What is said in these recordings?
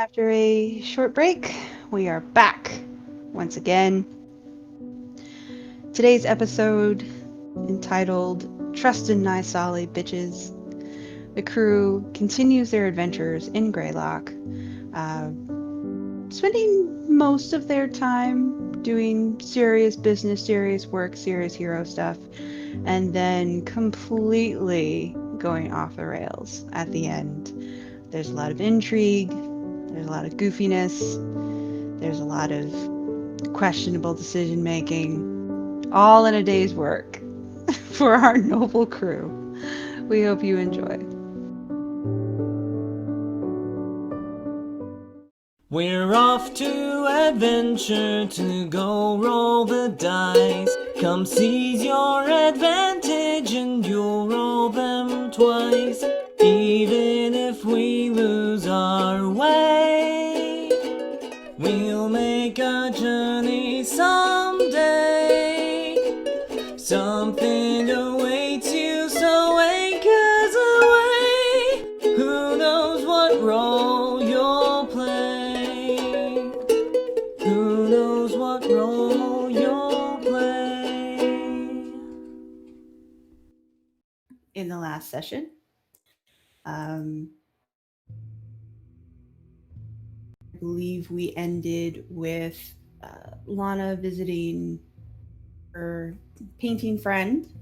After a short break, we are back once again. Today's episode, entitled Trust in Nysali, Bitches. The crew continues their adventures in Greylock, spending most of their time doing serious business, serious work, serious hero stuff, and then completely going off the rails at the end. There's a lot of intrigue, there's a lot of goofiness, there's a lot of questionable decision making, all in a day's work for our noble crew. We hope you enjoy. We're off to adventure to go roll the dice. Come seize your advantage and you'll roll them twice. Even if we lose our way, we'll make a journey someday. Something awaits you, so wake us away. Who knows what role you'll play? Who knows what role you'll play? In the last session, I believe we ended with Lana visiting her painting friend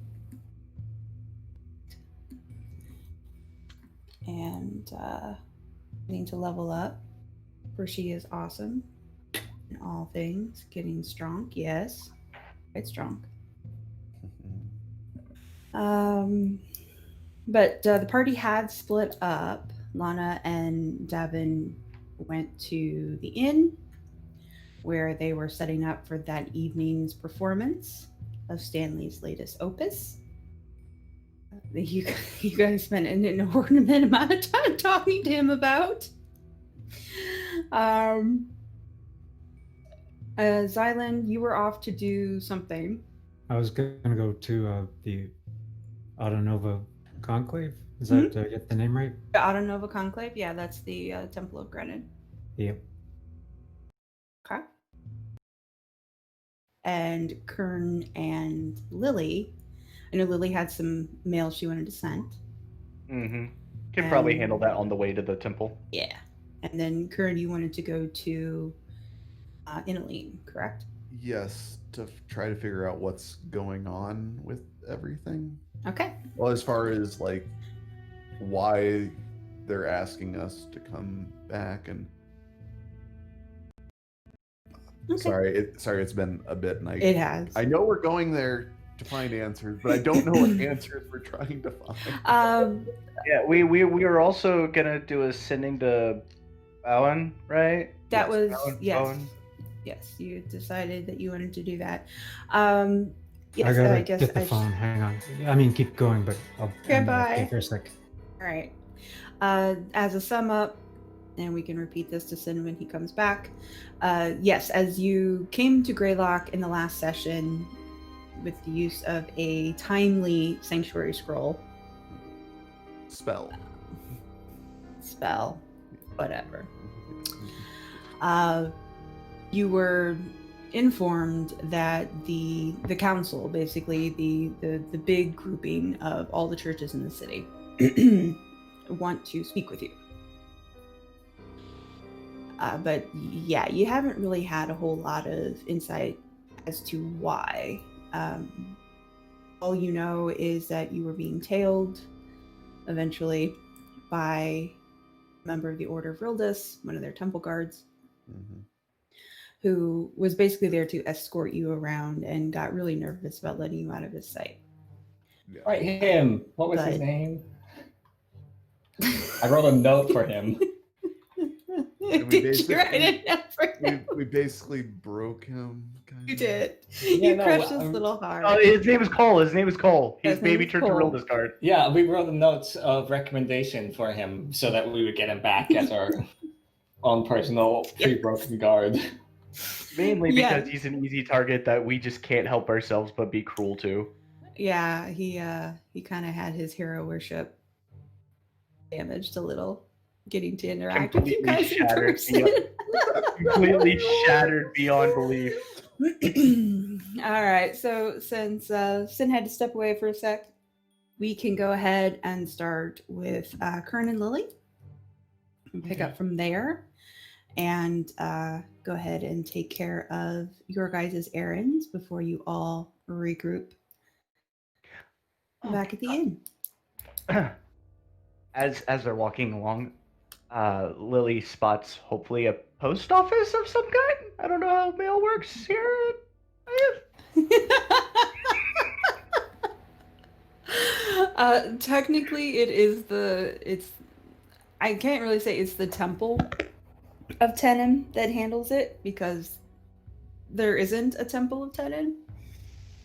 and getting to level up, for she is awesome in all things. Getting strong, yes, quite strong. But the party had split up. Lana and Davynn went to the inn where they were setting up for that evening's performance of Stanley's latest opus. You guys spent an inordinate amount of time talking to him about. Xylund, you were off to do something. I was going to go to the Autonova Conclave. Is that, did I get the name right? The Autonova Conclave? Yeah, that's the Temple of Grenade. Yep. Okay. And Kern and Lily. I know Lily had some mail she wanted to send. Can probably handle that on the way to the temple. Yeah. And then Kern, you wanted to go to Inaline, correct? Yes, to try to figure out what's going on with everything. Okay. Well, as far as like why they're asking us to come back, and Okay. sorry, it's been a bit, and It has. I know we're going there to find answers, but I don't know what answers we're trying to find. Yeah, we were also gonna do a sending to Bowen, right? That was yes. Bowen. Yes, you decided that you wanted to do that. Yes, I gotta I guess get the phone. Hang on. I mean, keep going, but I'll Goodbye. for a sec. All right. As a sum up, and we can repeat this to Sin when he comes back. Yes, as you came to Greylock in the last session with the use of a timely sanctuary scroll. Spell, whatever. You were informed that the council, basically the big grouping of all the churches in the city, want to speak with you. But yeah, you haven't really had a whole lot of insight as to why. All you know is that you were being tailed eventually by a member of the Order of Rildis, one of their temple guards, who was basically there to escort you around and got really nervous about letting you out of his sight. Yeah. Right, him. What was his name? I wrote a note for him. Did you write a note for him? We basically broke him. You did. Yeah, You no, crushed his little heart. Oh, his name is Cole. His name is Cole. His His name baby is turned to Cole. Rilda's card. Yeah, we wrote notes of recommendation for him so that we would get him back as our own personal pre-broken guard. Mainly because he's an easy target that we just can't help ourselves but be cruel to. Yeah, he kind of had his hero worship damaged a little getting to interact with you Completely guys in shattered person. Completely shattered beyond belief. All right, so since Sin had to step away for a sec, we can go ahead and start with Kern and Lily and pick up from there and go ahead and take care of your guys' errands before you all regroup back at the inn. As they're walking along, Lily spots hopefully a post office of some kind. I don't know how mail works here. Technically, I can't really say it's the Temple of Tenem that handles it because there isn't a Temple of Tenem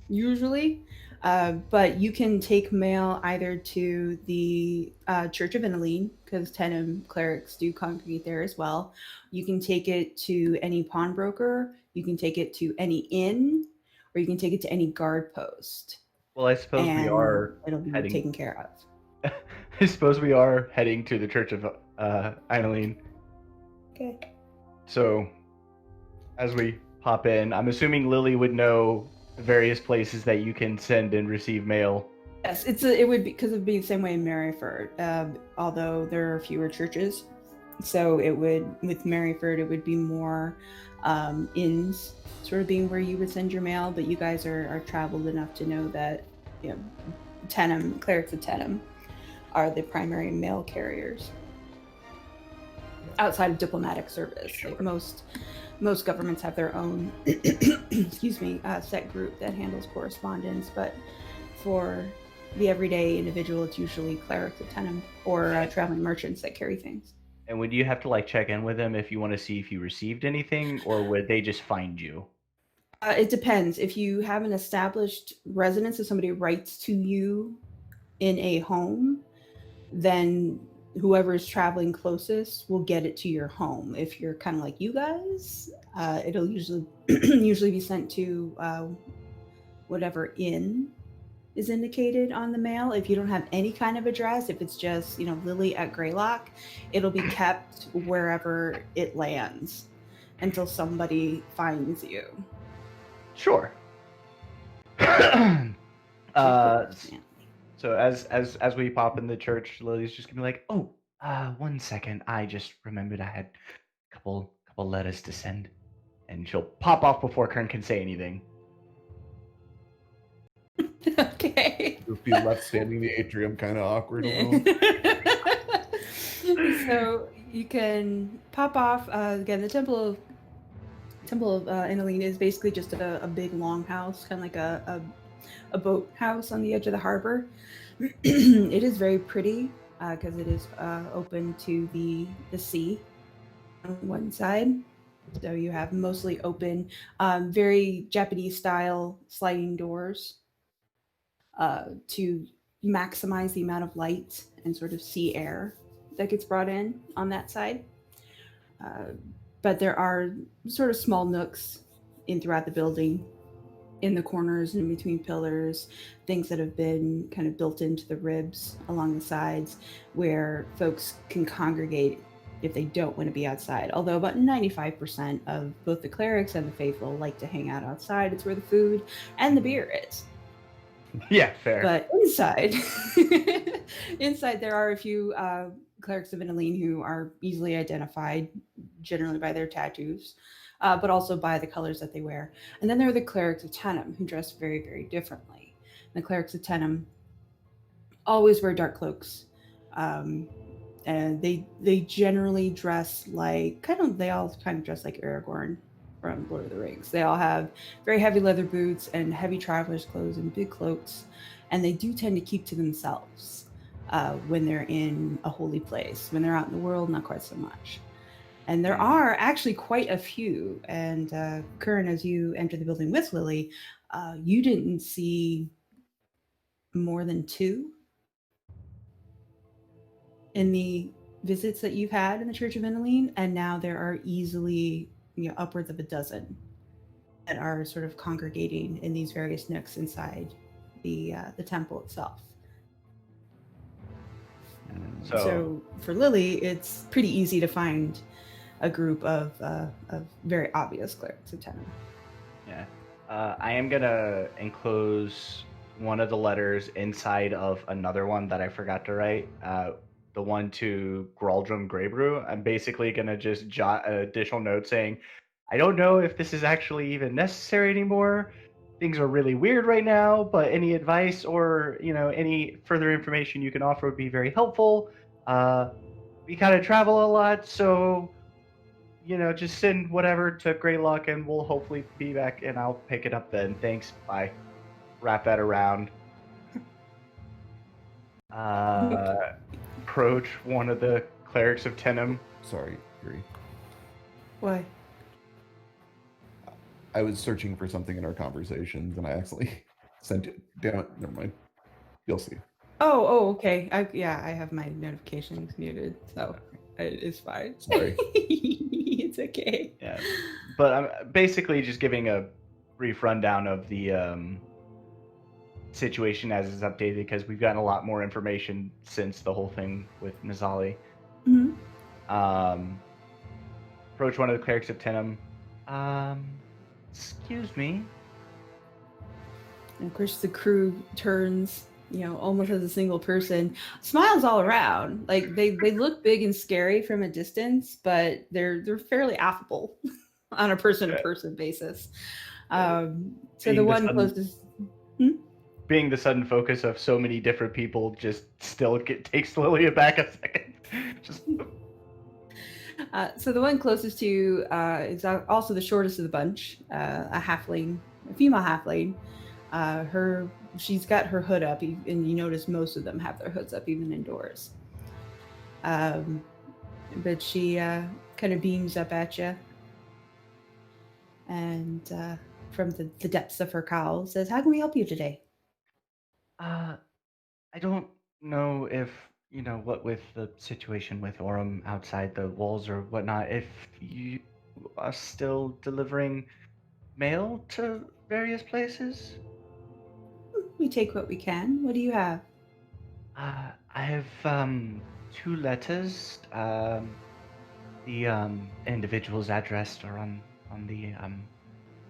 usually. But you can take mail either to the Church of Inaline, because Tenem clerics do congregate there as well. You can take it to any pawnbroker. You can take it to any inn, or you can take it to any guard post. Well, I suppose we are it'll be heading. taken care of. I suppose we are heading to the Church of Inaline. Okay. So, as we pop in, I'm assuming Lily would know the various places that you can send and receive mail. Yes, it would be because it would be the same way in Maryford, although there are fewer churches. So with Maryford, it would be more inns, sort of being where you would send your mail. But you guys are traveled enough to know that Tenem, clerics of Tenem, are the primary mail carriers outside of diplomatic service. Sure. Like most governments have their own set group that handles correspondence, but for the everyday individual, it's usually clerics of Tenem or traveling merchants that carry things. And would you have to check in with them if you want to see if you received anything, or would they just find you? It depends. If you have an established residence, if somebody writes to you in a home, then whoever is traveling closest will get it to your home. If you're kind of like you guys, it'll usually be sent to whatever inn is indicated on the mail. If you don't have any kind of address, if it's just Lily at Greylock, it'll be kept wherever it lands until somebody finds you. Sure. So as we pop in the church, Lily's just gonna be like, "Oh, 1 second. I just remembered I had a couple letters to send," and she'll pop off before Kern can say anything. Okay. Just be left standing in the atrium, kind of awkward. A little. So you can pop off. Again, the Temple of Inaline is basically just a big longhouse, kind of like a boat house on the edge of the harbor. It is very pretty because it is open to the sea on one side. So you have mostly open, very Japanese style sliding doors to maximize the amount of light and sort of sea air that gets brought in on that side. But there are sort of small nooks throughout the building, in the corners and in between pillars, things that have been kind of built into the ribs along the sides where folks can congregate if they don't want to be outside. Although about 95% of both the clerics and the faithful like to hang out outside. It's where the food and the beer is. Yeah, fair. But inside there are a few clerics of Inaline who are easily identified, generally by their tattoos, but also by the colors that they wear. And then there are the clerics of Tenem, who dress very, very differently. And the clerics of Tenem always wear dark cloaks. And they generally dress like, they all kind of dress like Aragorn from Lord of the Rings. They all have very heavy leather boots and heavy traveler's clothes and big cloaks. And they do tend to keep to themselves when they're in a holy place. When they're out in the world, not quite so much. And there are actually quite a few. And Kern, as you enter the building with Lily, you didn't see more than 2 in the visits that you've had in the Church of Inaline. And now there are easily upwards of a dozen that are sort of congregating in these various nooks inside the temple itself. So for Lily, it's pretty easy to find a group of very obvious clerics of Tenem. Yeah. I am gonna enclose one of the letters inside of another one that I forgot to write. The one to Graldrum Greybrew. I'm basically gonna just jot an additional note saying, I don't know if this is actually even necessary anymore. Things are really weird right now, but any advice or any further information you can offer would be very helpful. We kind of travel a lot, so just send whatever to Greylock and we'll hopefully be back and I'll pick it up then. Thanks. Bye. Wrap that around. Approach one of the clerics of Tenem. Sorry, Yuri. Why? I was searching for something in our conversations and I accidentally sent it. Damn it. Never mind. You'll see. Oh, okay. I have my notifications muted, so it's fine. Sorry. It's okay. Yeah. But I'm basically just giving a brief rundown of the situation as is updated because we've gotten a lot more information since the whole thing with Nysali. Mm-hmm. Approach one of the clerics of Tenem. Excuse me. And of course, the crew turns, almost as a single person, smiles all around. Like they look big and scary from a distance, but they're fairly affable on a person-to-person basis. So the one closest. Being the sudden focus of so many different people just still takes Lily aback a second. So the one closest to you is also the shortest of the bunch, a halfling, a female halfling. She's got her hood up, and you notice most of them have their hoods up, even indoors. But she kind of beams up at you, and from the depths of her cowl says, "How can we help you today?" I don't know if what with the situation with Orem outside the walls or whatnot, if you are still delivering mail to various places. We take what we can. What do you have? I have 2 letters. The individuals addressed are on the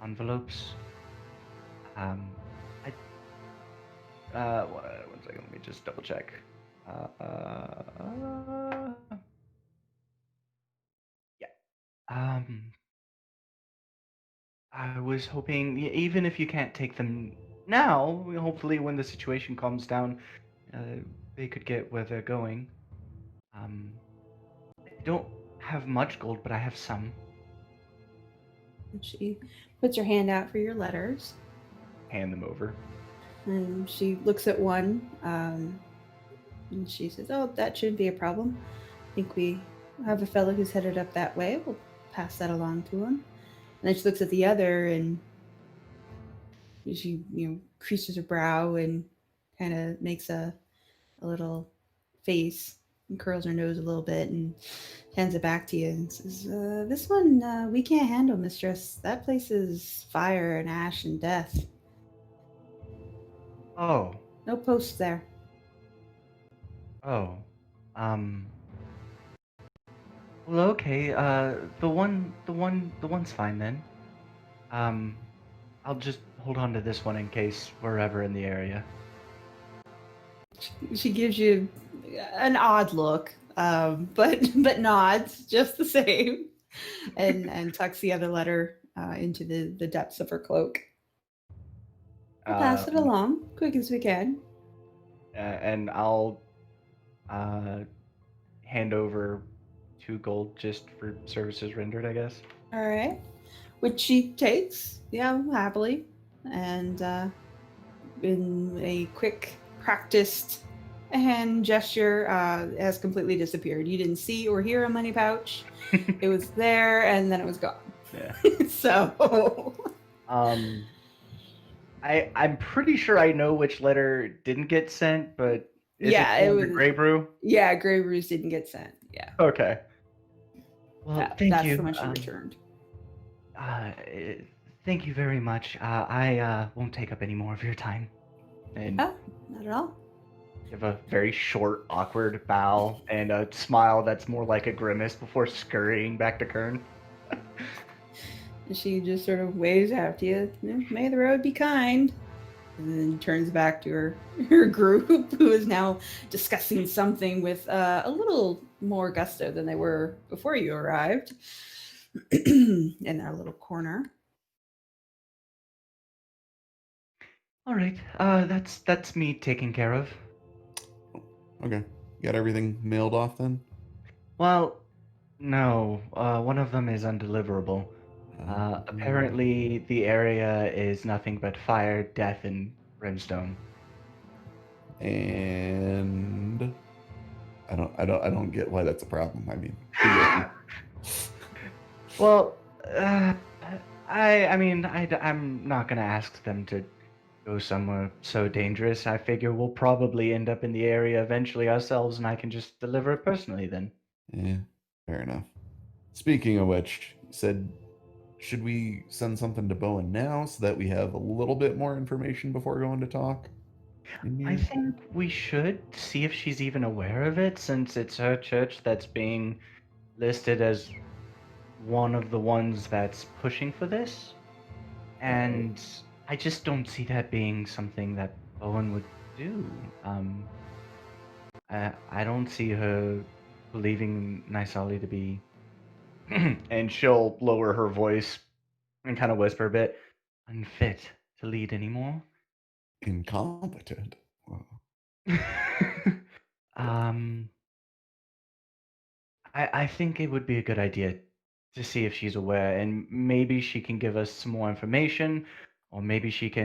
envelopes. One second, let me just double check. Yeah. I was hoping, even if you can't take them now, hopefully when the situation calms down, they could get where they're going. I don't have much gold, but I have some. She puts her hand out for your letters. Hand them over. And she looks at one, and she says, "Oh, that shouldn't be a problem. I think we have a fellow who's headed up that way. We'll pass that along to him." And then she looks at the other, and she, creases her brow and kind of makes a little face and curls her nose a little bit and hands it back to you and says, "This one we can't handle, Mistress. That place is fire and ash and death. Oh. No posts there." Oh. Well, okay. The one's fine then. I'll just hold on to this one in case we're ever in the area. She gives you an odd look, but nods just the same, and tucks the other letter into the depths of her cloak. We'll pass it along quick as we can. And I'll hand over 2 gold just for services rendered, I guess. All right, which she takes, happily, and in a quick, practiced hand gesture, has completely disappeared. You didn't see or hear a money pouch. It was there, and then it was gone. Yeah. So. I'm pretty sure I know which letter didn't get sent, but it was Grey Brew. Yeah, Grey Brews didn't get sent. Yeah. Okay. Well, thank you. That's the one she returned. Thank you very much. I won't take up any more of your time. And not at all. Give a very short, awkward bow and a smile that's more like a grimace before scurrying back to Kern. And she just sort of waves after you. May the road be kind. And then turns back to her group, who is now discussing something with a little more gusto than they were before you arrived in their little corner. All right, that's me taken care of. Okay. You got everything mailed off then? Well, no, one of them is undeliverable. Apparently, the area is nothing but fire, death, and brimstone. And I don't get why that's a problem. I mean, Well, I'm not gonna ask them to go somewhere so dangerous. I figure we'll probably end up in the area eventually ourselves, and I can just deliver it personally then. yeah, fair enough. Speaking of which, you said, should we send something to Bowen now so that we have a little bit more information before going to talk? I think we should see if she's even aware of it, since it's her church that's being listed as one of the ones that's pushing for this. And I just don't see that being something that Bowen would do. I don't see her believing Nysali to be... and she'll lower her voice and kind of whisper a bit, unfit to lead anymore. Incompetent. Wow. I think it would be a good idea to see if she's aware, and maybe she can give us some more information, or maybe she'll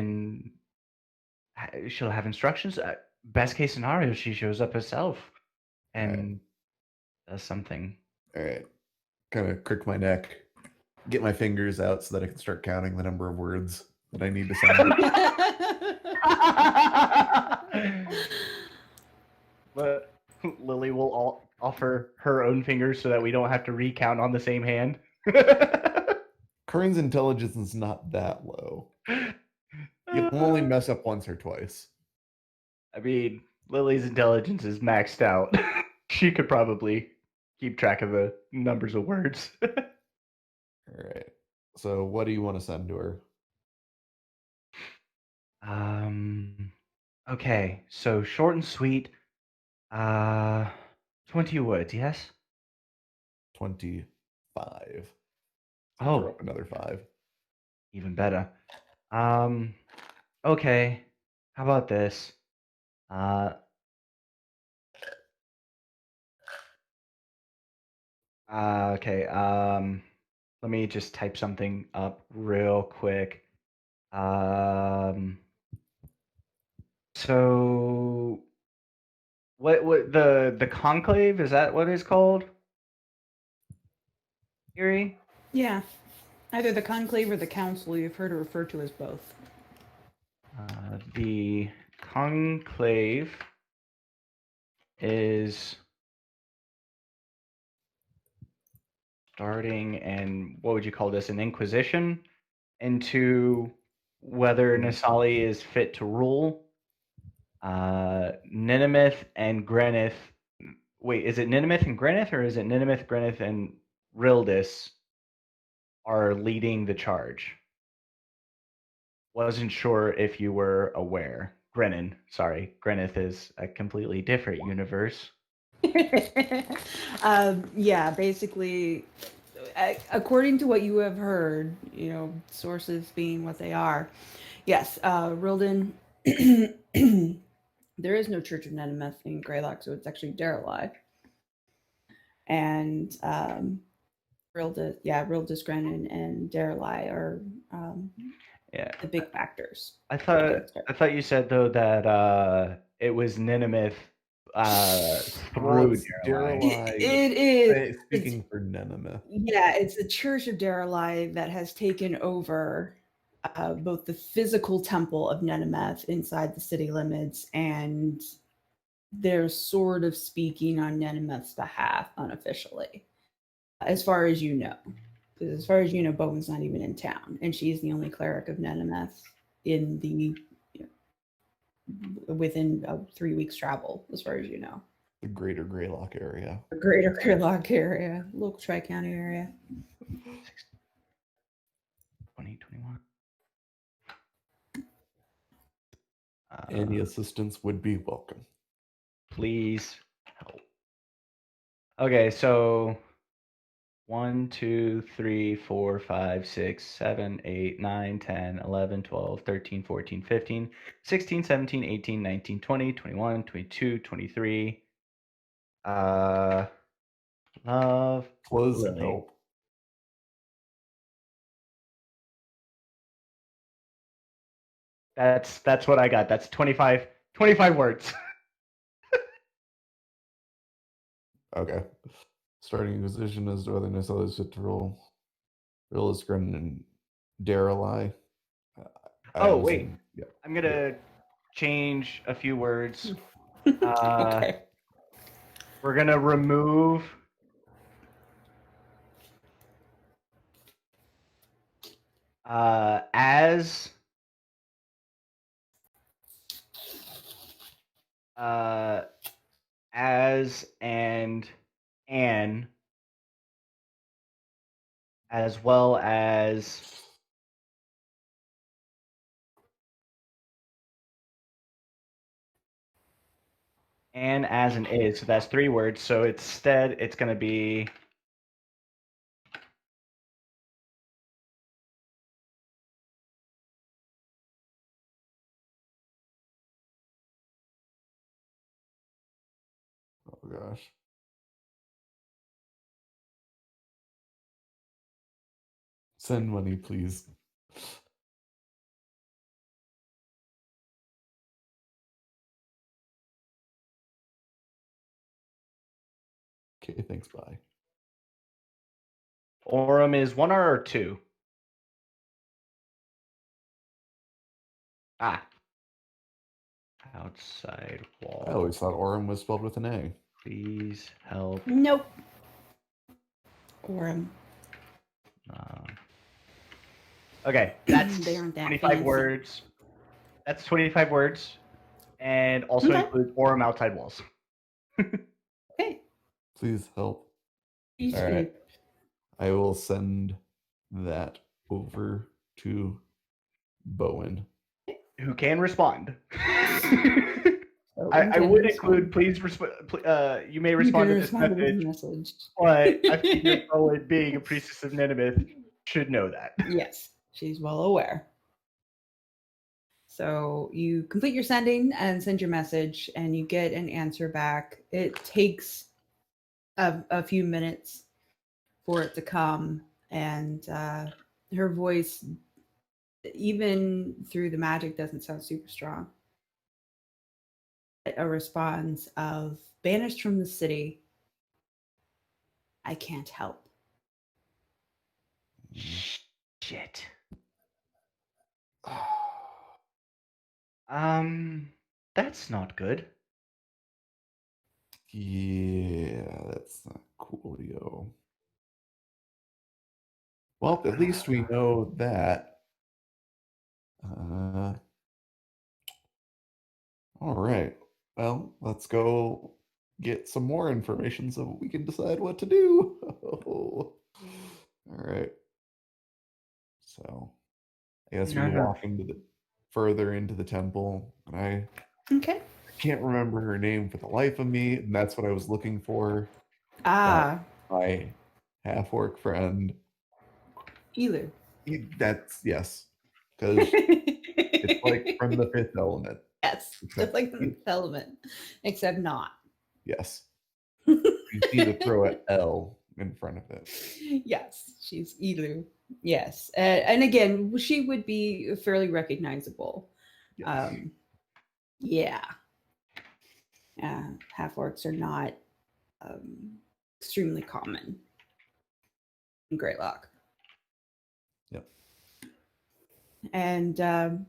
have instructions. Best case scenario, she shows up herself and does something. All right. Kind of crick my neck, get my fingers out so that I can start counting the number of words that I need to send. But Lily will offer her own fingers so that we don't have to recount on the same hand. Kern's intelligence is not that low. You can only mess up once or twice. I mean, Lily's intelligence is maxed out. She could probably keep track of the numbers of words. All right. So what do you want to send to her? Okay, so short and sweet. 20 words, yes? 25. Oh. Throw up another 5. Even better. Okay. How about this? Okay. Let me just type something up real quick. So what the conclave, is that what it's called? Erie? Yeah. Either the conclave or the council. You've heard it referred to as both. The conclave is starting, and what would you call this, an inquisition into whether Nysali is fit to rule. Ninimith and Grenith. Wait, is it Ninimith and Grenith, or is it Ninimith, Grenith, and Rildis are leading the charge? Wasn't sure if you were aware. Grenith is a completely different universe. Yeah, basically, according to what you have heard, sources being what they are, yes, Rildan, there is no Church of Nenimeth in Greylock, so it's actually Derelai. And Rildis, Grennan, and Derelai are the big factors. I thought you said though that it was Ninimith through Derelai. It is speaking for Ninimith. Yeah, it's the Church of Derelai that has taken over both the physical temple of Nenimeth inside the city limits, and they're sort of speaking on Nenimeth's behalf unofficially, as far as you know. Because as far as you know, Bowen's not even in town, and she's the only cleric of Nenimeth in the within 3 weeks travel, as far as you know. The greater Greylock area. The greater Greylock area, local Tri-County area. 2021. Any assistance would be welcome. Please help. Okay, so 1, 2, 3, 4, 5, 6, 7, 8, 9, 10, 11, 12, 13, 14, 15, 16, 17, 18, 19, 20, 21, 22, 23. Love Please Lily. help. That's what I got. That's 25 words. Okay. Starting position as to whether Nysali is fit to roll. Liliscea and Darelai. Oh, wait. Yeah. I'm gonna change a few words. Okay. We're gonna remove as and an, as well as and as and is. So that's 3 words. So instead, it's going to be Oh gosh. Send money, please. Okay, thanks, bye. Orem is 1 or 2? Ah. Outside wall. I always thought Orem was spelled with an A. Please help. Nope. Or Okay, that's They aren't that 25 fancy. words. That's 25 words. And also Okay. includes Orem outside walls. okay. Please help. Each All right. week. I will send that over to Bowen. Who can respond. So I can would respond. include, please respond. You may You respond can to this respond to message, this message. but I figure Bowen, being a priestess of Nineveh, should know that. Yes, she's well aware. So you complete your sending and send your message, and you get an answer back. It takes a few minutes for it to come, and her voice, even through the magic, doesn't sound super strong. A response of banished from the city. I can't help. Shit. That's not good. Yeah, that's not coolio. Well, at least we know that. All right. Well, let's go get some more information so we can decide what to do. All right. So, I guess we walk further into the temple, and I Okay. can't remember her name for the life of me, and that's what I was looking for. Ah, My half-orc friend. Iyith. That's yes, because it's like from the Fifth Element. Yes, Except just like the element, except not. Yes. You need to throw an L in front of it. Yes, she's Iyith. Yes, and again, she would be fairly recognizable. Yes. Yeah. Half orcs are not extremely common in Greylock. Yep. And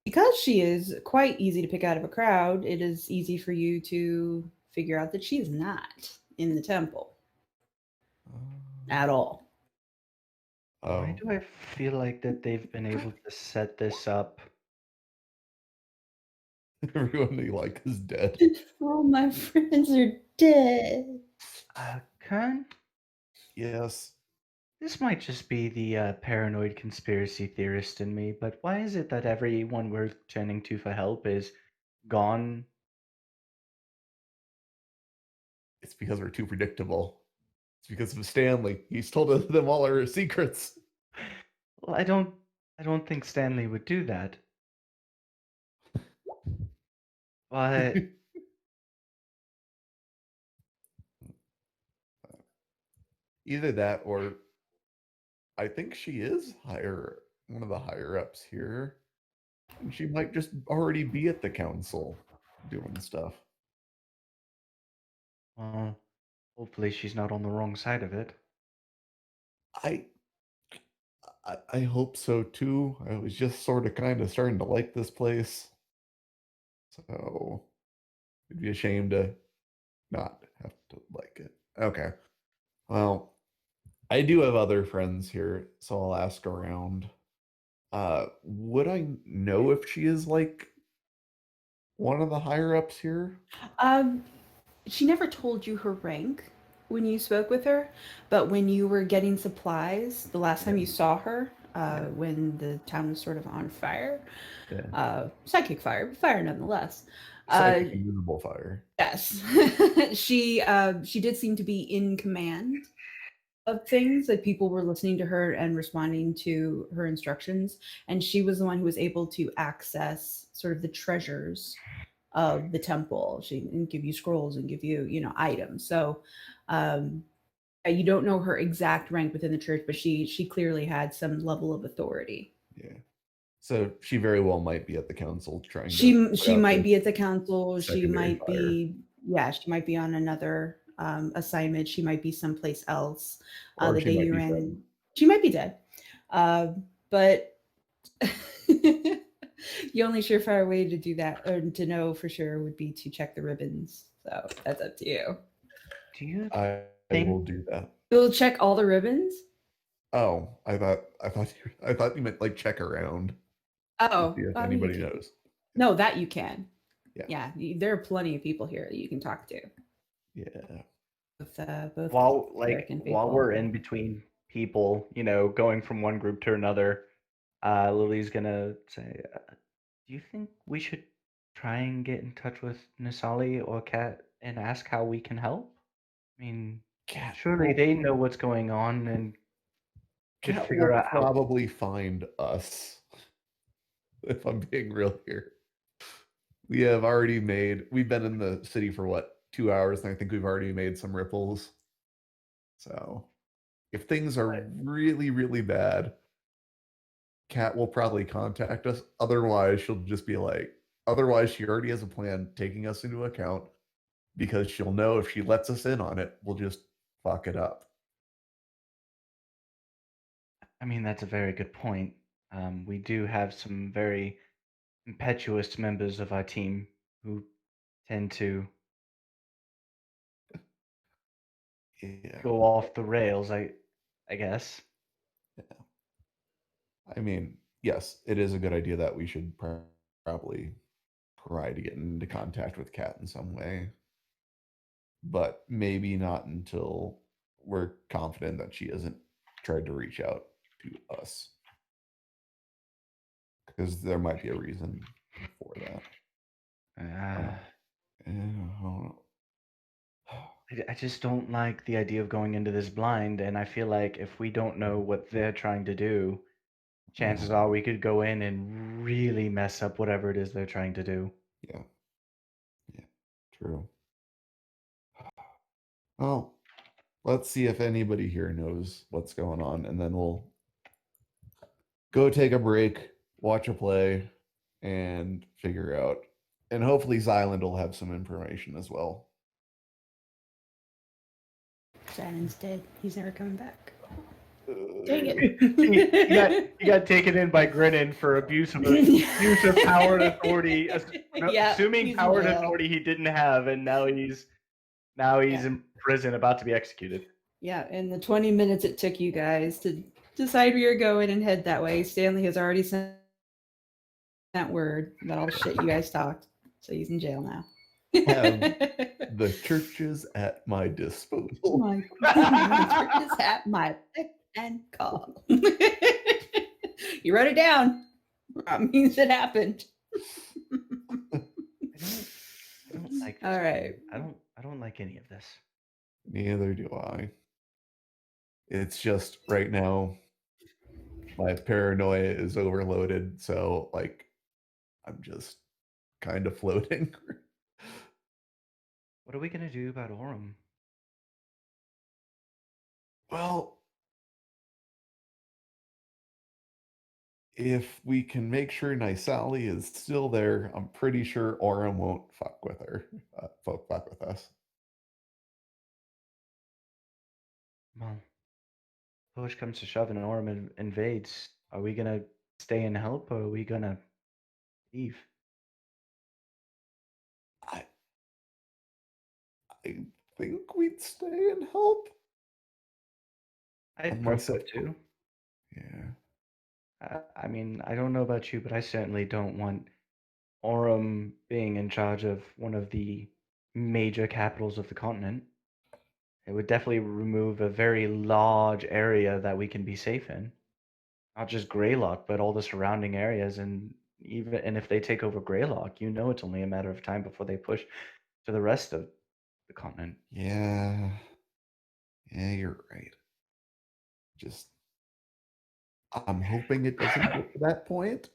because she is quite easy to pick out of a crowd, it is easy for you to figure out that she is not in the temple at all. Why do I feel like that they've been able to set this up Everyone they like is dead. All my friends are dead. Kern, Yes. this might just be the paranoid conspiracy theorist in me, but why is it that everyone we're turning to for help is gone? It's because we're too predictable. It's because of Stanley. He's told them all our secrets. Well, I don't think Stanley would do that. But Either that or I think she is one of the higher ups here. And she might just already be at the council doing stuff. well, hopefully she's not on the wrong side of it. I hope so too. I was just sort of kind of starting to like this place. So it'd be a shame to not have to like it. Okay. Well, I do have other friends here, so I'll ask around. Would I know if she is like one of the higher ups here? She never told you her rank when you spoke with her, but when you were getting supplies, the last time you saw her, when the town was sort of on fire, psychic fire, but fire nonetheless. Psychic invisible fire. Yes, she did seem to be in command of things. Like people were listening to her and responding to her instructions, and she was the one who was able to access sort of the treasures of the temple. She can give you scrolls and give you, items. So you don't know her exact rank within the church, but she clearly had some level of authority. Yeah. So she very well might be at the council trying to. She might be at the council. She secondary might fire. be, she might be on another assignment. She might be someplace else. Or The she day might you be ran, dead. she might be dead. But the only surefire way to do that, or to know for sure, would be to check the ribbons. So that's up to you. Do you I think will do that. You'll check all the ribbons? Oh, I thought you meant like check around. Oh, See if I mean, you anybody can. knows. No, that you can. Yeah. There are plenty of people here that you can talk to. Yeah. Both while Cleric and while Faithful. we're in between people, going from one group to another, Lily's gonna say, "Do you think we should try and get in touch with Nysali or Kat and ask how we can help? I mean, Cat surely will- they know what's going on and could Cat figure will out how." probably find us. If I'm being real here. We've been in the city for what, 2 hours, and I think we've already made some ripples. So if things are really, really bad, Kat will probably contact us. Otherwise, she'll just be like, otherwise, she already has a plan taking us into account because she'll know if she lets us in on it, we'll just fuck it up. I mean, that's a very good point. We do have some very impetuous members of our team who tend to Yeah. go off the rails, I guess. I mean, yes, it is a good idea that we should probably try to get into contact with Kat in some way. But maybe not until we're confident that she hasn't tried to reach out to us. Because there might be a reason for that. I just don't like the idea of going into this blind, and I feel like if we don't know what they're trying to do, chances are we could go in and really mess up whatever it is they're trying to do. Yeah, true. Well, let's see if anybody here knows what's going on, and then we'll go take a break, watch a play, and figure out. And hopefully Xylund will have some information as well. Xylund's dead. He's never coming back. Dang it. You got taken in by Grinnin for abuse of power and authority. Assuming he's power in and jail. authority he didn't have, and now he's in prison about to be executed. Yeah, in the 20 minutes it took you guys to decide where you're going and head that way, Stanley has already sent that word about all the shit you guys talked. So he's in jail now. Have the churches at my disposal. My church is at my beck and call. You wrote it down. That means it happened. I don't like this. All right. I don't like any of this. Neither do I. It's just right now my paranoia is overloaded, so like I'm just kind of floating. What are we gonna do about Orem? Well, if we can make sure Nysali is still there, I'm pretty sure Orem won't fuck with her. Fuck with us. Well, push comes to shove and Orem invades. Are we gonna stay and help, or are we gonna leave? I think we'd stay and help. I'd Unless prefer it- to. Yeah. I mean, I don't know about you, but I certainly don't want Orem being in charge of one of the major capitals of the continent. It would definitely remove a very large area that we can be safe in. Not just Greylock, but all the surrounding areas, and if they take over Greylock, you know it's only a matter of time before they push to the rest of the continent. Yeah. Yeah, you're right. Just I'm hoping it doesn't get to that point.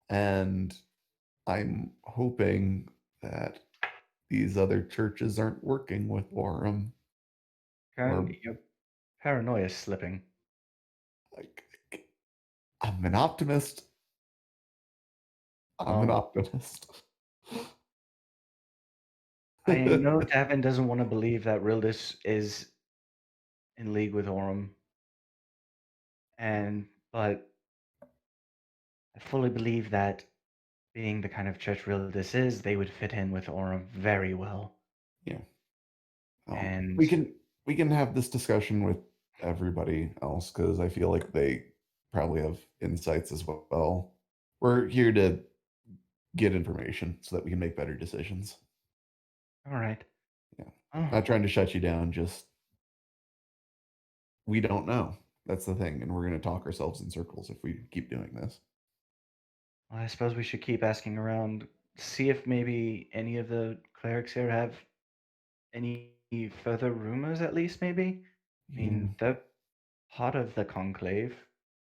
And I'm hoping that these other churches aren't working with Orem. Kern, Or- your paranoia is slipping. Like, I'm an optimist. I'm an optimist. I know Davynn doesn't want to believe that Rildis is in league with Orem, but I fully believe that being the kind of church Rildis is, they would fit in with Orem very well. Yeah. And we can have this discussion with everybody else because I feel like they probably have insights as well. We're here to get information so that we can make better decisions. all right. Yeah. Oh, Not trying to shut you down, just we don't know. That's the thing, and we're going to talk ourselves in circles if we keep doing this. well, I suppose we should keep asking around, see if maybe any of the clerics here have any further rumors, at least, maybe. I mean, they're part of the conclave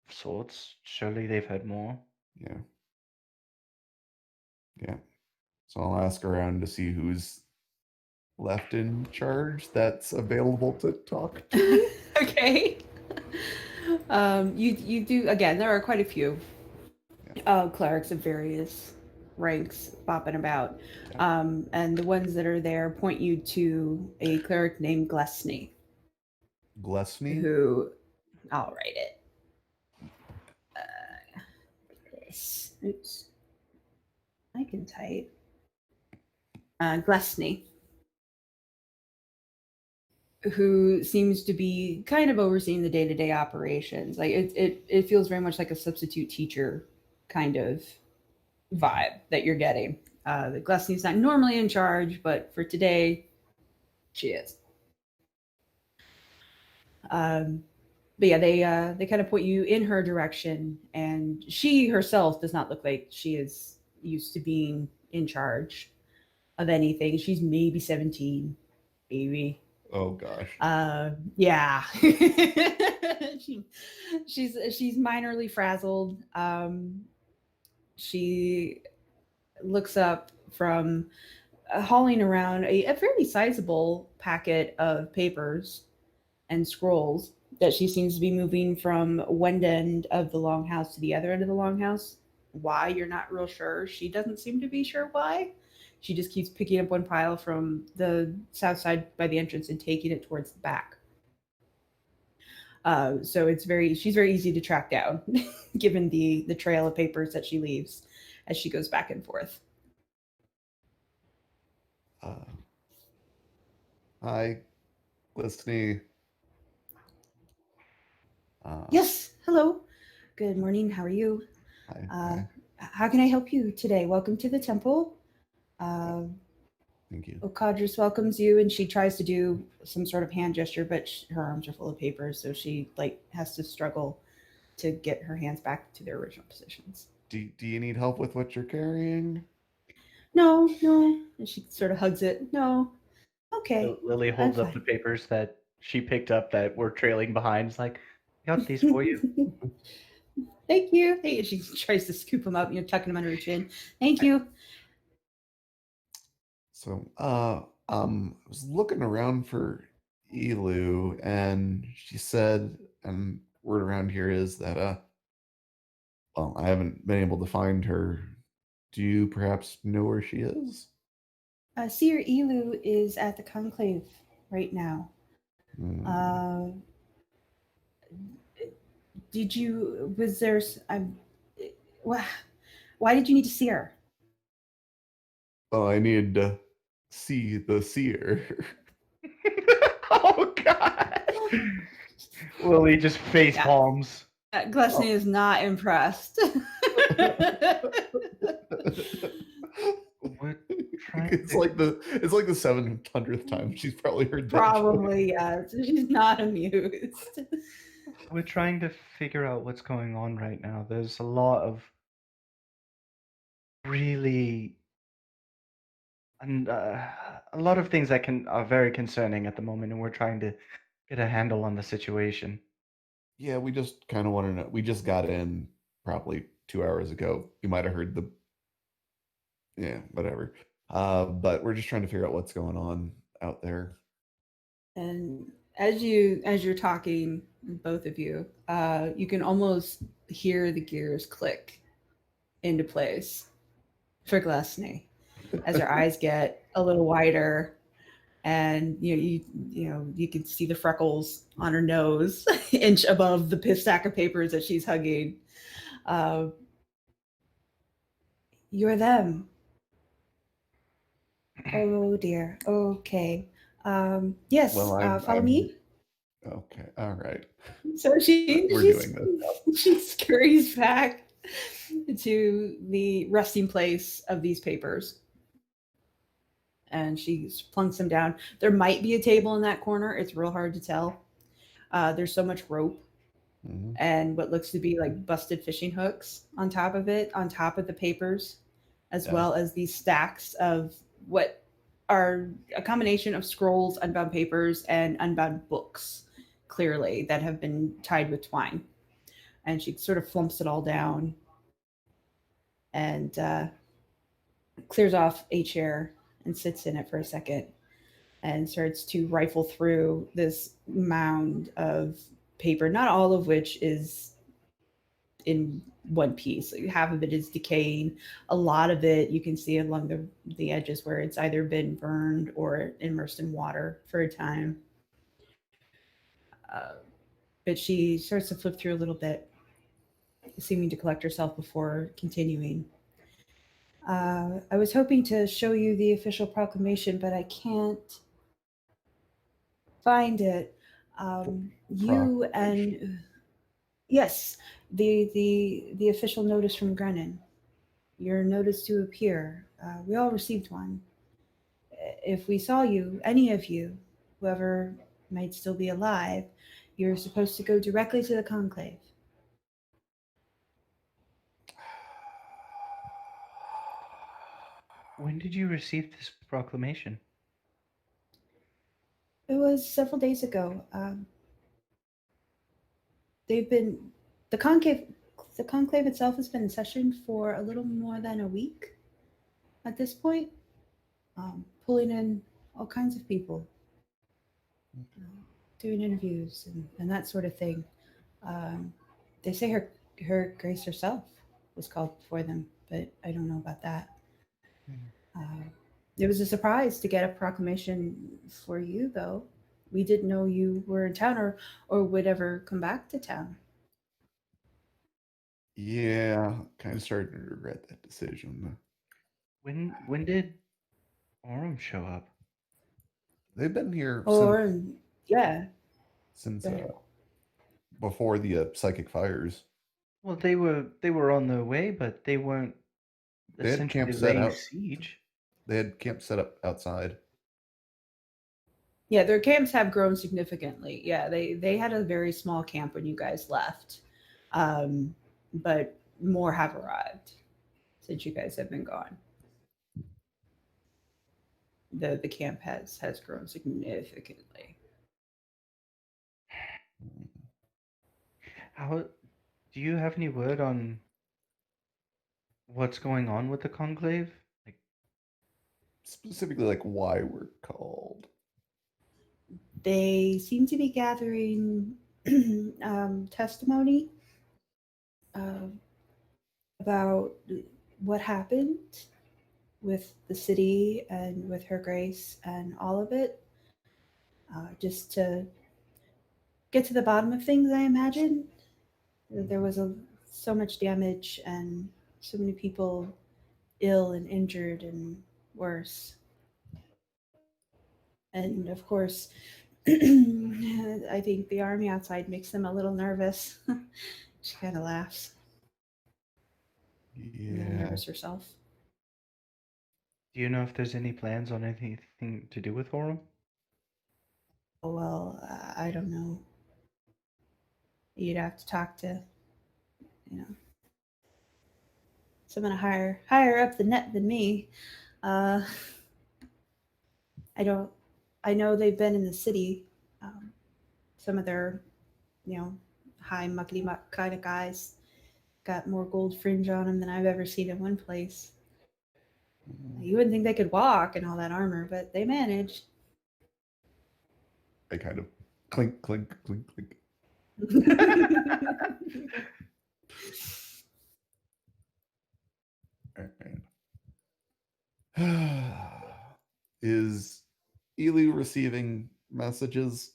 of sorts. Surely they've heard more. Yeah. Yeah. So I'll ask around to see who's left in charge that's available to talk to. Okay. You do again. There are quite a few clerics of various ranks bopping about, and the ones that are there point you to a cleric named Glesney, Glesney? who I'll write it. Oops. I can type. Glesney, who seems to be kind of overseeing the day-to-day operations. Like it feels very much like a substitute teacher kind of vibe that you're getting. The Glesney's not normally in charge, but for today, she is. But yeah, they kind of point you in her direction, and she herself does not look like she is used to being in charge of anything. She's maybe 17, maybe. Oh gosh. Yeah. she's minorly frazzled. She looks up from hauling around a fairly sizable packet of papers and scrolls that she seems to be moving from one end of the longhouse to the other end of the longhouse. Why, you're not real sure. She doesn't seem to be sure why. She just keeps picking up one pile from the south side by the entrance and taking it towards the back. So she's very easy to track down, given the trail of papers that she leaves as she goes back and forth. Hi, Glesney. Yes, hello. Good morning. How are you? Hi. How can I help you today? Welcome to the temple. Thank you. Okadris welcomes you, and she tries to do some sort of hand gesture, but her arms are full of papers, so she has to struggle to get her hands back to their original positions. Do you need help with what you're carrying? No. And she sort of hugs it. No. Okay. Lily I'm holds up the fine. papers that she picked up that were trailing behind. It's like, I got these for you. Thank you. Hey, she tries to scoop them up, tucking them under her chin. Thank you. So, I was looking around for Elu, and she said, and word around here is that, well, I haven't been able to find her. Do you perhaps know where she is? Seer Elu is at the conclave right now. Hmm. Was there, why did you need to see her? Oh, I needed to see the seer. Oh god. Lily just face Yeah. palms. Glesney is not impressed. We're trying It's like the 700th time she's probably heard that joke. Probably, yes. She's not amused. We're trying to figure out what's going on right now. There's a lot of really and a lot of things that are very concerning at the moment, and we're trying to get a handle on the situation. Yeah, we just kind of want to know. We just got in probably 2 hours ago. You might have heard yeah, whatever. But we're just trying to figure out what's going on out there. And as you're talking, both of you, you can almost hear the gears click into place for Glesney as her eyes get a little wider, and you can see the freckles on her nose, inch above the stack of papers that she's hugging. You're them. Oh dear. Okay. Yes. Well, Follow me. Okay. All right. So We're doing this. she scurries back to the resting place of these papers, and she plunks them down. There might be a table in that corner. It's real hard to tell. There's so much rope Mhm. and what looks to be like busted fishing hooks on top of it, on top of the papers, as Yeah. well as these stacks of what are a combination of scrolls, unbound papers, and unbound books, clearly, that have been tied with twine. And she sort of flumps it all down and clears off a chair and sits in it for a second and starts to rifle through this mound of paper, not all of which is in one piece. Like, half of it is decaying. A lot of it you can see along the edges where it's either been burned or immersed in water for a time. But she starts to flip through a little bit, seeming to collect herself before continuing. I was hoping to show you the official proclamation, but I can't find it. You and yes, the official notice from Grennan. Your notice to appear. We all received one. If we saw you, any of you, whoever might still be alive, you're supposed to go directly to the conclave. When did you receive this proclamation? It was several days ago. They've been the conclave. The conclave itself has been in session for a little more than a week at this point, pulling in all kinds of people, doing interviews and that sort of thing. They say her Grace herself was called before them, but I don't know about that. It was a surprise to get a proclamation for you, though. We didn't know you were in town or would ever come back to town. Yeah, kind of starting to regret that decision. When did Orem show up? They've been here Yeah. since Go ahead. before the psychic fires. Well, they were on their way, but they weren't They had camp essentially set laying out. siege. They had camp set up outside. Yeah, their camps have grown significantly. Yeah, they had a very small camp when you guys left, but more have arrived since you guys have been gone. The camp has grown significantly. How do you have any word on what's going on with the conclave? Like, Specifically, like why we're called. They seem to be gathering testimony uh, about what happened with the city and with Her Grace and all of it, just to get to the bottom of things. I imagine there was so much damage and so many people ill and injured and worse. And of course, I think the army outside makes them a little nervous. She kind of laughs. A little Yeah. nervous herself. do you know if there's any plans on anything to do with Orem? Oh, well, I don't know. You'd have to talk to, someone higher up the net than me. Uh, I don't. I know they've been in the city. Some of their, high muckety muck kind of guys got more gold fringe on them than I've ever seen in one place. You wouldn't think they could walk in all that armor, but they managed. I kind of clink, clink, clink, clink. All right. Is Elu receiving messages?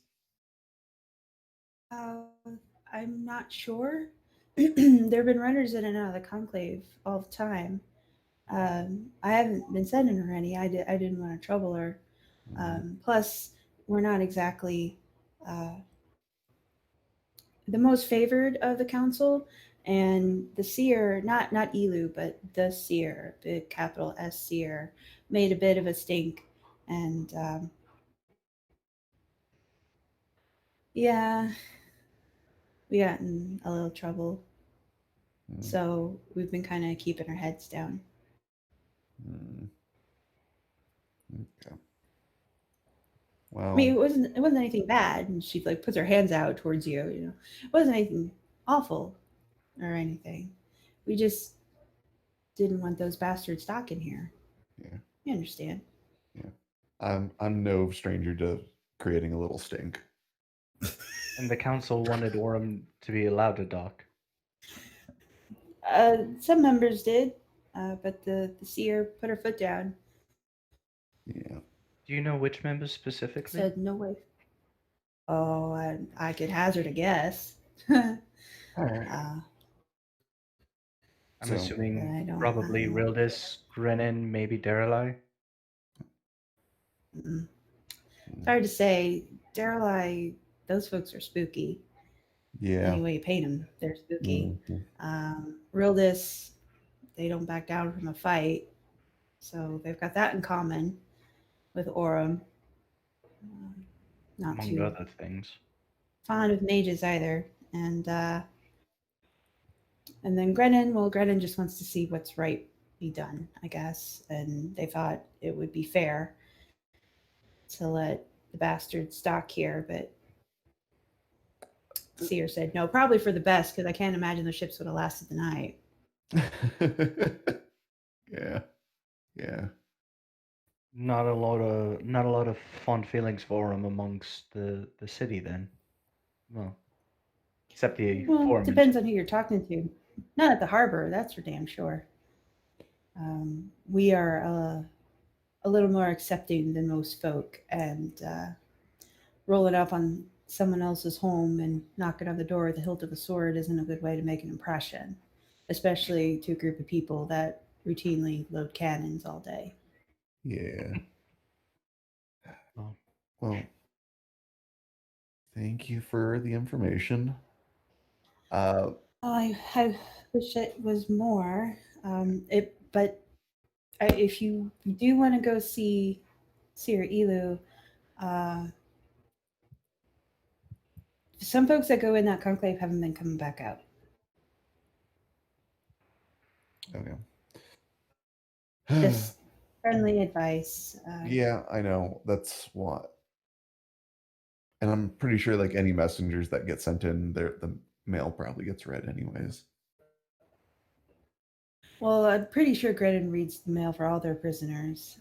I'm not sure. There have been runners in and out of the conclave all the time. I haven't been sending her any. I didn't want to trouble her. Plus, we're not exactly the most favored of the council, and the seer, not Elu, but the seer, the capital S seer, made a bit of a stink, and yeah, we got in a little trouble. So we've been kind of keeping our heads down. Okay. Well, I mean, it wasn't anything bad, and she like puts her hands out towards you. It wasn't anything awful or anything. We just didn't want those bastards stalking here. Yeah. You understand? Yeah. I'm no stranger to creating a little stink. And the council wanted Orem to be allowed to dock. Some members did, but the seer put her foot down. Yeah. Do you know which members specifically? Said no way. Oh, I could hazard a guess. All right. I'm So- assuming I probably don't- Rildis, Grenin, maybe Darelai. It's hard to say. Darelai, those folks are spooky. Yeah. Any way you paint them, they're spooky. Mhm. Rildis, they don't back down from a fight. So they've got that in common with Orem. Not Among too other things. fond of mages either. And then Grenin, well, Grenin just wants to see what's right be done, I guess. And they thought it would be fair to let the bastards stock here, but Seer said no, probably for the best, because I can't imagine the ships would have lasted the night. Yeah. Yeah. Not a lot of fond feelings for him amongst the city then. Well, except the Well, foreman. depends on who you're talking to. Not at the harbor, that's for damn sure. We are a little more accepting than most folk, and rolling up on someone else's home and knocking on the door with the hilt of a sword isn't a good way to make an impression, especially to a group of people that routinely load cannons all day. Yeah. Well, Well, thank you for the information. I wish it was more. But if you do want to go see Sir Elu, some folks that go in that conclave haven't been coming back out. Okay. Just friendly advice. Yeah, I know. That's what. And I'm pretty sure like any messengers that get sent in, the mail probably gets read anyways. Well, I'm pretty sure Gredden reads the mail for all their prisoners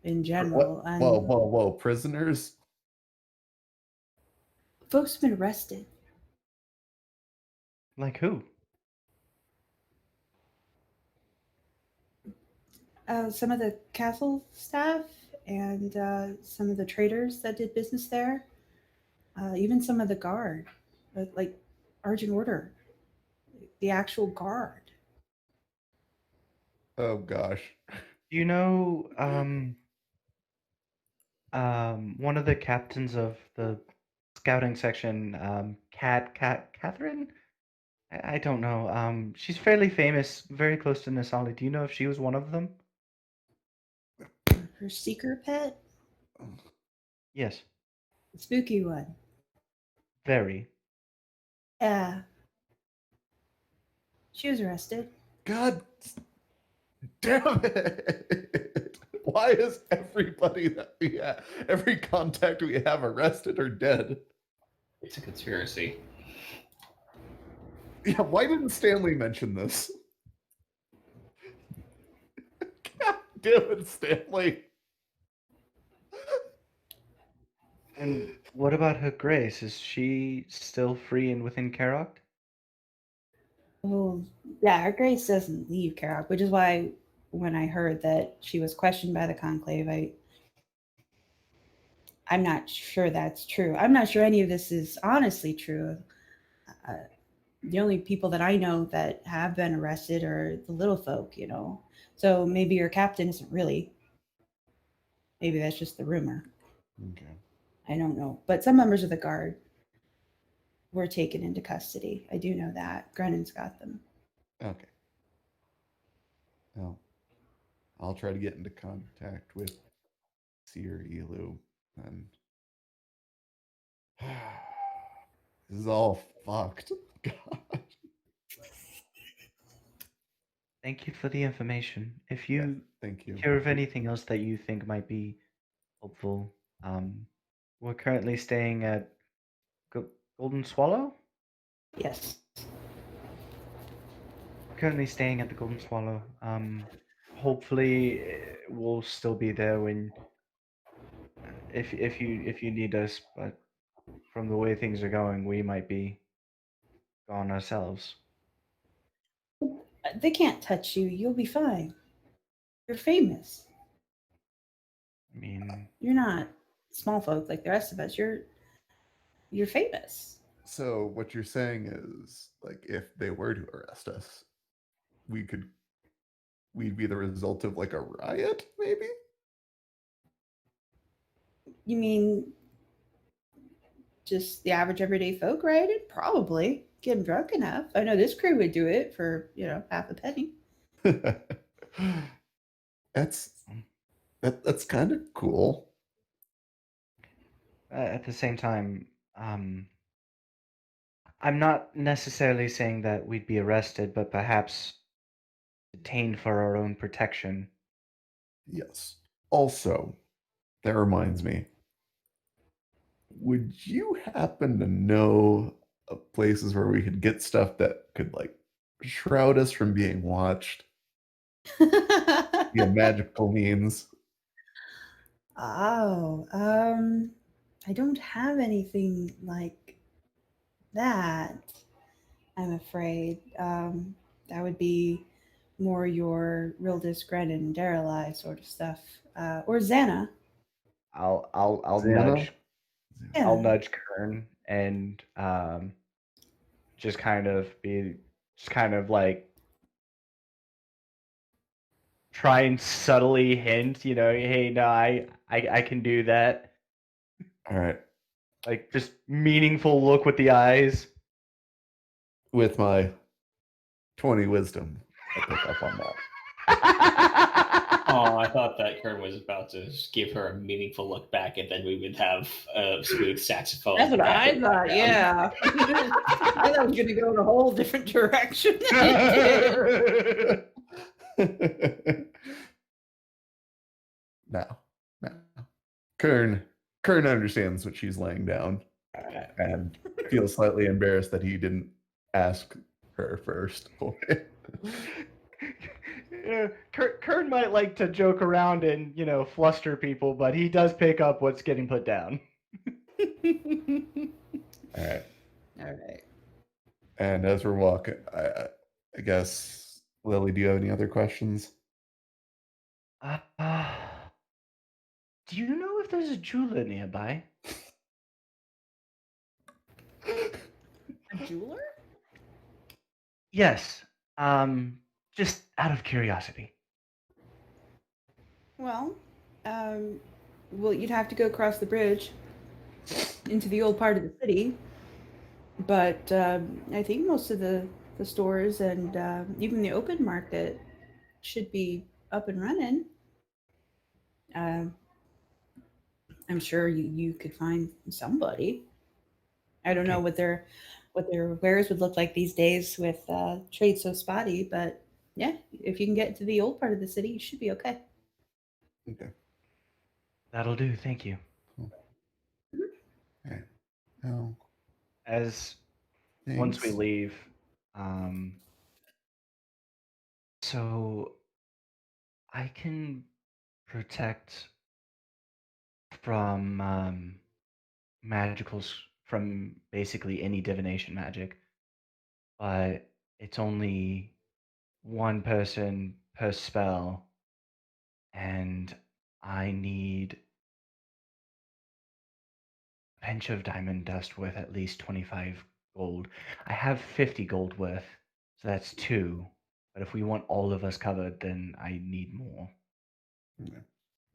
in general. What? And Whoa! Prisoners? folks have been arrested. Like who? Some of the castle staff and some of the traders that did business there. Even some of the guard, like Argent Order, the actual guard. Oh gosh. Do you know one of the captains of the scouting section, Catherine? I don't know. She's fairly famous, very close to Nysali. Do you know if she was one of them? Her seeker pet, Yes, the spooky one. very. Yeah, she was arrested. God damn it! Why is everybody that we have, every contact we have, arrested or dead? It's a conspiracy. Yeah, why didn't Stanley mention this? God damn it, Stanley! And what about her grace? Is she still free and within Karokt? Oh, yeah, her grace doesn't leave Karok, which is why when I heard that she was questioned by the conclave, I'm not sure that's true. I'm not sure any of this is honestly true. The only people that I know that have been arrested are the little folk, you know. So maybe your captain isn't really. Maybe that's just the rumor. Okay. I don't know. But some members of the guard were taken into custody. I do know that. Grennan's got them. Okay. Well, I'll try to get into contact with Seer Elu and this is all fucked. God. Thank you for the information. If you Thank you. hear of anything else that you think might be helpful, we're currently staying at Golden Swallow? Yes. Currently staying at the Golden Swallow. Hopefully we'll still be there when if you need us, but from the way things are going, we might be gone ourselves. They can't touch you. You'll be fine. You're famous. I mean, You're not small folk like the rest of us. You're famous. So what you're saying is, like, if they were to arrest us, we'd be the result of like a riot, maybe? You mean just the average everyday folk rioted? Probably. Getting drunk enough. I know this crew would do it for, half a penny. That's kind of cool. at the same time, I'm not necessarily saying that we'd be arrested, but perhaps detained for our own protection. Yes. Also, that reminds me. Would you happen to know of places where we could get stuff that could like shroud us from being watched via magical means? Oh, I don't have anything like that, I'm afraid. That would be more your Rildis, Grennan, Darelai sort of stuff. Or Xana. I'll Xana? nudge Yeah. I'll nudge Kern and just kind of like try and subtly hint, hey, no, I can do that. All right. Like just meaningful look with the eyes. with my 20 wisdom, I pick up on that. Oh, I thought that Kern was about to give her a meaningful look back, and then we would have a smooth saxophone. That's what back in I the thought. background. Yeah, I thought it was going to go in a whole different direction. No. Kern understands what she's laying down and feels slightly embarrassed that he didn't ask her first for it. Yeah, Kern might like to joke around and, fluster people, but he does pick up what's getting put down. All right. All right. And as we're walking, I guess, Lily, do you have any other questions? Do you know if there's a jeweler nearby? A jeweler? Yes. Just out of curiosity. Well, you'd have to go across the bridge into the old part of the city. But I think most of the stores and even the open market should be up and running. I'm sure you could find somebody. I don't know what their wares would look like these days with trade so spotty, but yeah, if you can get to the old part of the city, you should be okay. Okay. That'll do. Thank you. Okay. Now, As once we thanks. leave, so I can protect from magicals from basically any divination magic, but it's only one person per spell, and I need a pinch of diamond dust worth at least 25 gold. I have 50 gold worth, so that's 2. But if we want all of us covered, then I need more. Okay.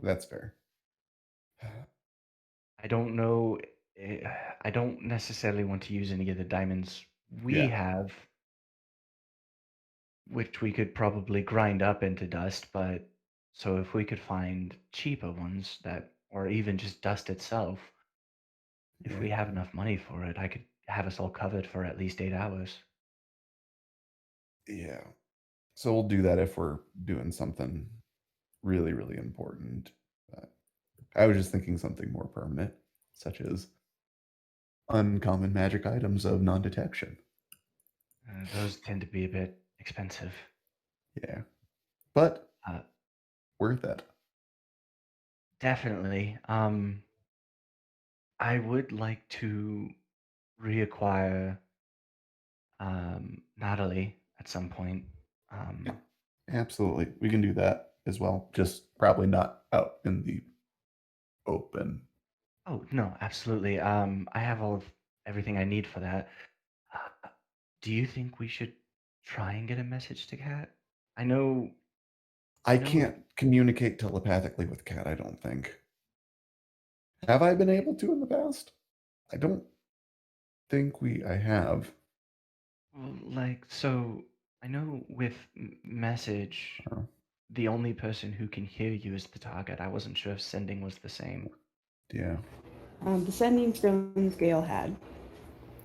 That's fair. I don't know. I don't necessarily want to use any of the diamonds we have, which we could probably grind up into dust. But so if we could find cheaper ones or even just dust itself, if we have enough money for it, I could have us all covered for at least 8 hours. Yeah. So we'll do that if we're doing something really, really important. I was just thinking something more permanent, such as uncommon magic items of non-detection. Those tend to be a bit expensive. Yeah. But Uh, worth it. Definitely. I would like to reacquire Natalie at some point. Yeah. Absolutely. We can do that as well. Just probably not out in the open. Oh no, absolutely. I have everything I need for that. Do you think we should try and get a message to Kat? I know. I can't communicate telepathically with Kat, I don't think. Have I been able to in the past? I don't think I have. Well, so I know with message, the only person who can hear you is the target. I wasn't sure if sending was the same. Yeah. The sending Skrillings Gale had.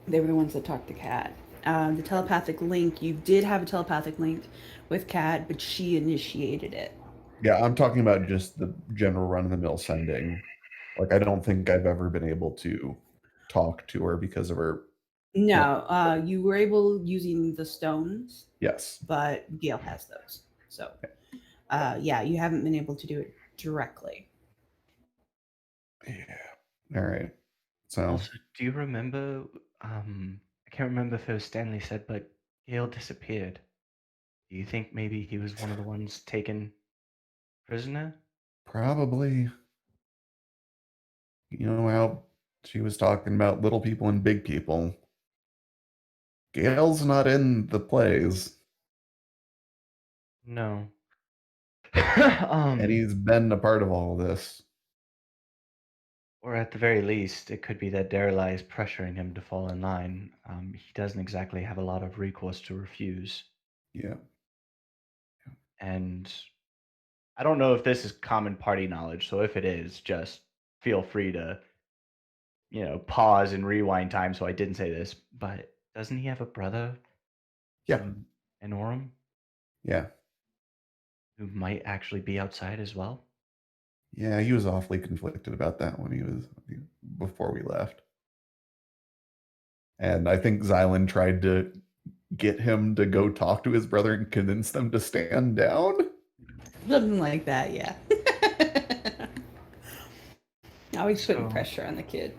They were the ones that talked to Kat. The telepathic link, you did have a telepathic link with Kat, but she initiated it. Yeah, I'm talking about just the general run-of-the-mill sending. Like, I don't think I've ever been able to talk to her because of her. No, you were able using the stones. Yes. But Gale has those. So, yeah, you haven't been able to do it directly. Yeah. All right. So. Also, do you remember? I can't remember if it was Stanley said, but Gale disappeared. Do you think maybe he was one of the ones taken prisoner? Probably. You know how she was talking about little people and big people. Gale's not in the plays. No. And he's been a part of all of this. Or at the very least, it could be that Darelai is pressuring him to fall in line. He doesn't exactly have a lot of recourse to refuse. Yeah. And I don't know if this is common party knowledge, so if it is, just feel free to, pause and rewind time so I didn't say this. But doesn't he have a brother Yeah. from Enorum Yeah. who might actually be outside as well? Yeah, he was awfully conflicted about that before we left. And I think Xylund tried to get him to go talk to his brother and convince them to stand down. Something like that, yeah. Always putting So- pressure on the kid.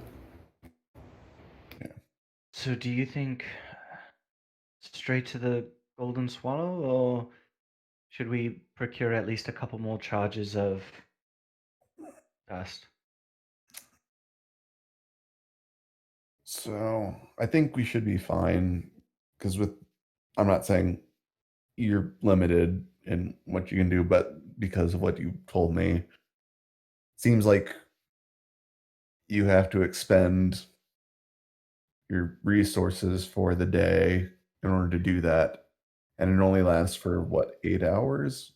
So do you think straight to the Golden Swallow, or should we procure at least a couple more charges of dust? So I think we should be fine because I'm not saying you're limited in what you can do, but because of what you told me, seems like you have to expend your resources for the day in order to do that. And it only lasts for what, 8 hours?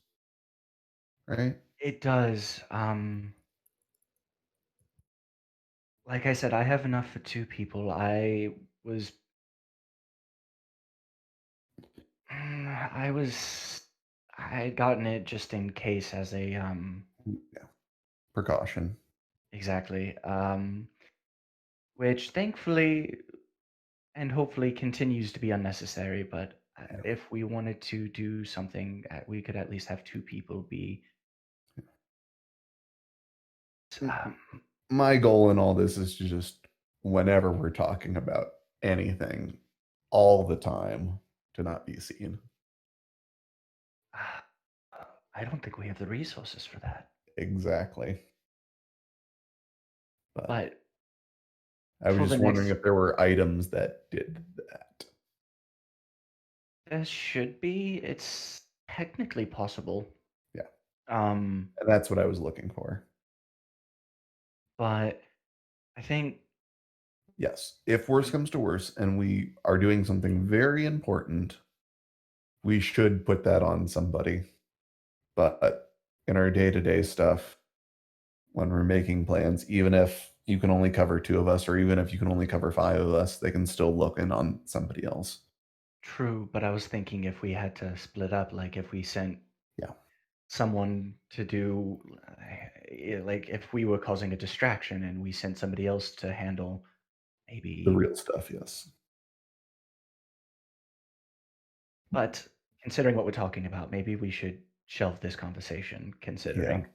Right? It does. Like I said, I have enough for 2 people. I had gotten it just in case as a Yeah. Precaution. exactly. Which thankfully and hopefully continues to be unnecessary, but Yeah. if we wanted to do something, we could at least have 2 people be Mm, My goal in all this is to just, whenever we're talking about anything, all the time, to not be seen. I don't think we have the resources for that. Exactly. But I was for just the wondering next- if there were items that did that. there should be. It's technically possible. Yeah. Um, And that's what I was looking for. but I think Yes. If worse comes to worse and we are doing something very important, we should put that on somebody. But in our day-to-day stuff, when we're making plans, even if you can only cover 2 of us, or even if you can only cover 5 of us, they can still look in on somebody else. true, but I was thinking if we had to split up, like if we sent Yeah. someone to do, like if we were causing a distraction and we sent somebody else to handle maybe. The real stuff, yes. But considering what we're talking about, maybe we should shelve this conversation. Considering.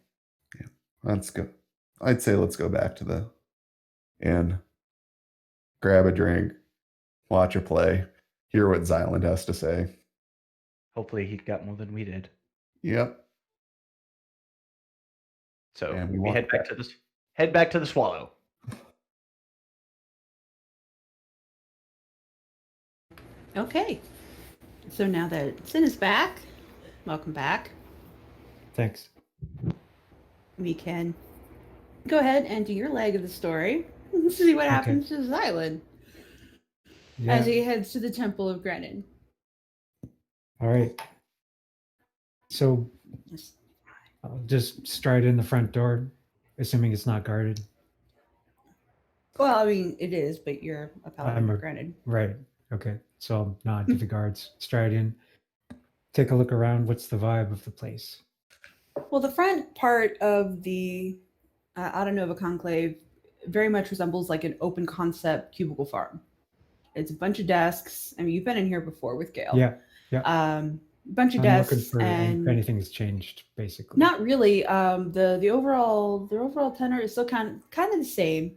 Yeah. That's good. I'd say let's go back to the inn, grab a drink, watch a play, hear what Xylund has to say. Hopefully, he got more than we did. Yep. So And we we walk head back back. to this. Head back to the Swallow. Okay. So now that Sin is back, welcome back. Thanks. We can go ahead and do your leg of the story. See what happens to Xylund Yeah. as he heads to the Temple of Grenin. All right. So I'll just stride in the front door, assuming it's not guarded. Well, I mean, it is, but you're a paladin of Grenin. Right. Okay. So I'll nod to the guards, stride in, take a look around. What's the vibe of the place? Well, the front part of the Autonova Conclave very much resembles like an open concept cubicle farm. It's a bunch of desks. I mean, you've been in here before with Gail. Yeah. Bunch of I'm looking desks for and if anything's changed, basically. not really. The overall tenor is still kind of the same.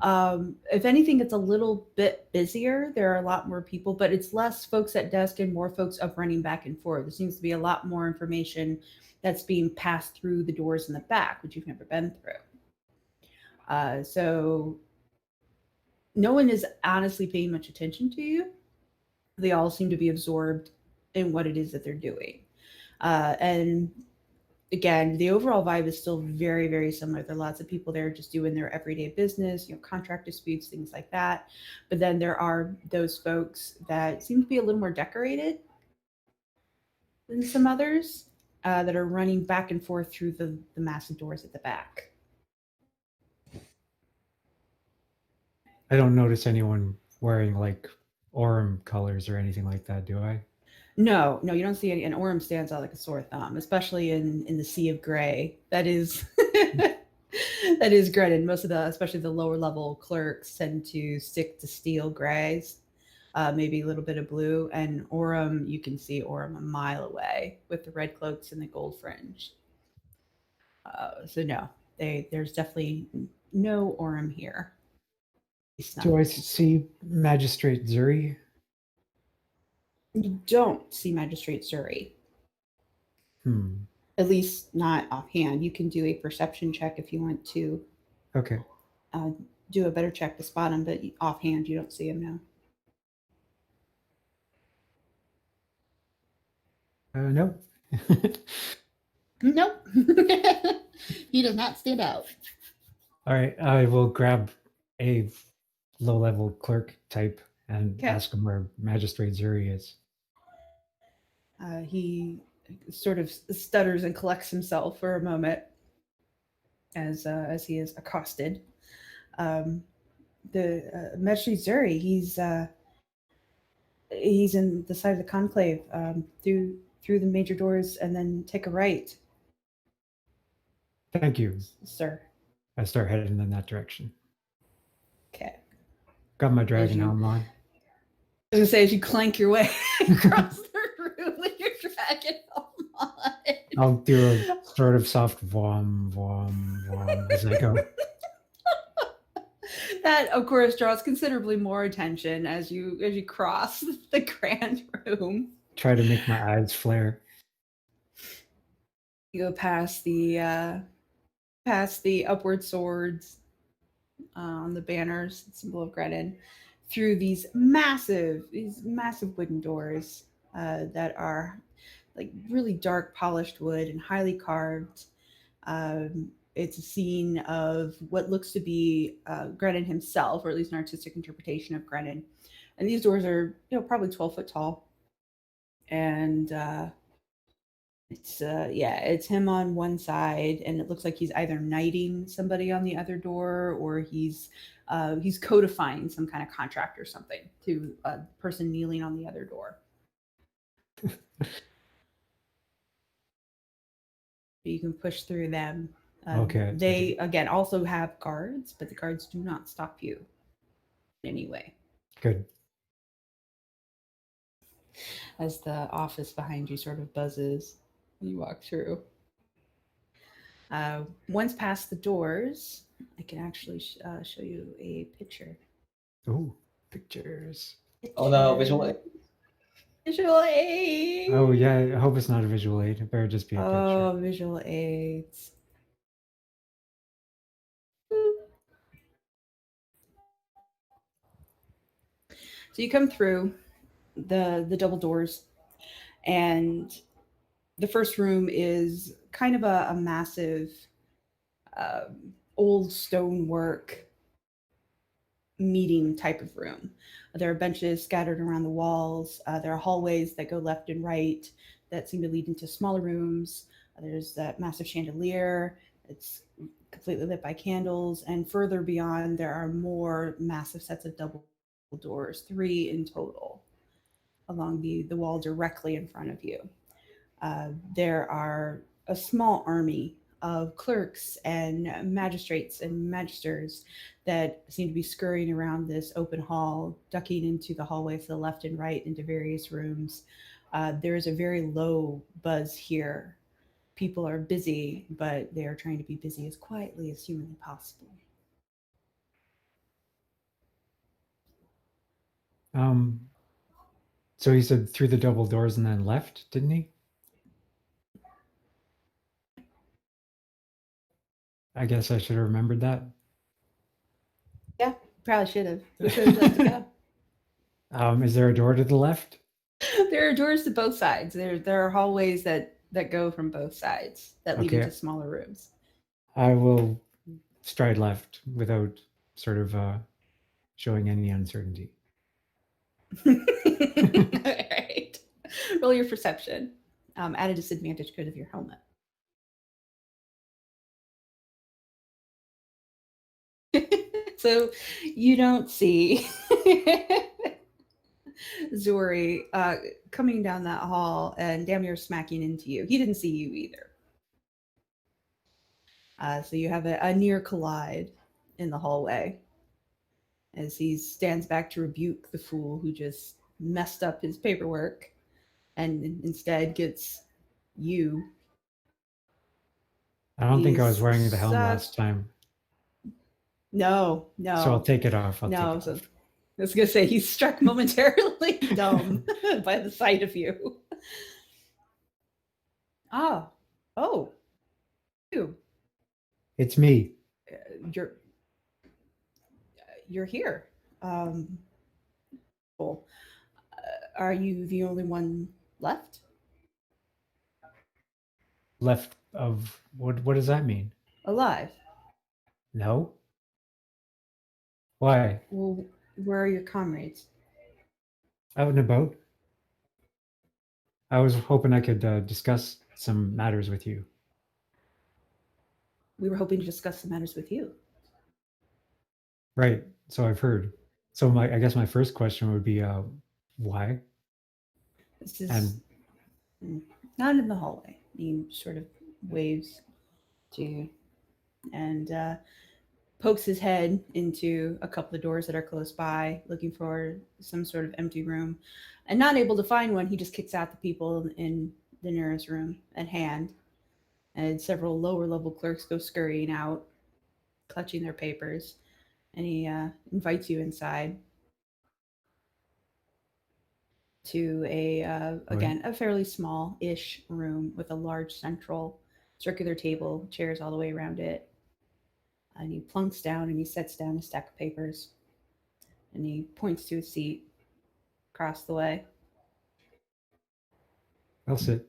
If anything, it's a little bit busier. There are a lot more people, but it's less folks at desk and more folks up running back and forth. There seems to be a lot more information that's being passed through the doors in the back, which you've never been through. So no one is honestly paying much attention to you. They all seem to be absorbed in what it is that they're doing. And again, the overall vibe is still very, very similar. There are lots of people there just doing their everyday business, contract disputes, things like that. But then there are those folks that seem to be a little more decorated than some others that are running back and forth through the massive doors at the back. I don't notice anyone wearing like Orem colors or anything like that, do I? No, you don't see any. And Orem stands out like a sore thumb, especially in the sea of gray. That is that is Grenin. Most of the, especially the lower level clerks, tend to stick to steel grays, maybe a little bit of blue. And Orem, you can see Orem a mile away with the red cloaks and the gold fringe. So no, there's definitely no Orem here. Do I see Magistrate Zuri? You don't see Magistrate Zuri. At least not offhand. You can do a perception check if you want to. Okay. Do a better check to spot him, but offhand you don't see him now. No. Nope. He does not stand out. All right. I will grab a low-level clerk type and Okay. ask him where Magistrate Zuri is. He sort of stutters and collects himself for a moment as he is accosted. The Magistrate Zuri, he's in the side of the conclave, through the major doors, and then take a right, Thank you. sir. I start heading in that direction. Okay. Got my dragon you- helm on. I was gonna say, as you clank your way across the room with your dragon helm on. I'll do a sort of soft vom, vom, vom as I go. That, of course, draws considerably more attention as you cross the grand room. Try to make my eyes flare. You go past the upward swords on the banners, symbol of Grenin, through these massive wooden doors that are like really dark polished wood and highly carved. It's a scene of what looks to be Grenin himself, or at least an artistic interpretation of Grenin. And these doors are, probably 12 foot tall. And it's him on one side, and it looks like he's either knighting somebody on the other door, or he's codifying some kind of contract or something to a person kneeling on the other door. You can push through them. Okay. They again also have guards, but the guards do not stop you in any way. Good. As the office behind you sort of buzzes, you walk through. Once past the doors, I can actually show you a picture. Ooh, pictures. Oh no, visual aid. Visual aid. Oh yeah, I hope it's not a visual aid. It better just be a picture. Oh, visual aids. So you come through the double doors, and the first room is kind of a massive old stonework meeting type of room. There are benches scattered around the walls. There are hallways that go left and right that seem to lead into smaller rooms. There's that massive chandelier. It's completely lit by candles. And further beyond, there are more massive sets of double doors, 3 in total, along the wall directly in front of you. There are a small army of clerks and magistrates and magisters that seem to be scurrying around this open hall, ducking into the hallways to the left and right into various rooms. There is a very low buzz here. People are busy, but they are trying to be busy as quietly as humanly possible. So he said through the double doors and then left, didn't he? I guess I should have remembered that. Yeah, probably should have. Which way would you like to go? Is there a door to the left? There are doors to both sides. There are hallways that that go from both sides that lead Okay. into smaller rooms. I will stride left without sort of showing any uncertainty. All right. Roll your perception. At a disadvantage because of your helmet. So you don't see Zuri coming down that hall and damn near smacking into you. He didn't see you either. So you have a near collide in the hallway as he stands back to rebuke the fool who just messed up his paperwork and instead gets you. I don't think I was He's wearing the helm such- last time, No. so I'll take it off. I'll take it So off. I was gonna say he's struck momentarily dumb by the sight of you. Oh, you. It's me. You're here. Cool. Are you the only one left? Left of what? What does that mean? Alive. No. Why? Well, where are your comrades? Out and about. I was hoping I could discuss some matters with you. We were hoping to discuss the matters with you. Right. So I've heard. So I guess my first question would be, why? This is And not in the hallway. He sort of waves to you and pokes his head into a couple of doors that are close by, looking for some sort of empty room. And not able to find one, he just kicks out the people in the nearest room at hand. And several lower level clerks go scurrying out, clutching their papers. And he invites you inside to again, a fairly small-ish room with a large central circular table, chairs all the way around it. And he plunks down and he sets down a stack of papers. And he points to a seat across the way. I'll sit.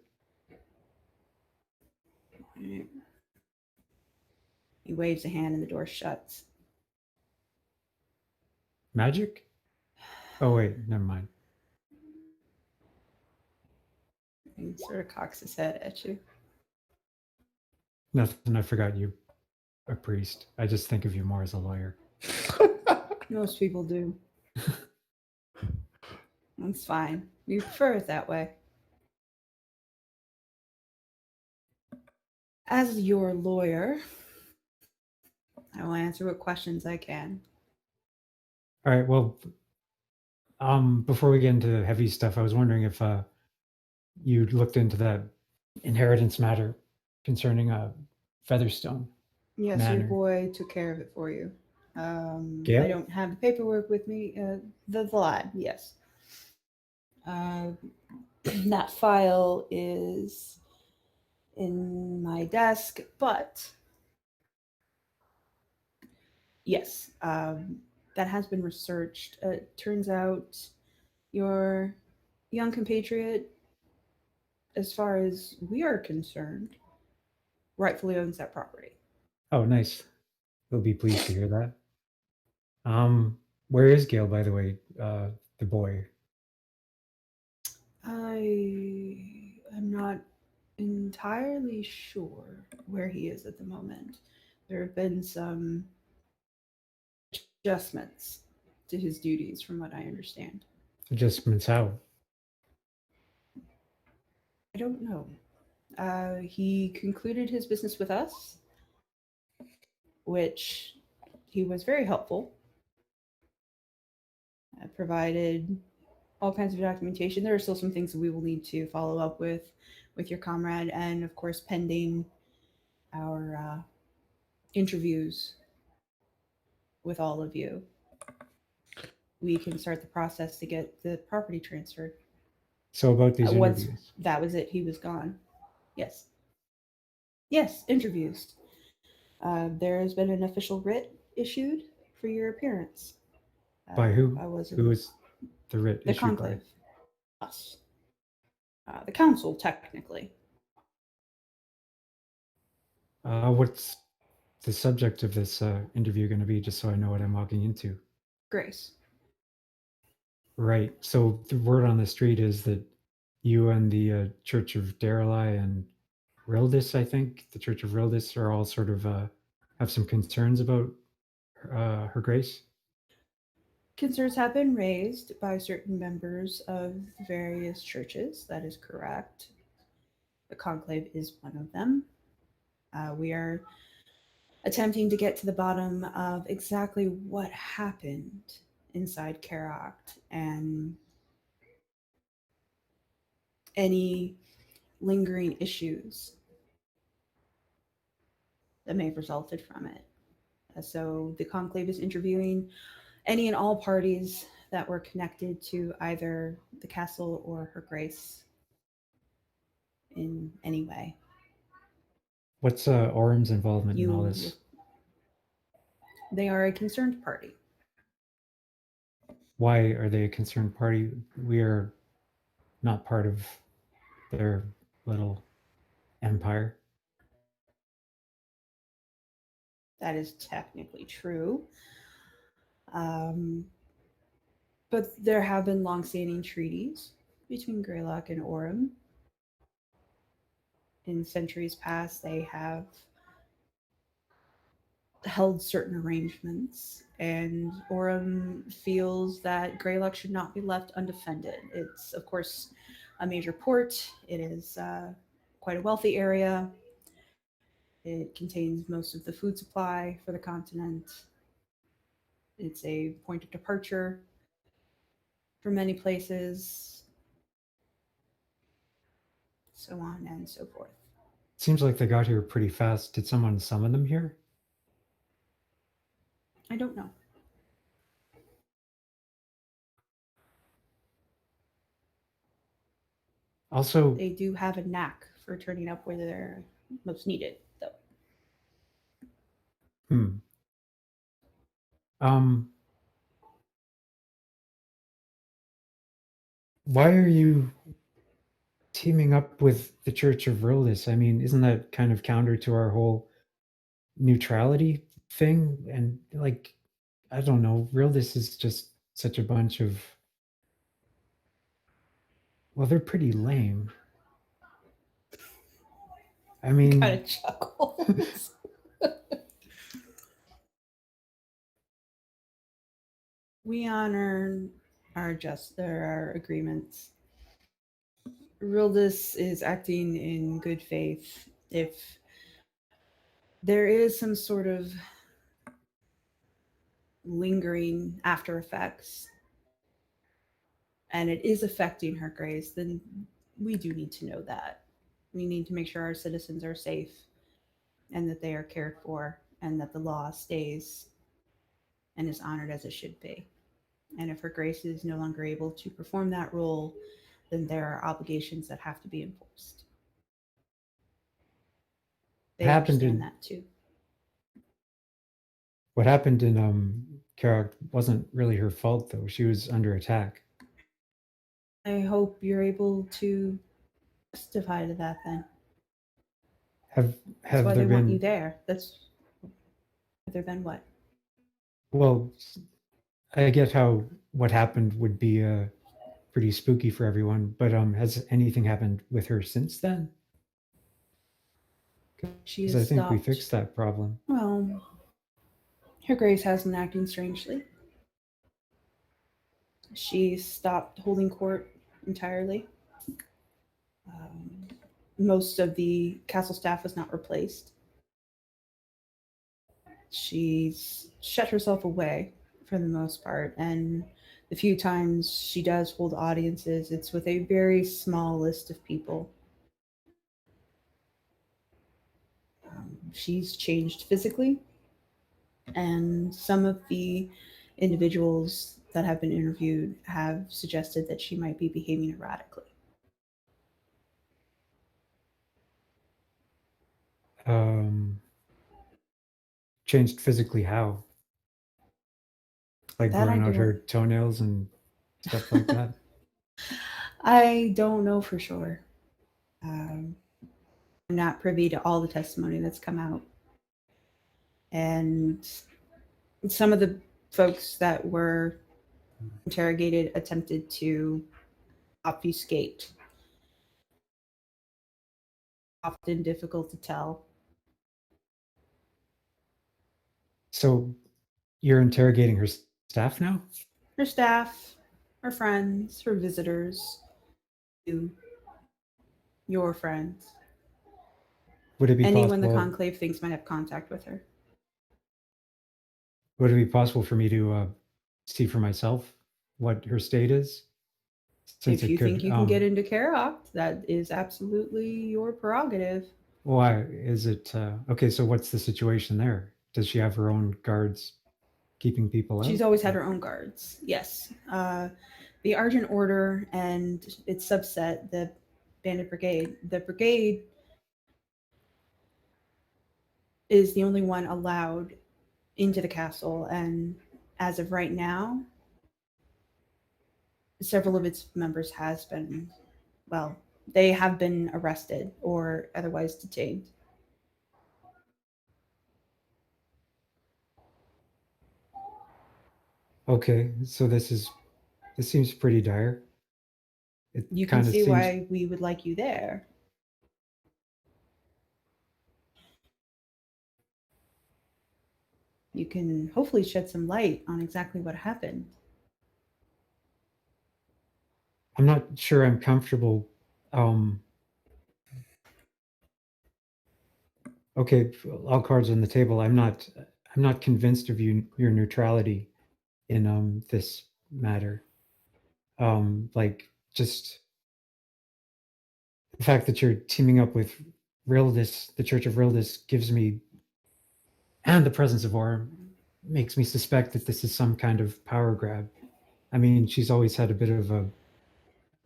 He waves a hand and the door shuts. Magic? Oh wait, never mind. He sort of cocks his head at you. Nothing. I forgot you. A priest. I just think of you more as a lawyer. Most people do. That's fine. We prefer it that way. As your lawyer, I will answer what questions I can. All right. Well, before we get into the heavy stuff, I was wondering if you looked into that inheritance matter concerning Featherstone. Yes, Manor. your boy took care of it for you. Gail? I don't have the paperwork with me. The lad, yes. That file is in my desk, but yes, that has been researched. Turns out your young compatriot, as far as we are concerned, rightfully owns that property. Oh, nice. We'll be pleased to hear that. Where is Gail, by the way? The boy. I am not entirely sure where he is at the moment. There have been some adjustments to his duties, from what I understand. Adjustments how? I don't know. He concluded his business with us, which he was very helpful. Provided all kinds of documentation. There are still some things that we will need to follow up with your comrade, and of course, pending our interviews with all of you, we can start the process to get the property transferred. So about these Once interviews. that was it, he was gone. Yes. Yes, interviews. There has been an official writ issued for your appearance. By who? I wasn't. Who is the writ The issued conclave. Us. The council, technically. What's the subject of this interview going to be, just so I know what I'm walking into? Grace. Right. So the word on the street is that you and the Church of Darelai and Rildis, I think, the Church of Rildis, are all sort of have some concerns about Her Grace. Concerns have been raised by certain members of various churches. That is correct. The conclave is one of them. We are attempting to get to the bottom of exactly what happened inside Keracht and any lingering issues that may have resulted from it. So the conclave is interviewing any and all parties that were connected to either the castle or Her Grace in any way. What's Orem's involvement in all this? They are a concerned party. Why are they a concerned party? We are not part of their little empire. That is technically true. But there have been long-standing treaties between Greylock and Orem. In centuries past, they have held certain arrangements, and Orem feels that Greylock should not be left undefended. It's, of course, a major port. It is quite a wealthy area. It contains most of the food supply for the continent. It's a point of departure for many places, so on and so forth. Seems like they got here pretty fast. Did someone summon them here? I don't know. Also, They do have a knack for turning up where they're most needed, though. Why are you teaming up with the Church of Rildis? I mean, isn't that kind of counter to our whole neutrality thing? And like, I don't know, Rildis is just such a bunch of, well, they're pretty lame. I mean, Kind of chuckles. We honor our agreements. Rildis is acting in good faith. If there is some sort of lingering after effects and it is affecting Her Grace, then we do need to know that. We need to make sure our citizens are safe and that they are cared for and that the law stays and is honored as it should be. And if Her Grace is no longer able to perform that role, then there are obligations that have to be enforced. They understand that too. What happened in Keracht wasn't really her fault, though. She was under attack. I hope you're able to testify to that then. Have That's why there they want been you there. Have there been what? Well, I get how what happened would be pretty spooky for everyone, but has anything happened with her since then? She Because has I think we stopped. fixed that problem. Well, Her Grace has been acting strangely. She stopped holding court entirely. Most of the castle staff was not replaced. She's shut herself away for the most part, and the few times she does hold audiences, it's with a very small list of people. She's changed physically, and some of the individuals that have been interviewed have suggested that she might be behaving erratically. Changed physically how? Like That growing I out her don't- toenails and stuff like that? I don't know for sure. I'm not privy to all the testimony that's come out. And some of the folks that were interrogated attempted to obfuscate. Often difficult to tell. So you're interrogating her staff now? Her staff, her friends, her visitors, you, your friends. Would it be Anyone the possible? Conclave thinks might have contact with her. Would it be possible for me to see for myself what her state is? Since If you think you can get into Karak, that is absolutely your prerogative. Why is it okay? So what's the situation there? Does she have her own guards keeping people out? She's always had her own guards. Yes, the Argent Order and its subset, the Bandit Brigade. The brigade is the only one allowed into the castle, and as of right now, several of its members they have been arrested or otherwise detained. Okay, so this seems pretty dire. You can see why we would like you there. You can hopefully shed some light on exactly what happened. I'm not sure I'm comfortable. Okay, all cards on the table. I'm not convinced of your neutrality in this matter. Like just the fact that you're teaming up with Rildis, the Church of Rildis, gives me, and the presence of Orm makes me suspect that this is some kind of power grab. I mean, she's always had a bit of a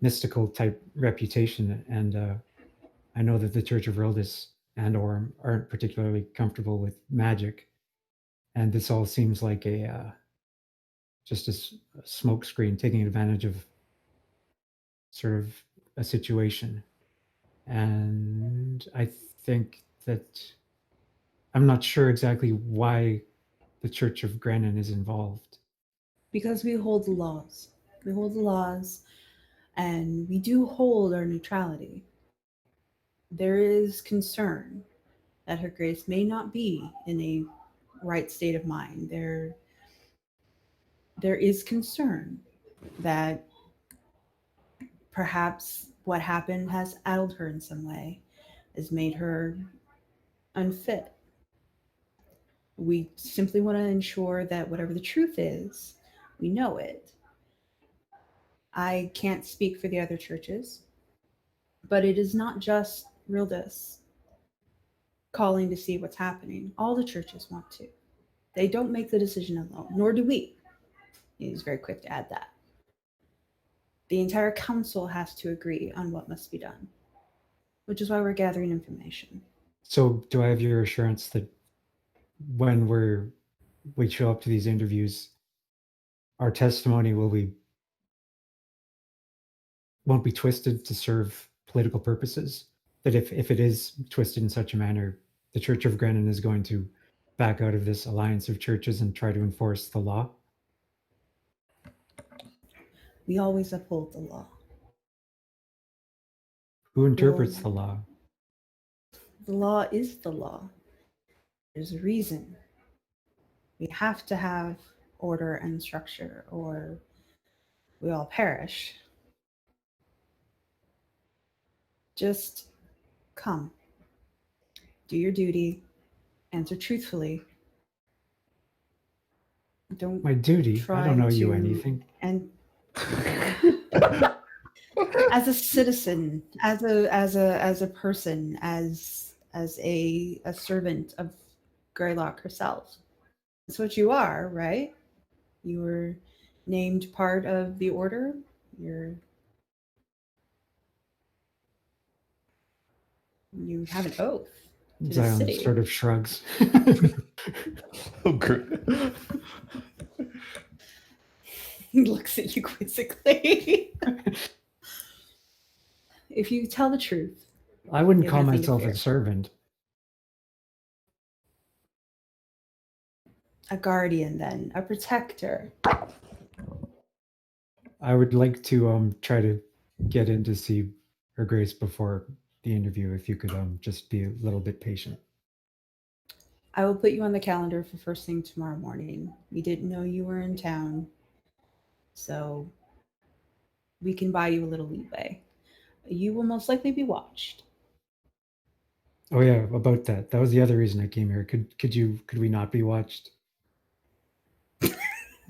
mystical type reputation, and I know that the Church of Rildis and Orm aren't particularly comfortable with magic, and this all seems like just a smoke screen taking advantage of sort of a situation. And I think that I'm not sure exactly why the Church of Grenin is involved. Because we hold the laws. We hold the laws, and we do hold our neutrality. There is concern that Her Grace may not be in a right state of mind. There is concern that perhaps what happened has addled her in some way, has made her unfit. We simply want to ensure that whatever the truth is, we know it. I can't speak for the other churches, but it is not just Rildis calling to see what's happening. All the churches want to. They don't make the decision alone, nor do we. He's very quick to add that. The entire council has to agree on what must be done, which is why we're gathering information. So do I have your assurance that when we show up to these interviews, our testimony won't be twisted to serve political purposes? That if it is twisted in such a manner, the Church of Grenin is going to back out of this alliance of churches and try to enforce the law? We always uphold the law. Who interprets the law? The law is the law. There's a reason. We have to have order and structure, or we all perish. Just come. Do your duty. Answer truthfully. Don't My duty? I don't know you anything. And as a citizen, as a person, as a servant of Greylock herself. That's what you are, right? You were named part of the order. You have an oath to the Xylund city. sort of shrugs. Oh, great. He looks at you quizzically. If you tell the truth, I wouldn't You have call nothing to myself fear. a servant. A guardian, then. A protector. I would like to try to get in to see Her Grace before the interview. If you could just be a little bit patient. I will put you on the calendar for first thing tomorrow morning. We didn't know you were in town, so we can buy you a little leeway. You will most likely be watched. Oh yeah, about that. That was the other reason I came here. Could we not be watched?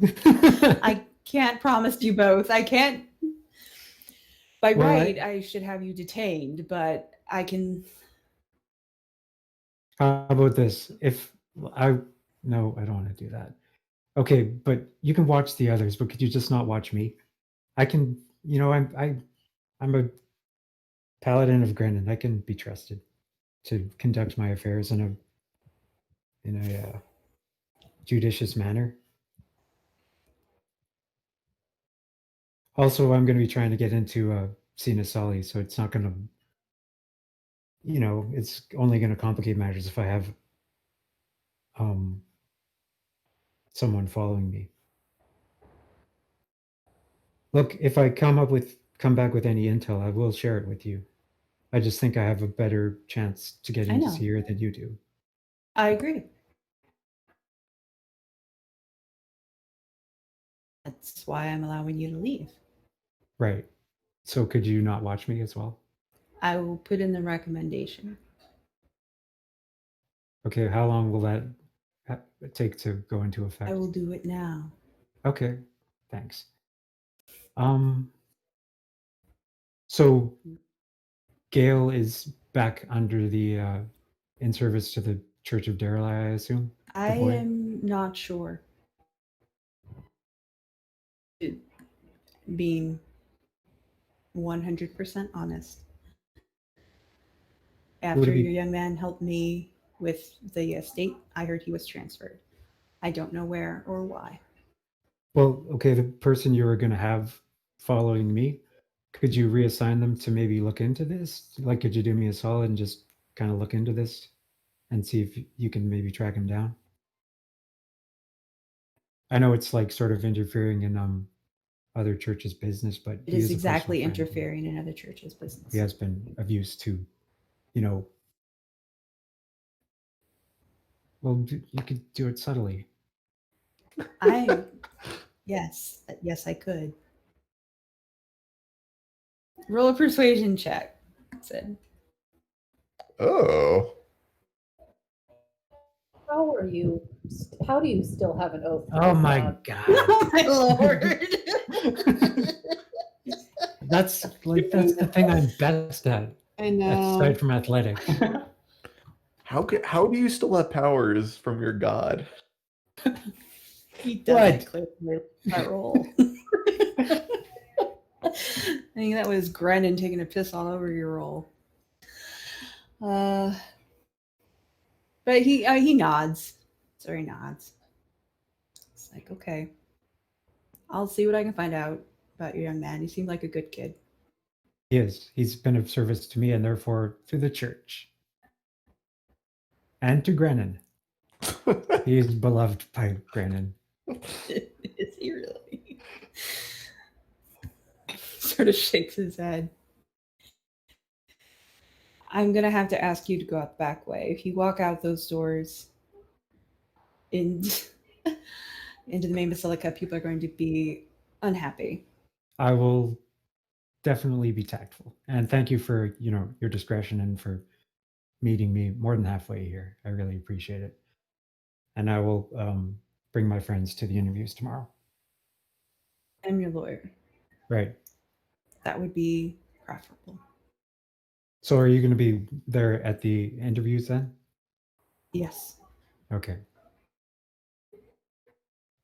I can't promise you both. I can't. By Well, right, I should have you detained, but I can. How about this? No, I don't want to do that. Okay, but you can watch the others, but could you just not watch me? I can, I'm a paladin of Grennan. I can be trusted to conduct my affairs in a judicious manner. Also, I'm going to be trying to get into Nysali, so it's not going to, it's only going to complicate matters if I have someone following me. Look, if I come back with any intel, I will share it with you. I just think I have a better chance to get I into know. Sierra than you do. I agree. That's why I'm allowing you to leave. Right. So could you not watch me as well? I will put in the recommendation. Okay, how long will that take to go into effect? I will do it now. Okay, thanks. So Gale is back under the in service to the Church of Darelai, I assume? I boy? am not sure. Being 100% honest. After be- your young man helped me with the estate, I heard he was transferred. I don't know where or why. Well, okay, the person you were going to have following me, could you reassign them to maybe look into this? Like, could you do me a solid and just kind of look into this and see if you can maybe track him down? I know it's like sort of interfering in other churches' business, but It he is is a personal exactly friend. interfering in other churches' business. He has been of use to, well, you could do it subtly. Yes, I could. Roll a persuasion check, Sid. Oh. How do you still have an oath? Oh my God. Oh my lord. That's the thing I'm best at, I know. aside from athletics. How do you still have powers from your god? He doesn't clearly that roll. I think that was Grennan taking a piss all over your roll. But he nods. So he nods. It's like, okay. I'll see what I can find out about your young man. He seemed like a good kid. He is. He's been of service to me and therefore to the church. And to Grennan. He is beloved by Grennan. Is he really? Sort of shakes his head. I'm going to have to ask you to go out the back way. If you walk out those doors into the main basilica, people are going to be unhappy. I will definitely be tactful. And thank you for, your discretion and for meeting me more than halfway here. I really appreciate it. And I will bring my friends to the interviews tomorrow. I'm your lawyer. Right. That would be preferable. So are you going to be there at the interviews then? Yes. Okay.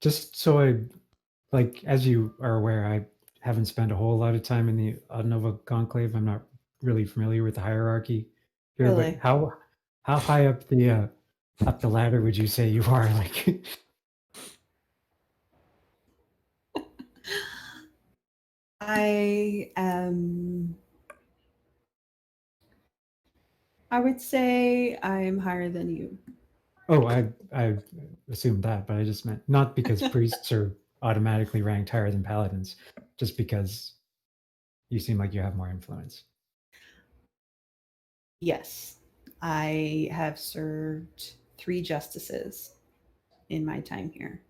Just so as you are aware, I haven't spent a whole lot of time in the Nova Conclave. I'm not really familiar with the hierarchy here, Really? but how high up the ladder would you say you are? Like, I am I would say I'm higher than you. Oh, I assumed that, but I just meant not because priests are automatically ranked higher than paladins, just because you seem like you have more influence. Yes, I have served 3 justices in my time here.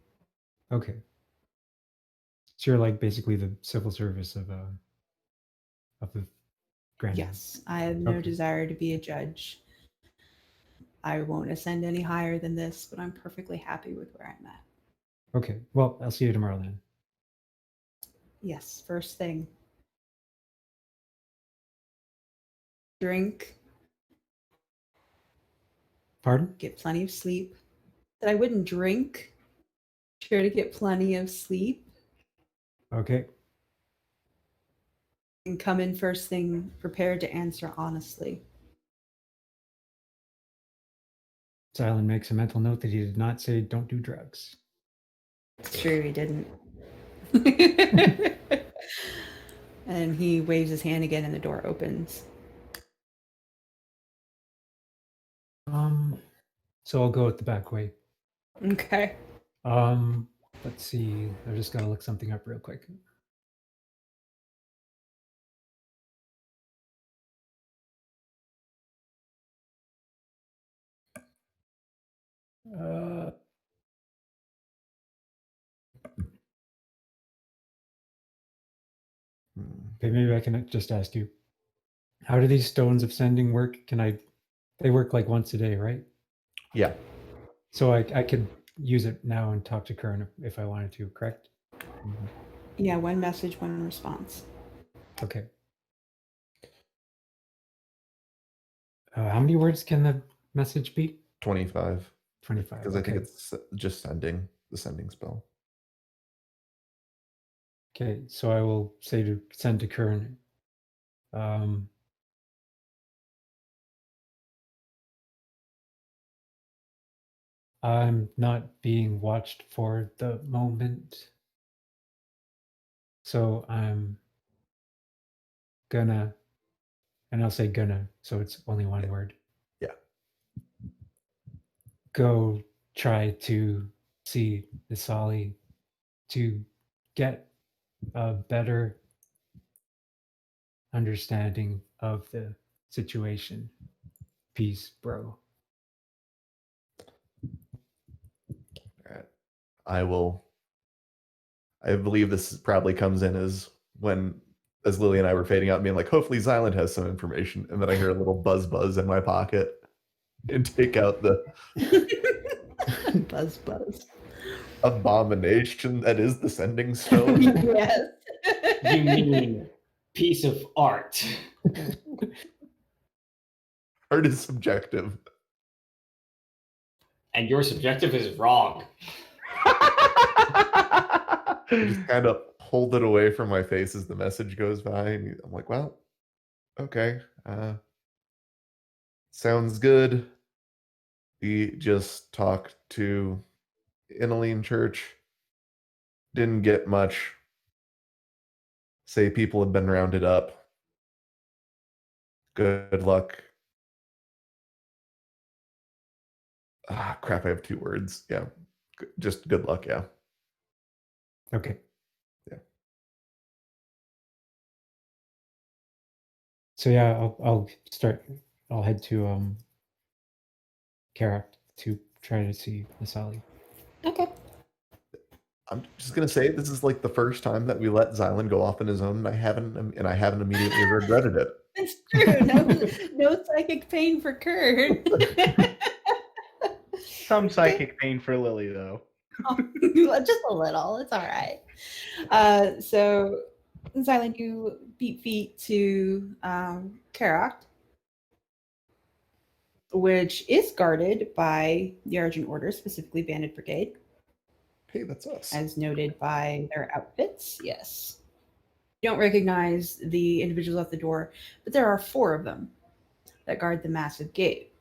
Okay. So you're like basically the civil service of the Grand. Yes, I have no Okay. desire to be a judge. I won't ascend any higher than this, but I'm perfectly happy with where I'm at. Okay. Well, I'll see you tomorrow then. Yes, first thing. Drink, Pardon? get plenty of sleep. That I wouldn't drink. Try to get plenty of sleep Okay. and come in first thing prepared to answer honestly. Xylund makes a mental note that he did not say don't do drugs. It's true, he didn't. And he waves his hand again and the door opens. So I'll go at the back way. Okay. Let's see. I just gotta look something up real quick. Okay, maybe I can just ask you. How do these stones of sending work? They work like once a day, right? Yeah. So I could use it now and talk to Kern if I wanted to, correct? Yeah, one message, one response. Okay. How many words can the message be? 25. 25. Because I think okay. it's just sending the sending spell. Okay, so I will say to send to Kern. I'm not being watched for the moment. So I'm gonna, and I'll say gonna, so it's only one word. Yeah. Go try to see Nysali to get a better understanding of the situation. Peace, bro. All right. I believe this probably comes in as Lily and I were fading out, being like, hopefully Xylund has some information. And then I hear a little buzz in my pocket and take out the Buzz. abomination that is the sending stone. Yes. You mean piece of art. Art is subjective. And your subjective is wrong. I just kind of hold it away from my face as the message goes by. And I'm like, well, okay. Sounds good. We just talked to Inaline Church. Didn't get much. Say people have been rounded up. Good luck. Crap, I have 2 words. Yeah. Just good luck, yeah. Okay. Yeah. So yeah, I'll head to Karak to try to see Nysali. Okay. I'm just gonna say this is like the first time that we let Xylund go off on his own, and I haven't immediately regretted it. It's true. No psychic pain for Kern. Some psychic pain for Lily, though. Just a little. It's all right. So, Xylund, you beat feet to Karak, which is guarded by the Argent Order, specifically Bandit Brigade, Hey, that's us. as noted by their outfits. Yes. You don't recognize the individuals at the door, but there are 4 of them that guard the massive gate.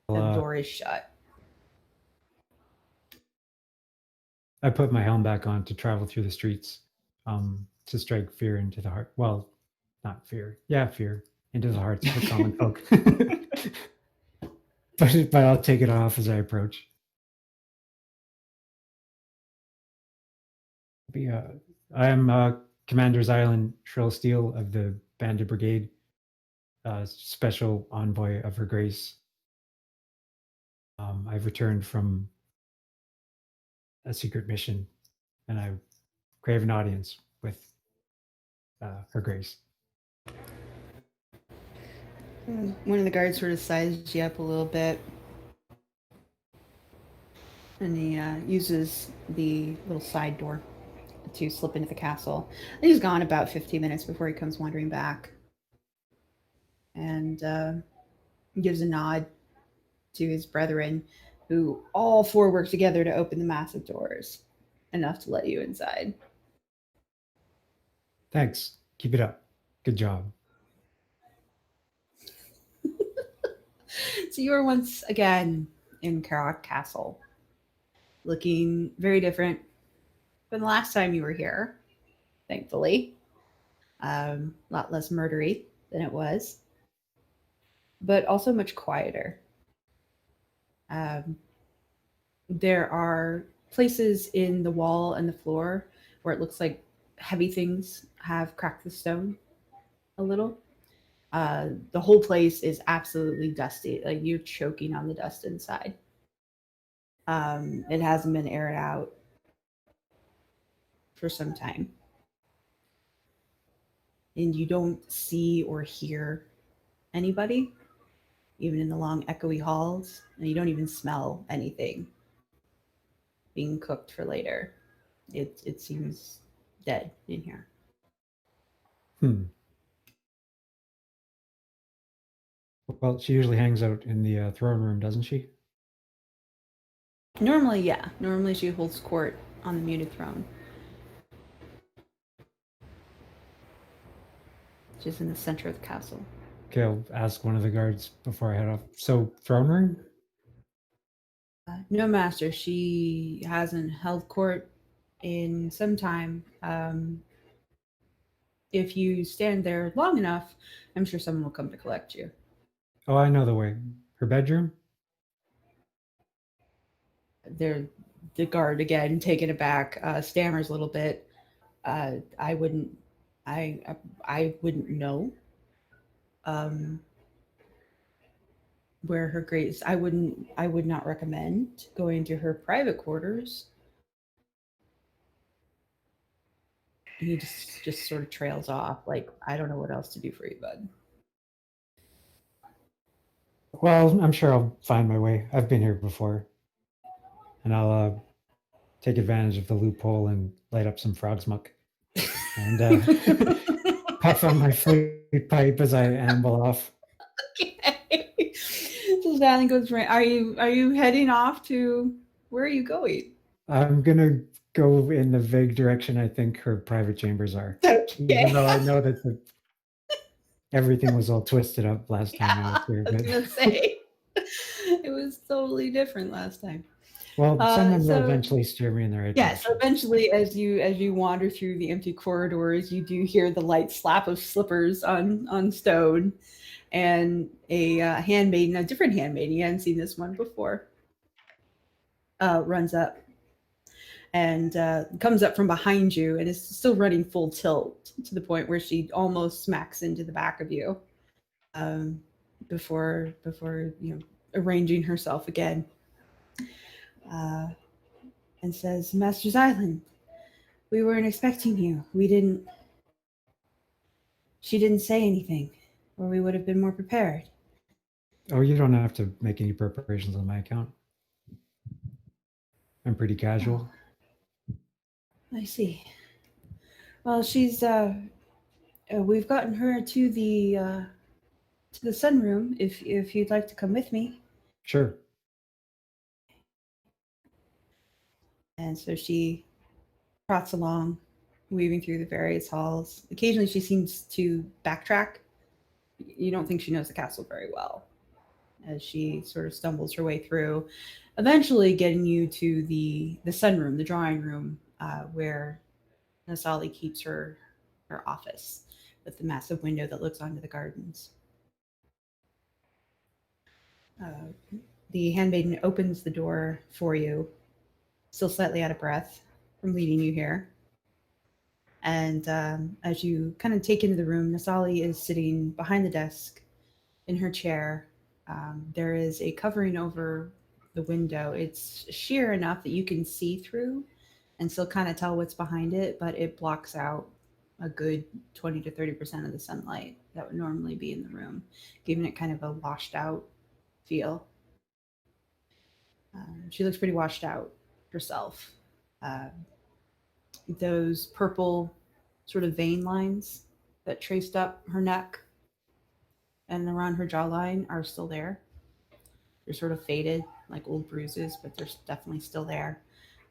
The door is shut. I put my helm back on to travel through the streets, to strike fear into the heart. Well, not fear. Yeah, fear into the hearts of the common folk. but I'll take it off as I approach. I am Commander Xylund Shrillsteel of the Bandit Brigade, special envoy of Her Grace. I've returned from a secret mission, and I crave an audience with Her Grace. One of the guards sort of sizes you up a little bit. And he uses the little side door to slip into the castle. And he's gone about 15 minutes before he comes wandering back. And gives a nod to his brethren, who all four work together to open the massive doors, enough to let you inside. Thanks. Keep it up. Good job. So you are once again in Carrock Castle, looking very different from the last time you were here, thankfully. A lot less murdery than it was, but also much quieter. There are places in the wall and the floor where it looks like heavy things have cracked the stone a little. The whole place is absolutely dusty. Like, you're choking on the dust inside. It hasn't been aired out for some time. And you don't see or hear anybody, even in the long echoey halls. And you don't even smell anything being cooked for later. It seems dead in here. Well, she usually hangs out in the throne room, doesn't she? Normally, yeah. Normally she holds court on the muted throne. Which is in the center of the castle. Okay, I'll ask one of the guards before I head off. So, throne room? No, master. She hasn't held court in some time. If you stand there long enough, I'm sure someone will come to collect you. Oh, I know the way. Her bedroom? The guard, again, taken aback, stammers a little bit. I wouldn't know where Her Grace. I would not recommend going to her private quarters. He just sort of trails off, like, I don't know what else to do for you, bud. Well, I'm sure I'll find my way. I've been here before. And I'll take advantage of the loophole and light up some frog's muck. And puff on my flute pipe as I amble off. Okay. So Stanley goes, are you heading off to, where are you going? I'm gonna go in the vague direction I think her private chambers are. Okay. Even though I know that everything was all twisted up last time I was here. I was gonna say it was totally different last time. Well, someone will eventually steer me in the right yes, direction. eventually, as you wander through the empty corridors, you do hear the light slap of slippers on stone, and a handmaiden, a different handmaiden, you hadn't seen this one before, runs up and comes up from behind you and is still running full tilt to the point where she almost smacks into the back of you before arranging herself again. And says, Master Xylund, we weren't expecting you. She didn't say anything, or we would have been more prepared. Oh, you don't have to make any preparations on my account. I'm pretty casual. I see. Well, she's we've gotten her to the sunroom if you'd like to come with me. Sure. And so she trots along, weaving through the various halls. Occasionally she seems to backtrack. You don't think she knows the castle very well, as she sort of stumbles her way through, eventually getting you to the sunroom, the drawing room, where Nysali keeps her office. with the massive window that looks onto the gardens. The handmaiden opens the door for you, still slightly out of breath from leading you here. And as you kind of take into the room, Nysali is sitting behind the desk in her chair. There is a covering over the window. It's sheer enough that you can see through and still kind of tell what's behind it, but it blocks out a good 20 to 30% of the sunlight that would normally be in the room, giving it kind of a washed out feel. She looks pretty washed out herself. Those purple sort of vein lines that traced up her neck and around her jawline are still there. They're sort of faded, like old bruises, but they're definitely still there.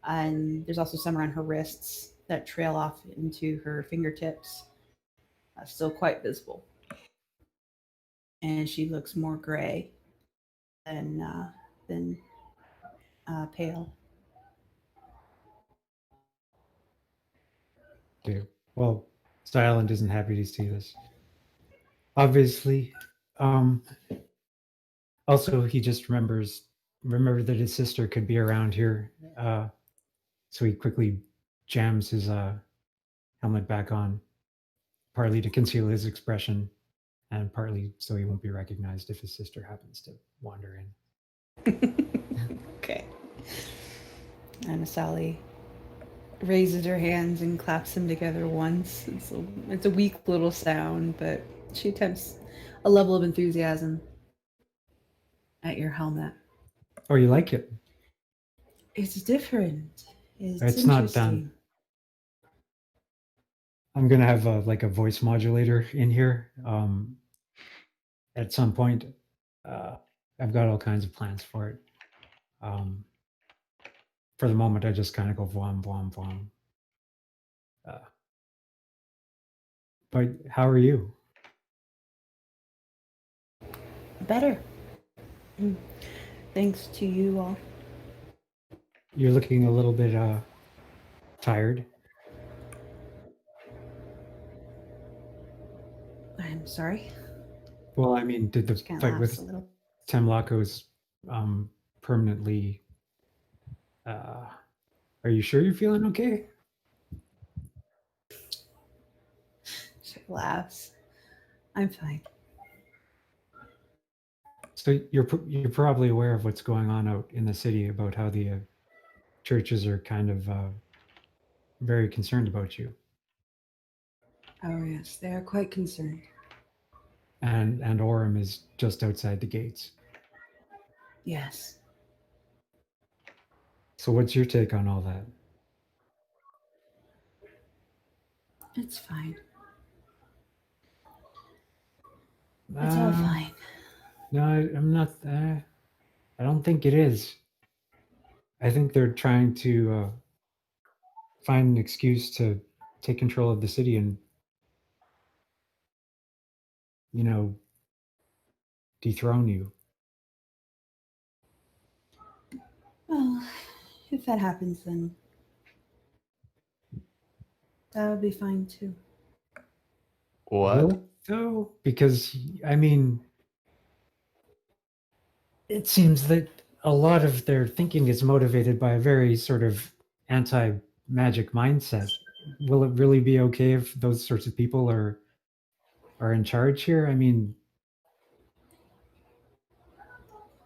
And there's also some around her wrists that trail off into her fingertips, still quite visible. And she looks more gray than pale. Okay. Well, Xylund isn't happy to see this. Obviously. Also, he just remembered that his sister could be around here. So he quickly jams his helmet back on, partly to conceal his expression, and partly so he won't be recognized if his sister happens to wander in. Okay. And Nysali raises her hands and claps them together once. It's a weak little sound, but she attempts a level of enthusiasm at your helmet. Oh, you like it? It's different. It's not done. I'm gonna have a voice modulator in here at some point. I've got all kinds of plans for it. For the moment, I just kind of go vom vom vom. But how are you? Better. Thanks to you all. You're looking a little bit tired. I'm sorry. Well, I mean, did the She kind of fight laughs with a little. Temlakos permanently? Are you sure you're feeling okay? She laughs. I'm fine. So you're probably aware of what's going on out in the city about how the churches are kind of very concerned about you, Oh yes, they are quite concerned. and Orem is just outside the gates. Yes. So what's your take on all that? It's fine. It's all fine. No, I'm not. I don't think it is. I think they're trying to find an excuse to take control of the city and, dethrone you. Well, if that happens, then that would be fine too. What? Really? Though, because I mean, it seems that a lot of their thinking is motivated by a very sort of anti-magic mindset. Will it really be okay if those sorts of people are in charge here? I mean,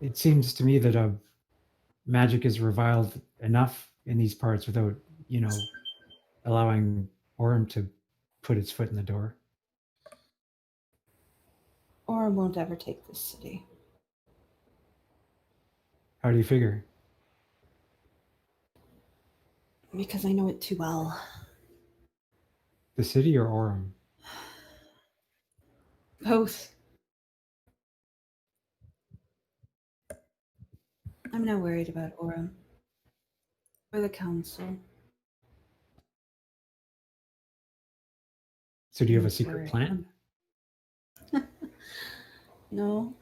it seems to me that magic is reviled enough in these parts without, allowing Orem to put its foot in the door. Or won't ever take this city. How do you figure? Because I know it too well. The city or Orem? Both. I'm not worried about Orem. Or the council. So do you have a I'm secret worried. plan? No.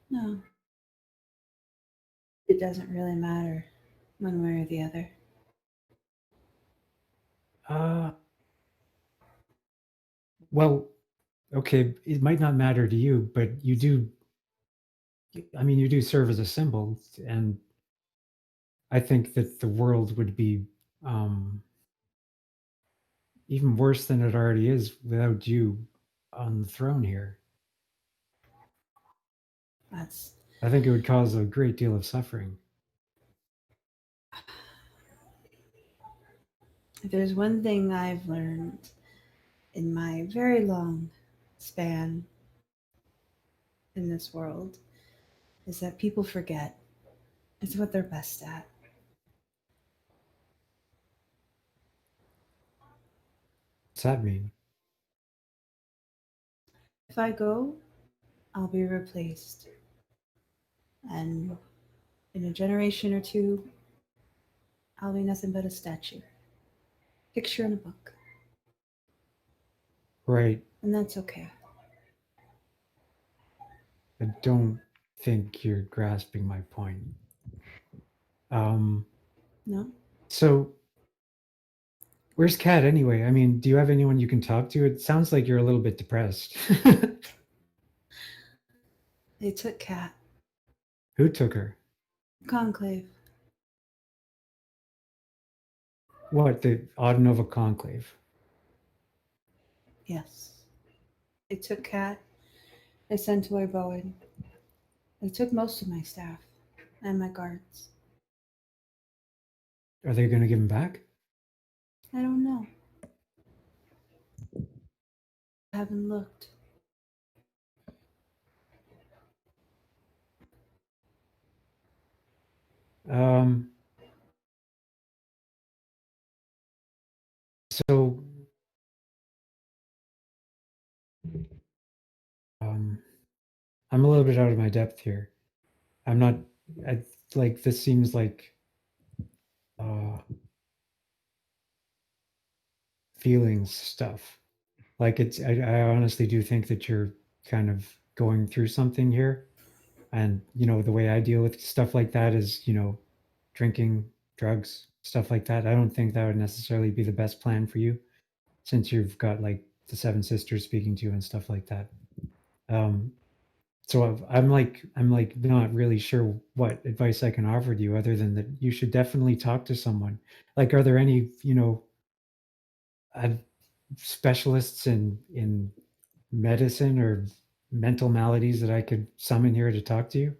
No. It doesn't really matter one way or the other. Well, okay, it might not matter to you, but you do. I mean, you do serve as a symbol, and I think that the world would be even worse than it already is without you on the throne here. That's I think it would cause a great deal of suffering. if there's one thing I've learned in my very long span in this world is that people forget. It's what they're best at. What's that mean? If I go, I'll be replaced. And in a generation or two, I'll be nothing but a statue. Picture in a book. Right. And that's okay. I don't think you're grasping my point. No? So where's Kat anyway? I mean, do you have anyone you can talk to? It sounds like you're a little bit depressed. They took Kat. Who took her? Conclave. What, the Autonova Conclave? Yes. They took Kat. They sent away Bowen. They took most of my staff and my guards. Are they going to give him back? I don't know. I haven't looked. So I'm a little bit out of my depth here. I'm not, like, this seems like feelings stuff. Like, I honestly do think that you're kind of going through something here. And, the way I deal with stuff like that is, drinking, drugs, stuff like that. I don't think that would necessarily be the best plan for you, since you've got like the Seven Sisters speaking to you and stuff like that. So I'm like not really sure what advice I can offer to you other than that you should definitely talk to someone. Like, are there any specialists in medicine or mental maladies that I could summon here to talk to you?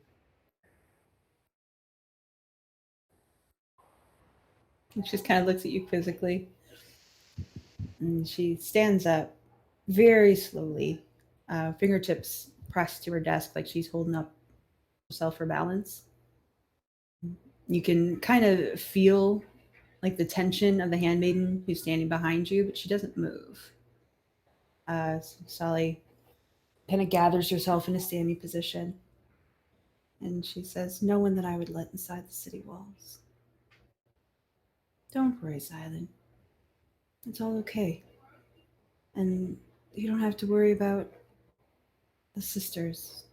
She just kind of looks at you quizzically. And she stands up very slowly, fingertips pressed to her desk like she's holding up herself for balance. You can kind of feel like the tension of the handmaiden who's standing behind you, but she doesn't move. Sally kind of gathers herself in a standing position. And she says, "No one that I would let inside the city walls. Don't worry, Xylund. It's all okay. And you don't have to worry about the sisters.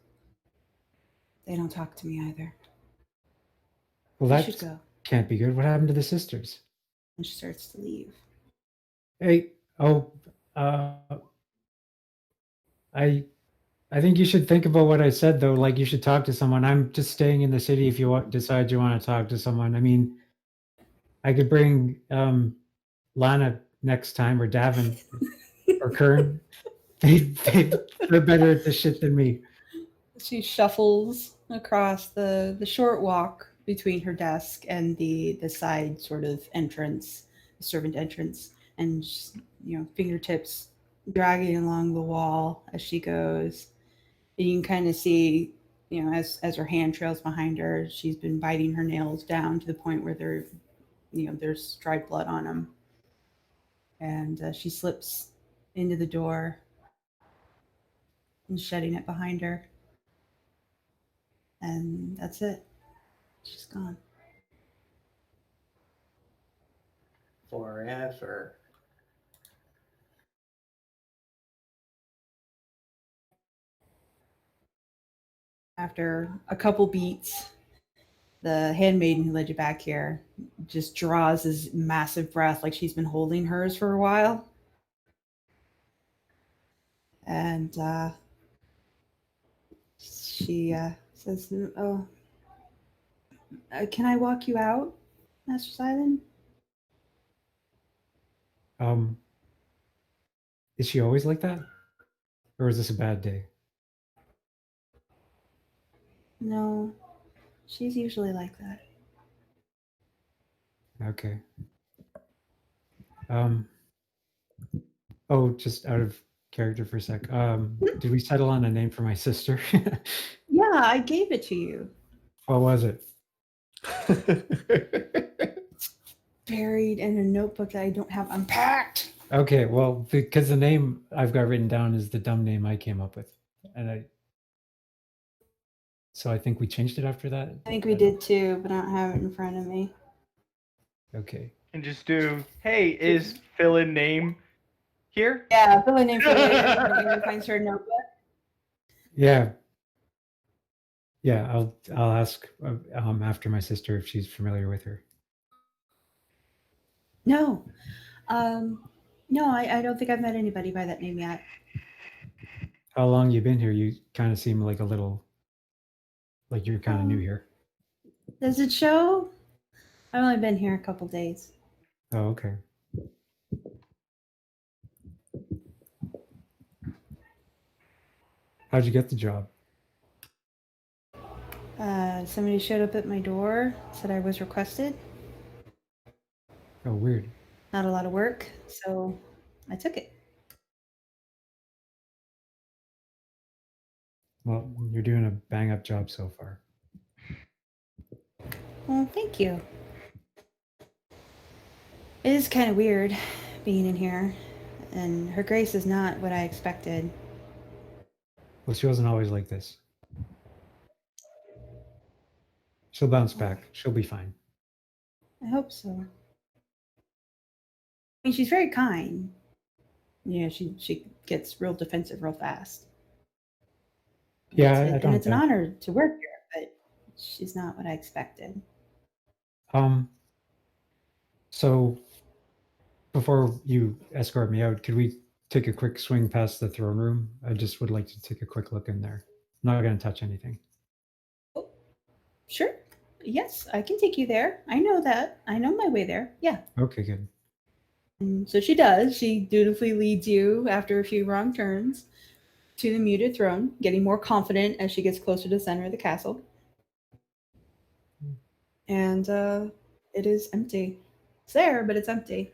They don't talk to me either. Well, You that should go." can't be good. What happened to the sisters? And she starts to leave. Hey, I think you should think about what I said, though. Like, you should talk to someone. I'm just staying in the city if you decide you want to talk to someone. I mean, I could bring Lana next time, or Davynn, or Kern. They're better at this shit than me. She shuffles across the short walk between her desk and the side sort of entrance, the servant entrance, and just, fingertips dragging along the wall as she goes. And you can kind of see, as her hand trails behind her, she's been biting her nails down to the point where there's dried blood on them. And she slips into the door and shutting it behind her. And that's it. She's gone. Forever. After a couple beats, the handmaiden who led you back here just draws this massive breath like she's been holding hers for a while. And she says, "Oh, can I walk you out, Master Xylund?" Is she always like that? Or is this a bad day? No, she's usually like that. Okay. Oh, just out of character for a sec. Did we settle on a name for my sister? Yeah, I gave it to you. What was it? Buried in a notebook that I don't have unpacked. Okay, well, because the name I've got written down is the dumb name I came up with. So I think we changed it after that. I think we did too, but I don't have it in front of me. Okay. And just do, hey, is fill in name here? Yeah, fill a name for later. Finds her notebook. Yeah. Yeah, I'll ask after my sister if she's familiar with her. No, no, I don't think I've met anybody by that name yet. How long you been here? You kind of seem like a little like you're kind of new here. Does it show? I've only been here a couple days. Oh, okay. How'd you get the job? Somebody showed up at my door, said I was requested. Oh, weird. Not a lot of work, so I took it. Well, you're doing a bang up job so far. Well, thank you. It is kind of weird being in here, and her grace is not what I expected. Well, she wasn't always like this. She'll bounce back. She'll be fine. I hope so. I mean, she's very kind. Yeah, she gets real defensive real fast. Yeah, I and don't it's an doubt. honor to work here, but she's not what I expected. So before you escort me out, could we take a quick swing past the throne room? I just would like to take a quick look in there. I'm not going to touch anything. Oh, sure. Yes, I can take you there. I know that. I know my way there. Yeah. Okay, good. And so she does. She dutifully leads you after a few wrong turns to the muted throne, getting more confident as she gets closer to the center of the castle. And it is empty. It's there, but it's empty.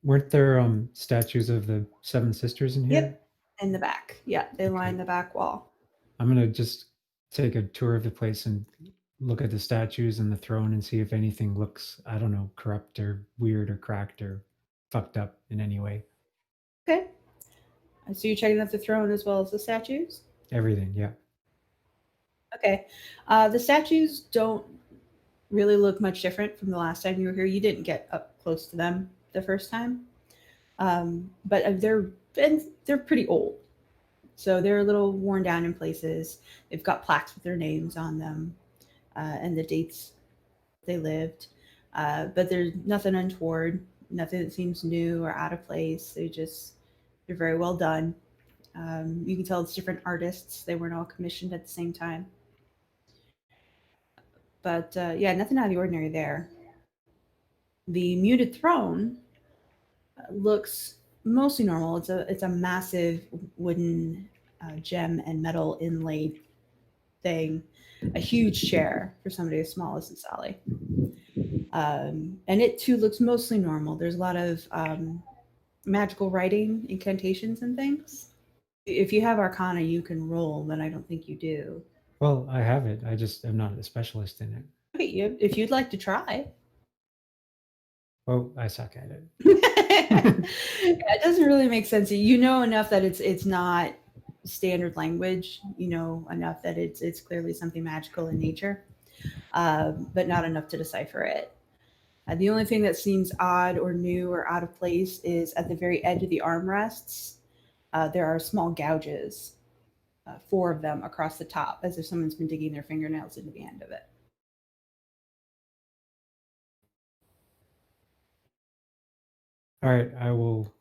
Weren't there statues of the seven sisters in here? Yep. In the back. Yeah, they line the back wall. I'm going to just take a tour of the place and look at the statues and the throne and see if anything looks, I don't know, corrupt or weird or cracked or fucked up in any way. Okay. So you're checking out the throne as well as the statues? Everything, yeah. Okay. The statues don't really look much different from the last time you were here. You didn't get up close to them the first time. But they're pretty old. So they're a little worn down in places. They've got plaques with their names on them and the dates they lived. But there's nothing untoward, nothing that seems new or out of place. They're very well done. You can tell it's different artists. They weren't all commissioned at the same time. But yeah, nothing out of the ordinary there. The muted throne looks mostly normal. It's a massive wooden gem and metal inlaid thing, a huge chair for somebody as small as Nysali. And it too looks mostly normal. There's a lot of magical writing, incantations, and things. If you have Arcana, you can roll, but I don't think you do. Well, I have it. I just am not a specialist in it. Okay, if you'd like to try. Well, I suck at it. It doesn't really make sense. You know enough that it's not standard language. You know enough that it's clearly something magical in nature, but not enough to decipher it. The only thing that seems odd or new or out of place is at the very edge of the armrests. There are small gouges, 4 of them across the top, as if someone's been digging their fingernails into the end of it. All right, I will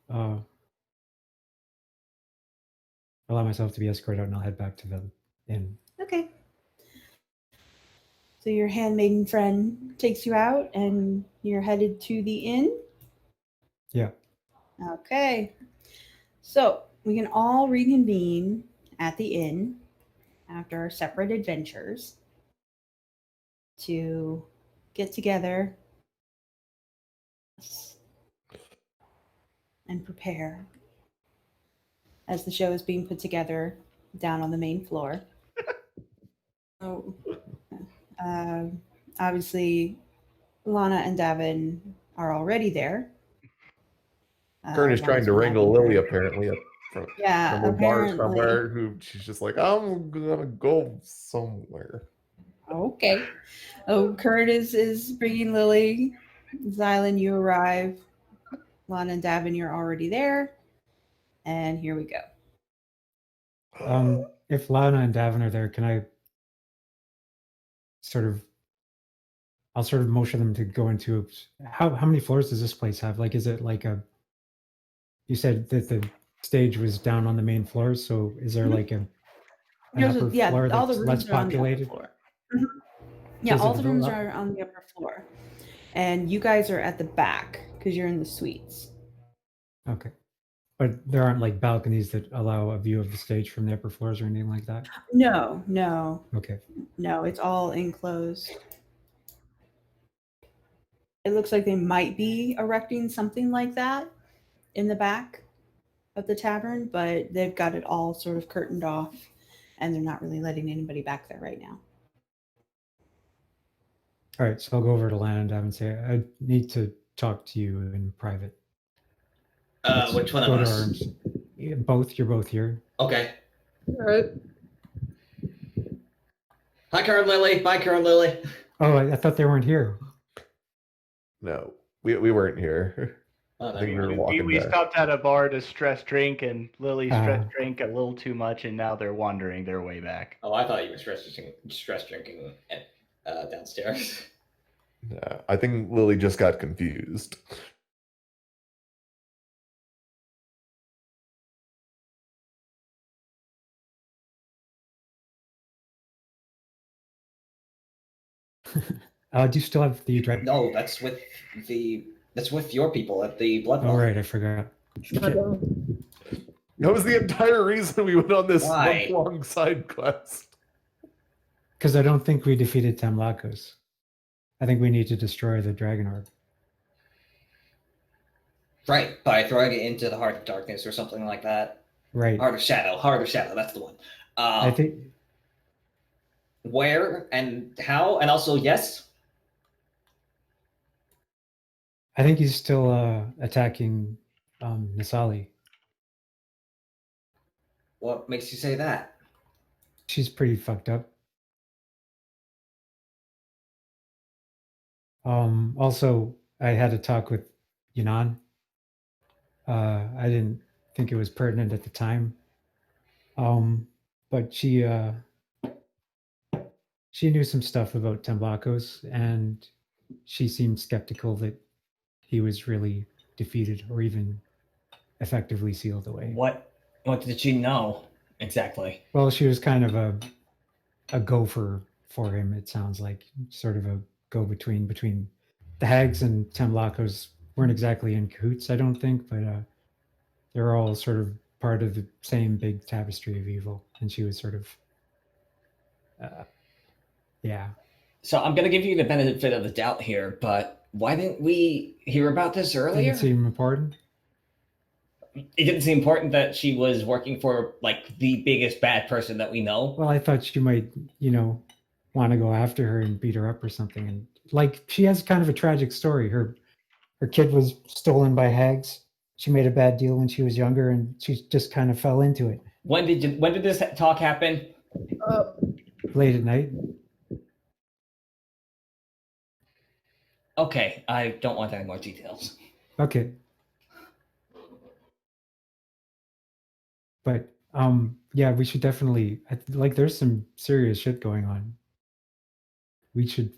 allow myself to be escorted out, and I'll head back to the inn. Okay. So your handmaiden friend takes you out, and you're headed to the inn. Yeah. Okay. So we can all reconvene at the inn after our separate adventures to get together and prepare as the show is being put together down on the main floor. So, obviously, Lana and Davynn are already there. Kern is trying Lana's to been wrangle having Lily her- apparently from Yeah, a bar apparently. somewhere. Who she's just like, I'm gonna go somewhere. Okay. Oh, Kurt is bringing Lily. Xylund, you arrive. Lana and Davynn, you're already there. And here we go. If Lana and Davin are there, can I I'll sort of motion them to go into how many floors does this place have? Like, is it like you said that the stage was down on the main floor, so is there like an upper floor all the that's rooms less are on the upper populated? floor. Mhm. Yeah, Does all it the go rooms up? are on the upper floor. And you guys are at the back because you're in the suites. Okay. But there aren't like balconies that allow a view of the stage from the upper floors or anything like that? No, Okay. it's all enclosed. It looks like they might be erecting something like that in the back of the tavern, but they've got it all sort of curtained off and they're not really letting anybody back there right now. All right, so I'll go over to Lana and and say, I need to talk to you in private. Let's Which one of go to us? our rooms. Yeah, both, you're both here. Okay. All right. Hi, Kern Lily. Bye, Kern Lily. Oh, I thought they weren't here. No, we weren't here. Oh, I think we were We, walking we back. stopped at a bar to stress drink, and Lily stress drank a little too much, and now they're wandering their way back. Oh, I thought you were stress drinking downstairs. Yeah, I think Lily just got confused. Do you still have the direct? No, that's with your people at the Blood Oh, Vault. right, I forgot. Shut up. That was the entire reason we went on this Why? month-long side quest. Because I don't think we defeated Tamlakos. I think we need to destroy the Dragon Orb. Right, by throwing it into the Heart of Darkness or something like that. Right. Heart of Shadow, that's the one. I think Where and how, and also yes. I think he's still attacking Nysali. What makes you say that? She's pretty fucked up. Also, I had a talk with Yunan. I didn't think it was pertinent at the time. But she knew some stuff about Tamlakos, and she seemed skeptical that he was really defeated or even effectively sealed away. What did she know exactly? Well, she was kind of a gopher for him, it sounds like, sort of a go-between between the hags and Tamlakos weren't exactly in cahoots, I don't think, but they're all sort of part of the same big tapestry of evil, and she was sort of yeah. So I'm gonna give you the benefit of the doubt here, but why didn't we hear about this earlier? Didn't seem important. It didn't seem important that she was working for like the biggest bad person that we know. Well, I thought she might, want to go after her and beat her up or something. And like, she has kind of a tragic story. Her kid was stolen by hags. She made a bad deal when she was younger, and she just kind of fell into it. When did this talk happen? Late at night. Okay, I don't want any more details. Okay. But yeah, we should definitely there's some serious shit going on. We should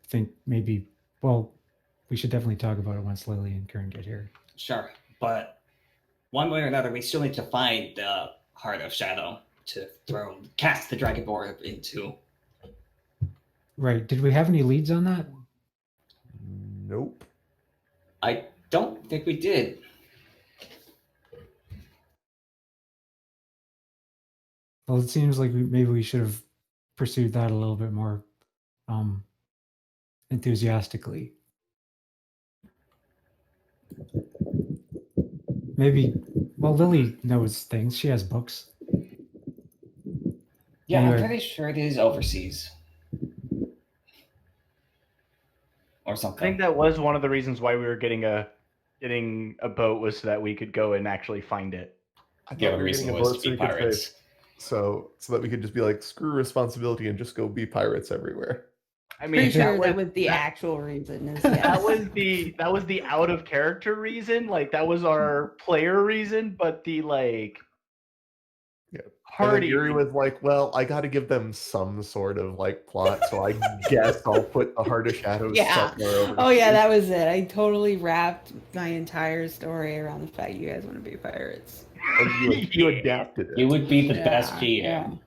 think maybe we should definitely talk about it once Lily and Kern get here. Sure, but one way or another, we still need to find the Heart of Shadow to cast the Dragon Orb into. Right. Did we have any leads on that? Nope. I don't think we did. Well, it seems like maybe we should have pursued that a little bit more enthusiastically. Maybe, well, Lily knows things. She has books. Yeah, Anyway. I'm pretty sure it is overseas. Or I something. think that was one of the reasons why we were getting a boat, was so that we could go and actually find it. I The thought other we were reason getting a was boat to so be we could pirates. say, so that we could just be like, screw responsibility and just go be pirates everywhere. I mean, Pretty sure that that was the that- actual reason. Is that yes. was the out of character reason. Like, that was our player reason, but the Yeah. And party then Yuri was like, well, I got to give them some sort of like plot, so I guess I'll put the Heart of Shadows Yeah. somewhere over Oh yeah, here." that was it. I totally wrapped my entire story around the fact you guys want to be pirates. And you adapted You it. would be the Yeah, best GM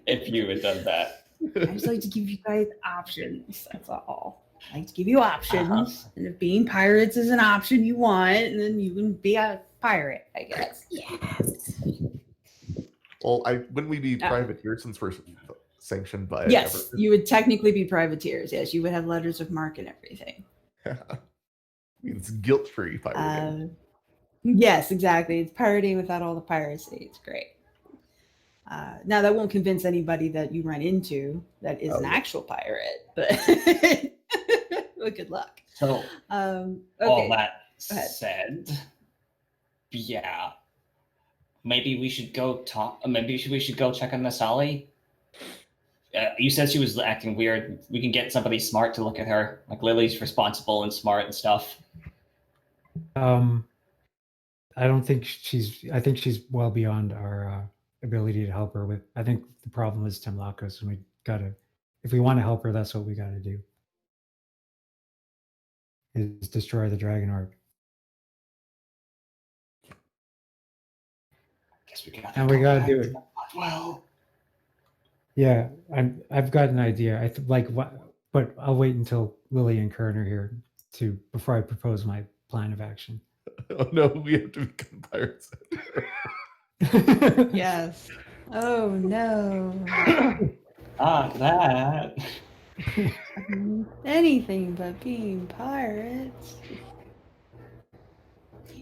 if you had done that. I just like to give you guys options. That's all. I like to give you options. And if being pirates is an option you want, and then you can be a pirate, I guess. Yes. Well, wouldn't we be Yeah. privateers since we're sanctioned by Yes, Everton? you would technically be privateers. Yes, you would have letters of marque and everything. It's guilt-free pirating. Yes, exactly. It's pirating without all the piracy. It's great. Now, that won't convince anybody that you run into that is an actual pirate, but well, good luck. So, Okay. all that Go ahead. said, yeah, maybe we should go talk. Maybe we should go check on Nysali. You said she was acting weird. We can get somebody smart to look at her. Like Lily's responsible and smart and stuff. I don't think I think she's well beyond our ability to help her with. I think the problem is Timlakos, and if we want to help her, that's what we gotta do. Is destroy the Dragon Orb. Guess we gotta. And we go gotta back do to it. the- Well, Yeah, I've got an idea. But I'll wait until Lily and Kern are here before I propose my plan of action. Oh no, we have to become pirates. Yes. Oh no. that. Anything but being pirates.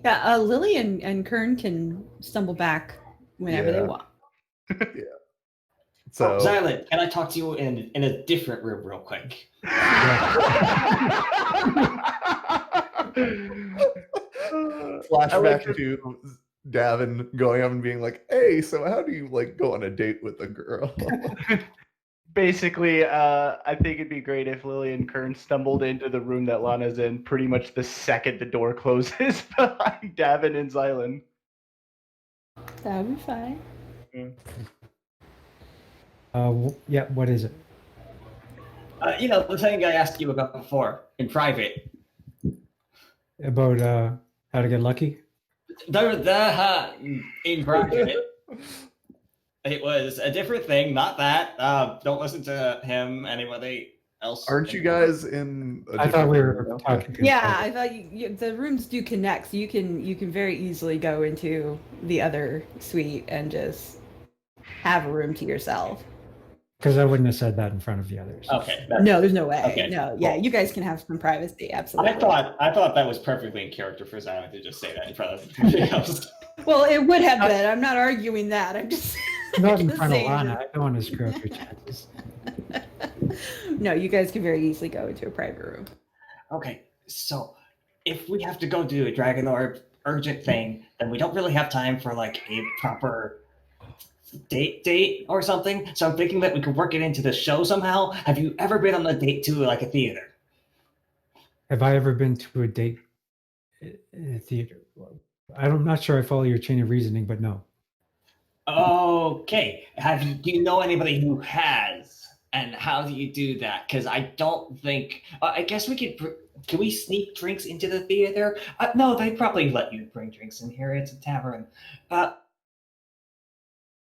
Yeah, Lily and Kern can stumble back whenever they Yeah. want. So Xylund, can I talk to you in a different room real quick? flashback to Davynn going up and being like, "Hey, so how do you like go on a date with a girl?" Basically, I think it'd be great if Lily and Kern stumbled into the room that Lana's in pretty much the second the door closes behind Davynn and Xylund. That would be fine. Yeah, what is it? The thing I asked you about before in private. About how to get lucky? In private. It was a different thing, not that. Don't listen to him, anybody else. Aren't you guys in? I thought we were talking. Yeah, I thought the rooms do connect, so you can very easily go into the other suite and just have a room to yourself. Because I wouldn't have said that in front of the others. Okay. No, there's no way. Okay, No, yeah, cool. you guys can have some privacy. Absolutely. I thought that was perfectly in character for Xylund to just say that in front of everybody else. Well, it would have been. I'm not arguing that. I'm just Not in just front of saying Lana. I don't want to screw up your chances. No, you guys can very easily go into a private room. Okay, so if we have to go do a Dragon Orb urgent thing, then we don't really have time for like a proper date or something. So I'm thinking that we could work it into the show somehow. Have you ever been on a date to like a theater? Have I ever been to a date in a theater? I'm not sure I follow your chain of reasoning, but no. Okay. Do you know anybody who has? And how do you do that? Because I don't think. I guess we could. Can we sneak drinks into the theater? No, they probably let you bring drinks in here. It's a tavern. Yeah,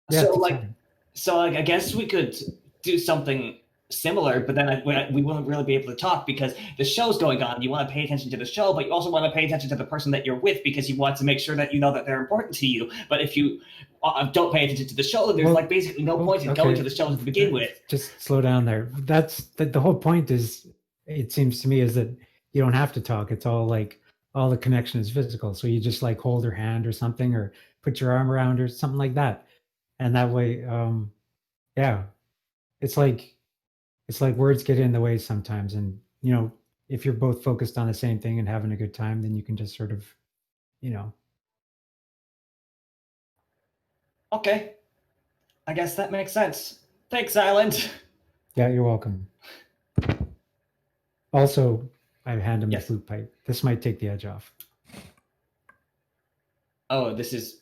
So it's like, fine. so like, I guess we could do something similar, but then we wouldn't really be able to talk because the show's going on. You want to pay attention to the show, but you also want to pay attention to the person that you're with because you want to make sure that you know that they're important to you. But if you don't pay attention to the show, there's Well, like basically no point in going to the show to begin with. Just slow down there. That's the whole point is, it seems to me, is that you don't have to talk. It's all like, all the connection is physical. So you just like hold her hand or something, or put your arm around her, something like that. And that way, yeah, it's like words get in the way sometimes. And, you know, if you're both focused on the same thing and having a good time, then you can just sort of, you know. Okay, I guess that makes sense. Thanks, Xylund. Yeah, you're welcome. Also, I hand him Yes. the flute pipe. This might take the edge off. Oh, this is.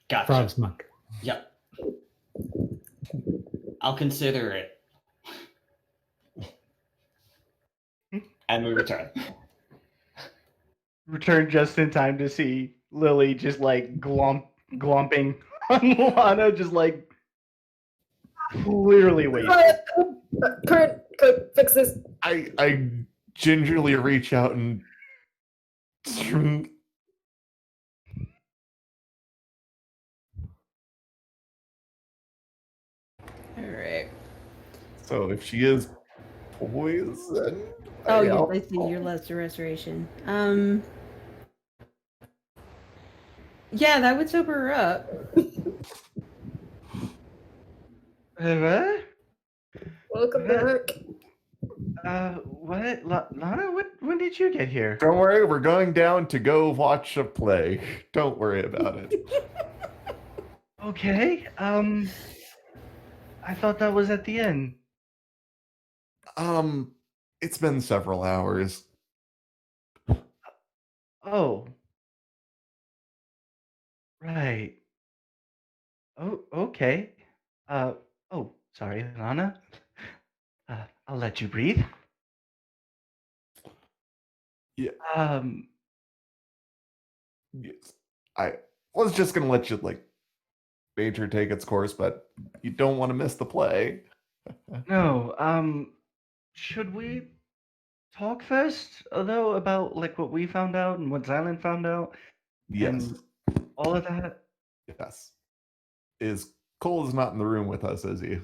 Gotcha. Frog's monk. Yep. I'll consider it. And we return. Return just in time to see Lily just like glomping on Lana, just like clearly waiting. Kern, could fix this. I gingerly reach out and All right. so if she is poisoned, Oh, I'll- yes, I see your lesser restoration. Yeah, that would sober her up. What? Welcome back. What? Lana, when did you get here? Don't worry, we're going down to go watch a play. Don't worry about it. Okay. I thought that was at the end. It's been several hours. Oh. Right. Oh, okay. Oh, sorry, Lana. I'll let you breathe. Yeah. Yes. I was just gonna let you nature take its course, but you don't want to miss the play. No, should we talk first, though, about what we found out and what Xylund found out? Yes. And all of that? Yes. Cole is not in the room with us, is he?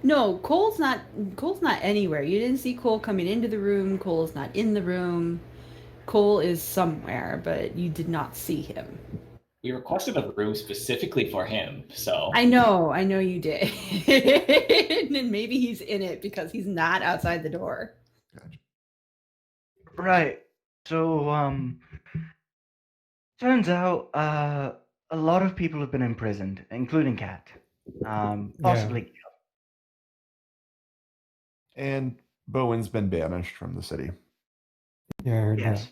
No, Cole's not anywhere. You didn't see Cole coming into the room. Cole's not in the room. Cole is somewhere, but you did not see him. We requested a room specifically for him, so. I know you did. And maybe he's in it because he's not outside the door. Gotcha. Right. So, turns out, a lot of people have been imprisoned, including Kat. Possibly. And Bowen's been banished from the city. Yeah, I heard Yes.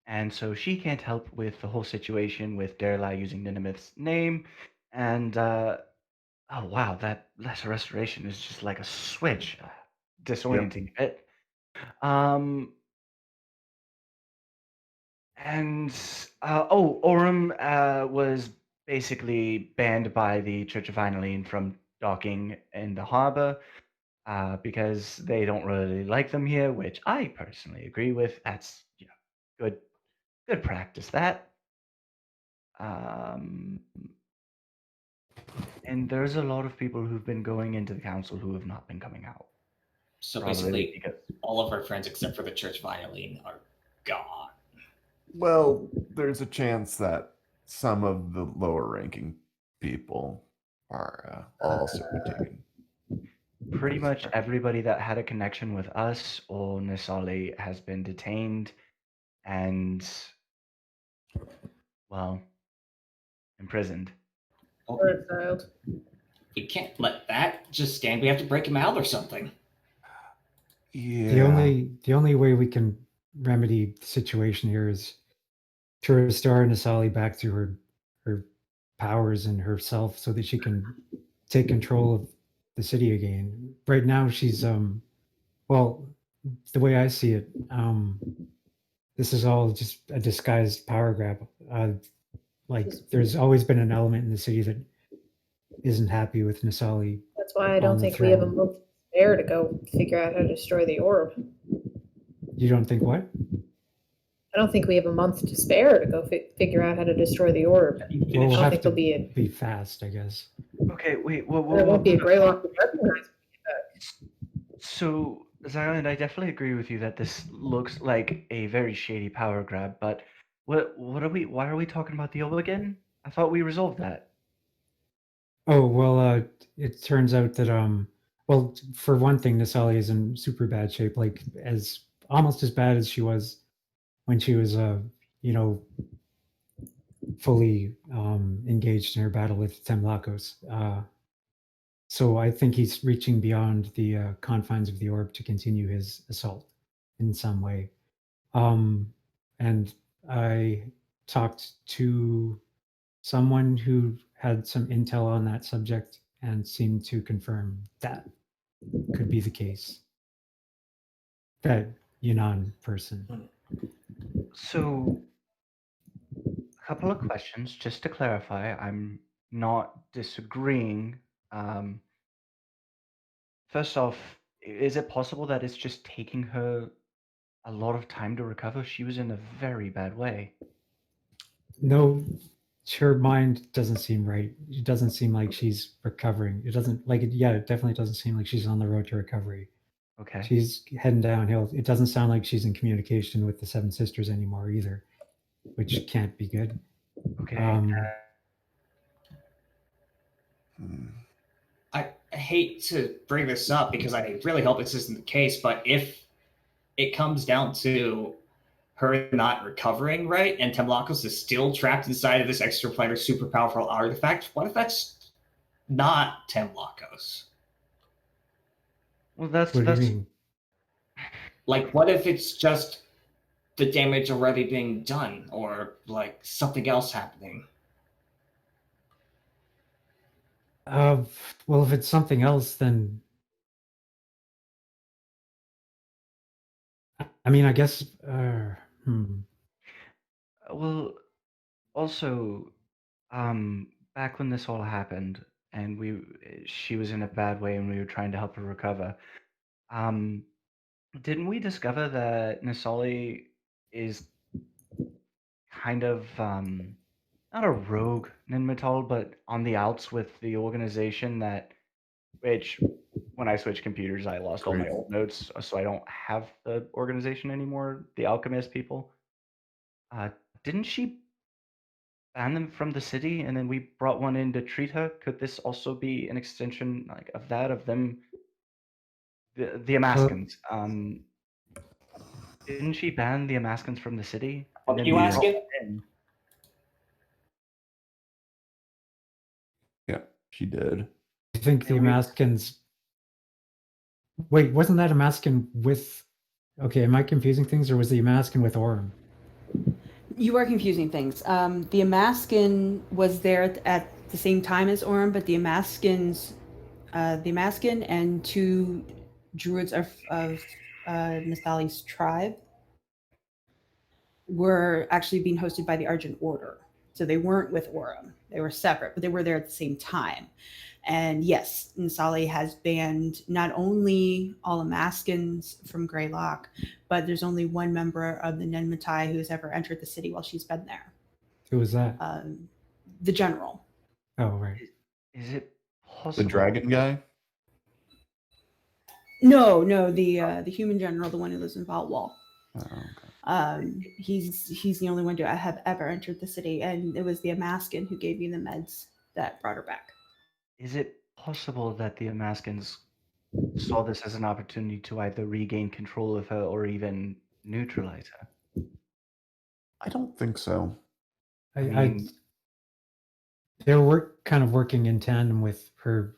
And so she can't help with the whole situation with Darla using Ninimith's name. And, oh wow, that lesser restoration is just like a switch. Disorienting a bit. And, Orem was basically banned by the Church of Vinyline from docking in the harbor. Because they don't really like them here, which I personally agree with. That's good practice. That, and there's a lot of people who've been going into the council who have not been coming out. So Probably basically, because all of our friends except for the Church Violin are gone. Well, there's a chance that some of the lower ranking people are also taken. pretty much everybody that had a connection with us or Nysali has been detained and, well, imprisoned. Oh, Or exiled. we can't let that just stand. We have to break him out or something. Yeah. The only way we can remedy the situation here is to restore Nysali back to her powers in herself so that she can take control of the city again. Right now, she's well, the way I see it, this is all just a disguised power grab. Like there's always been an element in the city that isn't happy with Nysali. That's why I on don't the think we have a throne. month to spare to go figure out how to destroy the orb. You don't think what? I don't think we have a month to spare to go figure out how to destroy the orb. Well, I we'll don't have think to there'll be a. be fast, I guess. Okay, wait. There won't be a Greylock to recognize. So, Xylund, I definitely agree with you that this looks like a very shady power grab, but what are we? Why are we talking about the orb again? I thought we resolved that. Oh well, it turns out that well, for one thing, Nysali is in super bad shape, like as almost as bad as she was when she was you know, fully engaged in her battle with Temlakos. So I think he's reaching beyond the confines of the orb to continue his assault in some way. And I talked to someone who had some intel on that subject and seemed to confirm that could be the case. That Yunnan person. So, a couple of questions just to clarify. I'm not disagreeing. First off, is it possible that it's just taking her a lot of time to recover? She was in a very bad way. No, her mind doesn't seem right. It doesn't seem like she's recovering. It doesn't like it. Yeah, it definitely doesn't seem like she's on the road to recovery. Okay. She's heading downhill. It doesn't sound like she's in communication with the Seven Sisters anymore either, which can't be good. Okay. I hate to bring this up because I really hope this isn't the case, but if it comes down to her not recovering, right, and Temlakos is still trapped inside of this extraplanar super powerful artifact, what if that's not Temlakos? Well, that's What do you mean? Like, what if it's just the damage already being done, or like something else happening? Well, if it's something else, then I mean, I guess. Well, also, back when this all happened, and she was in a bad way, and we were trying to help her recover. Didn't we discover that Nysali is kind of not a rogue Ninmetal, but on the outs with the organization which when I switched computers, I lost all my Great. old notes, so I don't have the organization anymore. The Alchemist people. Didn't she ban them from the city, and then we brought one in to treat her? Could this also be an extension like of that of them? The Amaskans. Didn't she ban the Amaskans from the city? What And are then you we brought asking? one in? Yeah, she did. I think the And we- Amaskans. Wait, wasn't that Amaskan with? Okay, am I confusing things, or was the Amaskan with Orm? You are confusing things. The Amaskan was there at the same time as Orm, but the Amaskan and two druids of Nysali's tribe were actually being hosted by the Argent Order. So they weren't with Orm. They were separate, but they were there at the same time. And yes, Nysali has banned not only all Amaskans from Greylock, but there's only one member of the Nenmatai who's ever entered the city while she's been there. Who was that? The general. Oh, right. Is it possible? The dragon guy? No, the human general, the one who lives in Valwall. Oh, okay. He's the only one to have ever entered the city, and it was the Amaskan who gave you the meds that brought her back. Is it possible that the Amaskans saw this as an opportunity to either regain control of her or even neutralize her? I don't think so. I they're kind of working in tandem with her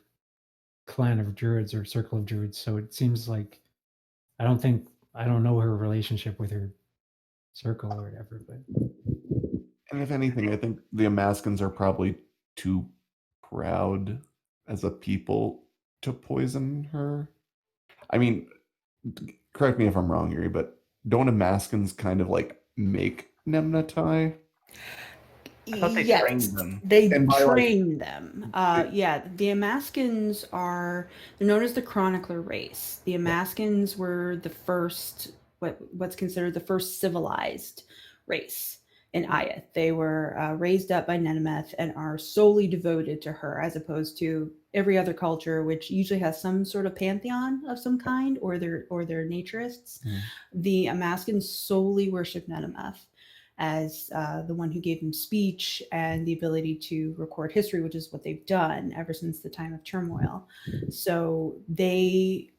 clan of druids or circle of druids, so it seems like I don't know her relationship with her circle or whatever, but And if anything, I think the Amaskans are probably too proud as a people to poison her. I mean, correct me if I'm wrong, Yuri, but don't Amaskins kind of like make Nemnatai? I thought they Yes, trained them. they And by, like, train them. Yeah, the Amaskins they're known as the Chronicler race. The Amaskins were the first, what's considered the first civilized race in Iyith. They were raised up by Nenemeth and are solely devoted to her, as opposed to every other culture, which usually has some sort of pantheon of some kind, or they're naturists. Mm. The Amaskins solely worship Nenemeth as the one who gave them speech and the ability to record history, which is what they've done ever since the time of turmoil. So they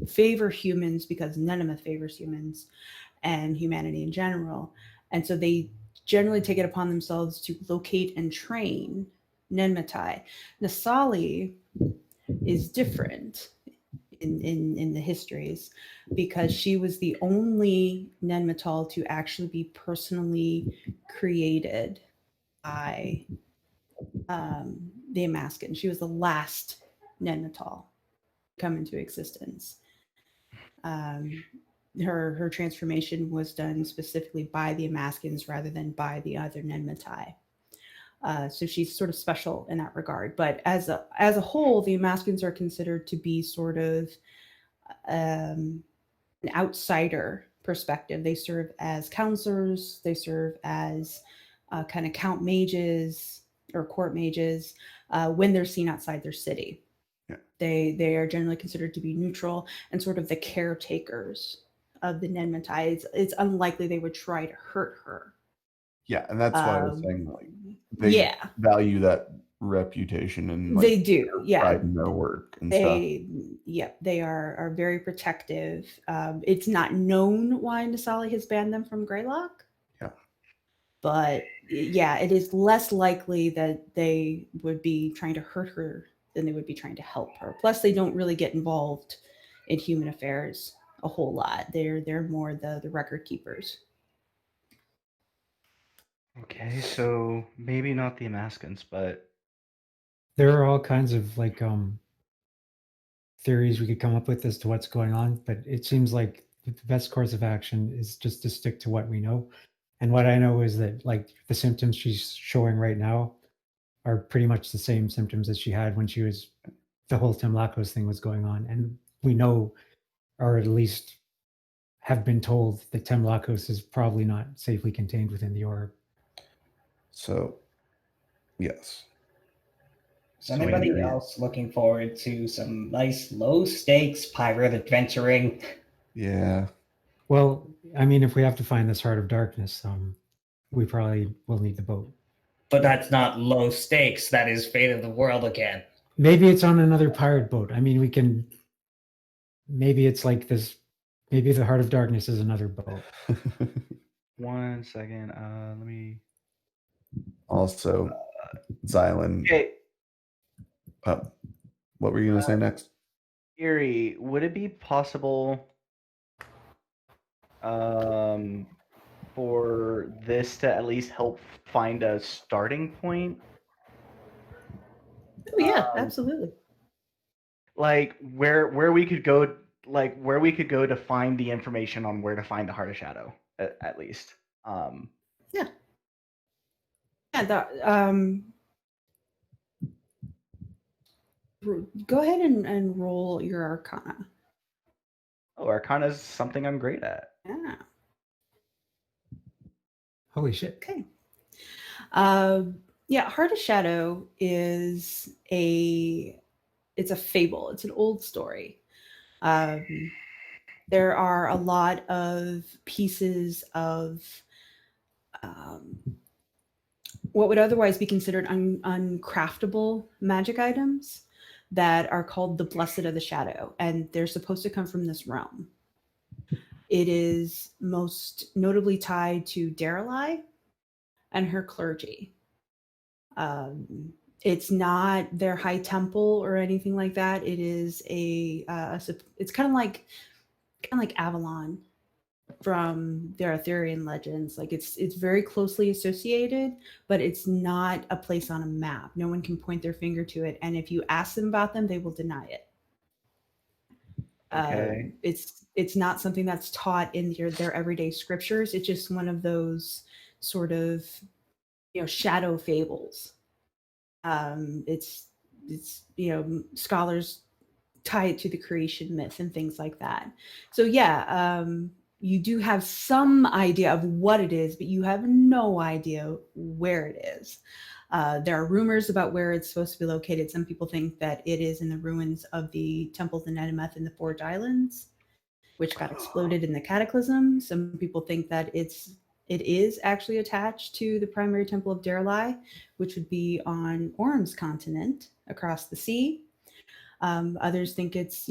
favor humans because Nenemeth favors humans and humanity in general. And so they generally take it upon themselves to locate and train Nenmatai. Nysali is different in the histories because she was the only Nenmatal to actually be personally created by the Amaskin. She was the last Nenmatal to come into existence. Her transformation was done specifically by the Amaskins rather than by the other Nenmatai. So she's sort of special in that regard. But as a whole, the Amaskins are considered to be sort of an outsider perspective. They serve as counselors. They serve as kind of count mages or court mages when they're seen outside their city. Yeah. They are generally considered to be neutral and sort of the caretakers of the Nenmatai. It's unlikely they would try to hurt her. Yeah, and that's why I was saying, like, they value that reputation and, like, they do, yeah, pride in their work and stuff. They are very protective. It's not known why Nysali has banned them from Greylock. Yeah, but yeah, it is less likely that they would be trying to hurt her than they would be trying to help her. Plus, they don't really get involved in human affairs a whole lot. They're more the record keepers. Okay, so maybe not the Amaskins, but There are all kinds of like theories we could come up with as to what's going on, but it seems like the best course of action is just to stick to what we know. And what I know is that like the symptoms she's showing right now are pretty much the same symptoms that she had when she was the whole Temlakos thing was going on. And we know, or at least have been told, that Temlakos is probably not safely contained within the orb. So, yes. Is anybody else looking forward to some nice low stakes pirate adventuring? Yeah. Well, I mean, if we have to find this Heart of Darkness, we probably will need the boat. But that's not low stakes. That is fate of the world again. Maybe it's on another pirate boat. I mean, we can. Maybe it's like this. Maybe the Heart of Darkness is another boat. 1 second. Let me. Also, Xylund. Okay. What were you going to say next? Erie, would it be possible for this to at least help find a starting point? Oh yeah, absolutely. Like where we could go, where we could go to find the information on where to find the Heart of Shadow, at least. Yeah. Go ahead and roll your Arcana. Oh, Arcana is something I'm great at. Yeah. Holy shit. Okay. Yeah, Heart of Shadow is it's a fable. It's an old story. There are a lot of pieces of what would otherwise be considered uncraftable magic items that are called the Blessed of the Shadow, and they're supposed to come from this realm. It is most notably tied to Darelai and her clergy. It's not their high temple or anything like that. It is it's kind of like Avalon from the Arthurian legends. Like it's very closely associated, but it's not a place on a map. No one can point their finger to it, and if you ask them about them, they will deny it. Okay. It's not something that's taught in their everyday scriptures. It's just one of those sort of shadow fables. It's scholars tie it to the creation myth and things like that. So yeah, you do have some idea of what it is, but you have no idea where it is. There are rumors about where it's supposed to be located. Some people think that it is in the ruins of the Temple of the Nenemeth in the Forge Islands, which got exploded in the Cataclysm. Some people think that it is actually attached to the primary Temple of Derelai, which would be on Orm's continent across the sea. Others think it's,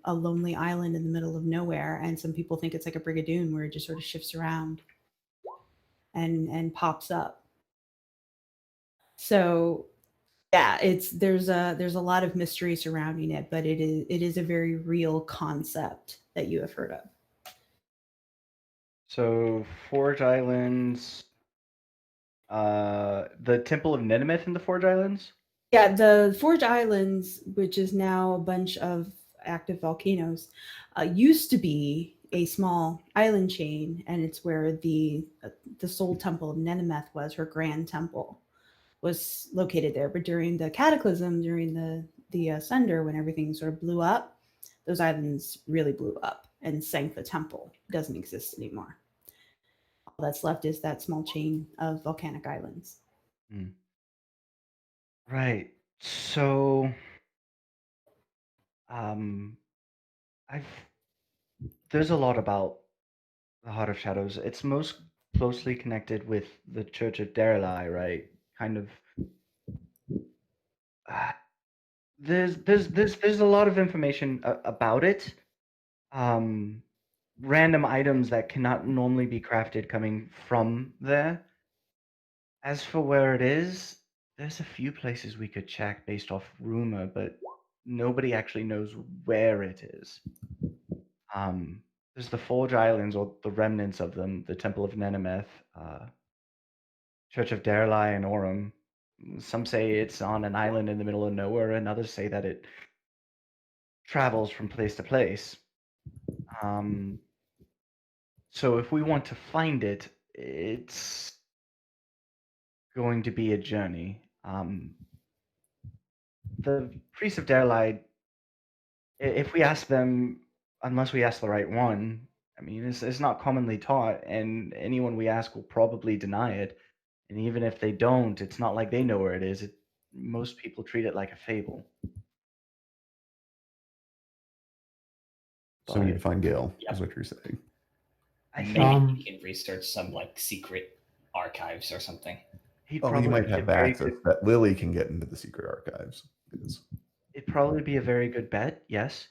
a lonely island in the middle of nowhere. And some people think it's like a Brigadoon where it just sort of shifts around and pops up. So yeah, there's a lot of mystery surrounding it, but it is a very real concept that you have heard of. So Forge Islands, the Temple of Nenemeth in the Forge Islands? Yeah, the Forge Islands, which is now a bunch of active volcanoes, used to be a small island chain, and it's where the Soul Temple of Nenemeth was. Her grand temple was located there. But during the Cataclysm, during the Sunder, when everything sort of blew up, those islands really blew up and sank the temple. It doesn't exist anymore. All that's left is that small chain of volcanic islands. Right. So, I've there's a lot about the Heart of Shadows. It's most closely connected with the Church of Derelai, right? Kind of. There's a lot of information about it. Random items that cannot normally be crafted coming from there. As for where it is, there's a few places we could check based off rumor, but nobody actually knows where it is. There's the Forge Islands, or the remnants of them, the Temple of Nenemeth, Church of Derelai and Orem. Some say it's on an island in the middle of nowhere, and others say that it travels from place to place. So if we want to find it, it's going to be a journey. The priests of Derelai, if we ask them, unless we ask the right one, I mean, it's not commonly taught, and anyone we ask will probably deny it. And even if they don't, it's not like they know where it is. Most people treat it like a fable. So we need to But find Gale, Yep. is what you're saying. I Maybe think he can research some like secret archives or something. he'd Well, probably you might be a have very access good, that Lily can get into the secret archives. it'd probably be a very good bet, yes.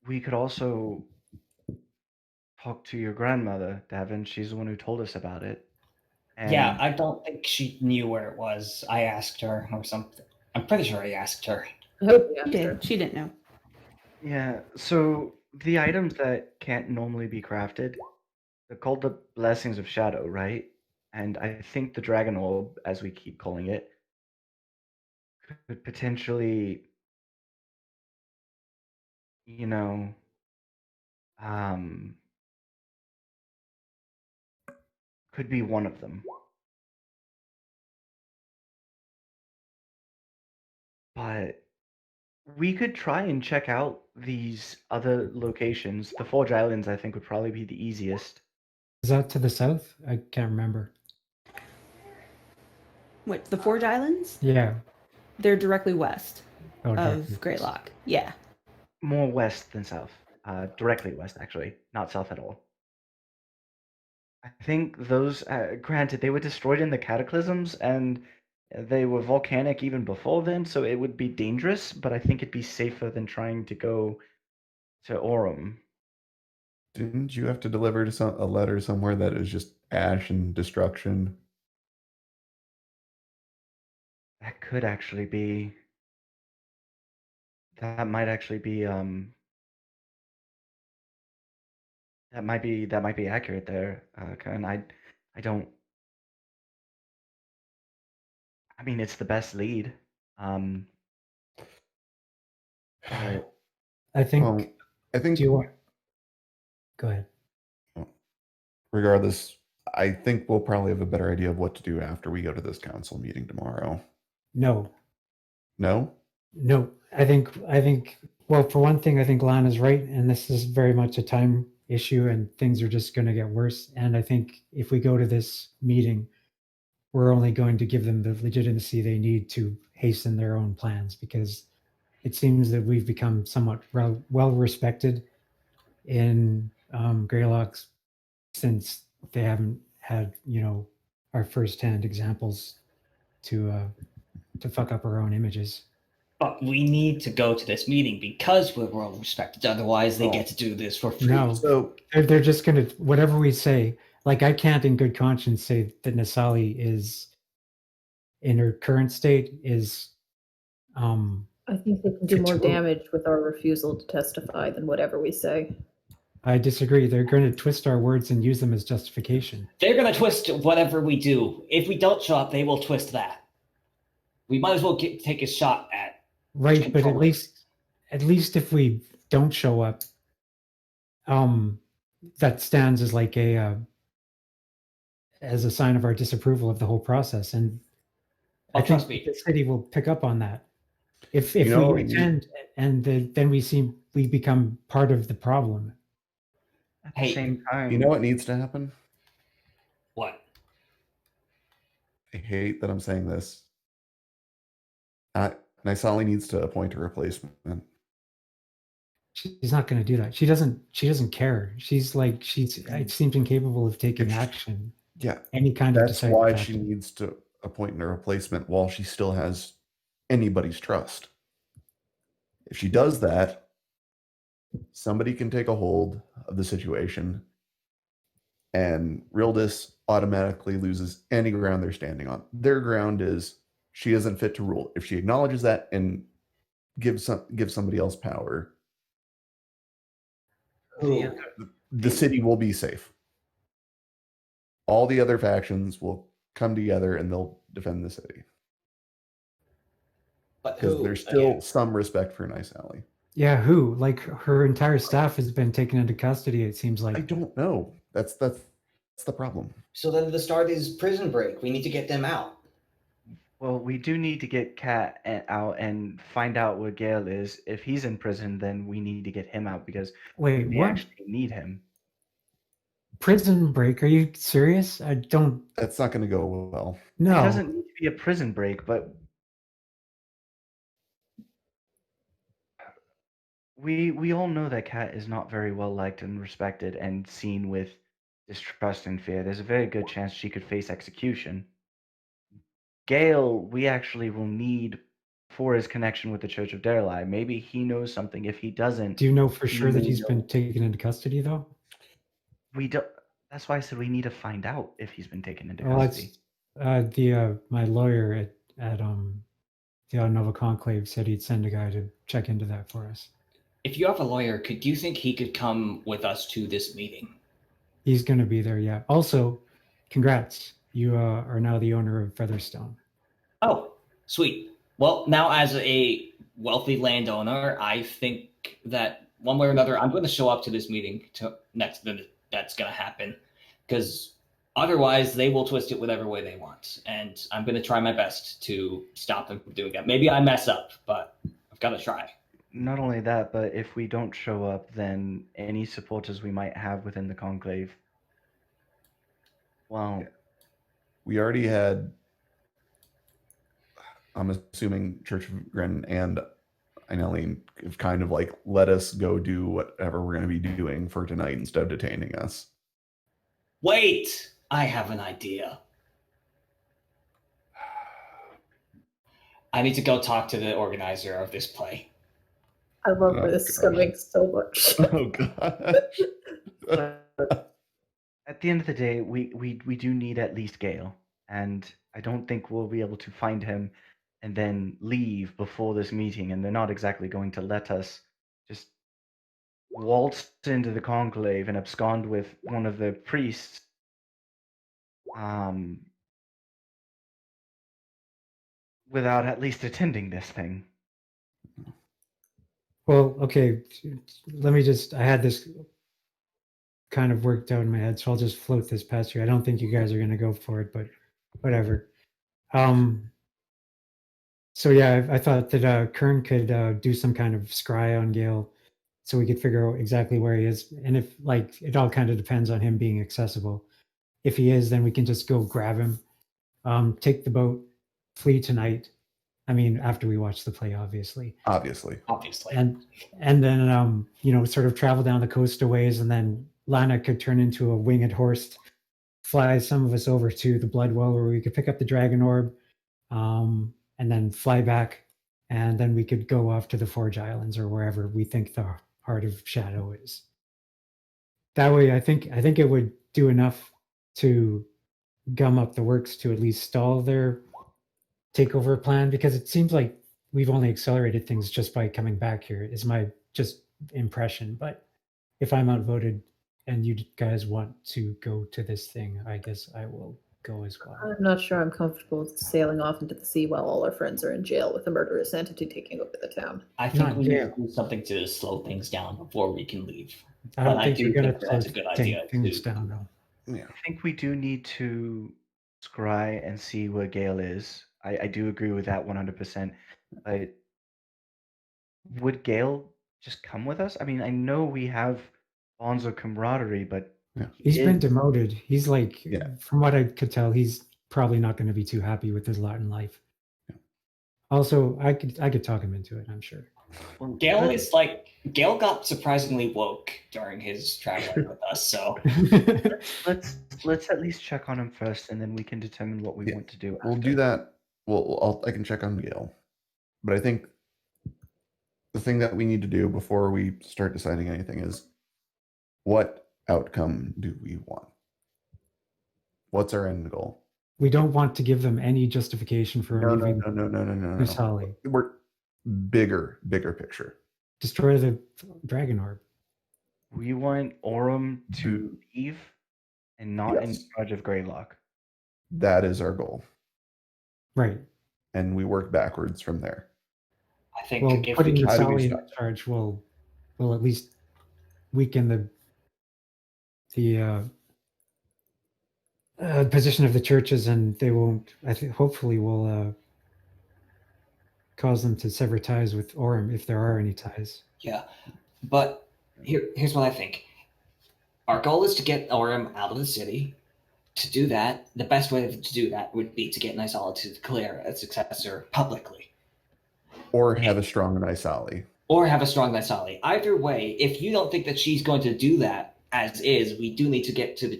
We could also talk to your grandmother, Davynn. She's the one who told us about it. And Yeah, I don't think she knew where it was. I asked her or something. I'm pretty sure I asked her. I hope you She asked did. her. She didn't know. yeah, so the items that can't normally be crafted, they're called the Blessings of Shadow, right? And I think the Dragon Orb, as we keep calling it, could potentially, you know, could be one of them. But we could try and check out these other locations. The Forge Islands, I think, would probably be the easiest. Is that to the south? I can't remember. What, the Forge Islands? Yeah. They're directly west Oh, of directly. Greylock. Yeah. More west than south. Directly west, actually, not south at all. I think those, granted, they were destroyed in the cataclysms, and they were volcanic even before then, so it would be dangerous, but I think it'd be safer than trying to go to Orem. Didn't you have to deliver to a letter somewhere that is just ash and destruction? That could actually be. That might actually be That might be accurate there, Kern. I don't. I mean, it's the best lead. But I think. I think Do you want? Go ahead. regardless, I think we'll probably have a better idea of what to do after we go to this council meeting tomorrow. No, No? no. I think. Well, for one thing, I think Lana's right, and this is very much a time issue, and things are just going to get worse. And I think if we go to this meeting, we're only going to give them the legitimacy they need to hasten their own plans, because it seems that we've become somewhat well respected in Greylocks since they haven't had, our firsthand examples to fuck up our own images. But we need to go to this meeting because we're well respected. Otherwise, they get to do this for free. No, So they're just gonna, whatever we say. Like, I can't, in good conscience, say that Nysali is, in her current state, is. I think they can do more True. damage with our refusal to testify than whatever we say. I disagree. They're going to twist our words and use them as justification. They're going to twist whatever we do. If we don't show up, they will twist that. We might as well take a shot at. Right, but at least if we don't show up, that stands as like as a sign of our disapproval of the whole process, and I think trust me. the city will pick up on that. If You know, we attend and then we become part of the problem. at the Hey, same time, you know what needs to happen? What? I hate that I'm saying this. Nysali needs to appoint a replacement. She's not going to do that. She doesn't care. It seems incapable of taking action. Yeah, Any kind of that's decisive why action. she needs to appoint a replacement while she still has anybody's trust. If she does that, somebody can take a hold of the situation, and Rildis automatically loses any ground they're standing on. Their ground is she isn't fit to rule. If she acknowledges that and gives somebody else power, the city will be safe. All the other factions will come together and they'll defend the city. But Because there's still some respect for Nysali. Yeah, who? Like, her entire staff has been taken into custody, it seems like. I don't know. That's the problem. So then the start is prison break. We need to get them out. well, we do need to get Cat out and find out where Gale is. If he's in prison, then we need to get him out because Wait, we what? actually need him. Prison break? Are you serious? I don't. That's not going to go well. No. It doesn't need to be a prison break, but we all know that Cat is not very well liked and respected and seen with distrust and fear. There's a very good chance she could face execution. Gale, we actually will need for his connection with the Church of Derelai. Maybe he knows something. If he doesn't, Do you know for he sure that may he's know. been taken into custody, though? We don't. That's why I said we need to find out if he's been taken into Well, custody. my lawyer at the Nova Conclave said he'd send a guy to check into that for us. If you have a lawyer, do you think he could come with us to this meeting? He's going to be there, yeah. Also, congrats. You are now the owner of Featherstone. Oh, sweet. Well, now as a wealthy landowner, I think that one way or another, I'm going to show up to this meeting that's going to happen, because otherwise they will twist it whatever way they want. And I'm going to try my best to stop them from doing that. Maybe I mess up, but I've got to try. Not only that, but if we don't show up, then any supporters we might have within the conclave, well, We already had, I'm assuming, Church of Gren and Eineline have kind of like let us go do whatever we're going to be doing for tonight instead of detaining us. Wait, I have an idea. I need to go talk to the organizer of this play. I love where Oh, this is gosh. going so much. Oh gosh. at the end of the day, we do need at least Gale, and I don't think we'll be able to find him and then leave before this meeting, and they're not exactly going to let us just waltz into the conclave and abscond with one of the priests, without at least attending this thing. Well, okay. Let me just. I had this kind of worked out in my head, so I'll just float this past you. I don't think you guys are going to go for it, but whatever. So yeah, I thought that Kern could do some kind of scry on Gale, so we could figure out exactly where he is, and if like it all kind of depends on him being accessible. If he is, then we can just go grab him, take the boat, flee tonight. I mean, after we watch the play, obviously. Obviously. And then sort of travel down the coast a ways, and then Lana could turn into a winged horse, fly some of us over to the Bloodwell where we could pick up the dragon orb, and then fly back, and then we could go off to the Forge Islands or wherever we think the Heart of Shadow is. That way, I think it would do enough to gum up the works to at least stall their takeover plan, because it seems like we've only accelerated things just by coming back here, is my just impression. But if I'm outvoted and you guys want to go to this thing, I guess I will go as well. I'm not sure I'm comfortable sailing off into the sea while all our friends are in jail with a murderous entity taking over the town. I think Not we need jail. to do something to slow things down before we can leave. I don't But I think do you're going think to that's a good idea, take things too. down, though. Yeah. I think we do need to scry and see where Gale is. I do agree with that 100%. But would Gale just come with us? I mean, I know we have bonds of camaraderie, but He's he been is- demoted. He's like, Yeah. from what I could tell, he's probably not going to be too happy with his lot in life. Also, I could talk him into it, I'm sure. Gale got surprisingly woke during his traveling with us, so let's at least check on him first, and then we can determine what we Yeah, want to do. We'll do that. I can check on Gale, but I think the thing that we need to do before we start deciding anything is, what outcome do we want? What's our end goal? We don't want to give them any justification for No, leaving no. Nysali. We're bigger picture. Destroy the dragon orb. We want Orem to leave and not in Yes. charge of Greylock. That is our goal, Right. and we work backwards from there. I think Well, if putting we How do we Nysali in start? charge will at least weaken the position of the churches, and they won't. I think hopefully will cause them to sever ties with Orem if there are any ties. Yeah, but here's what I think. Our goal is to get Orem out of the city. To do that, the best way to do that would be to get Nysali to declare a successor publicly. Or have a strong Nysali. Or have a strong Nysali. Either way, if you don't think that she's going to do that as is, we do need to get the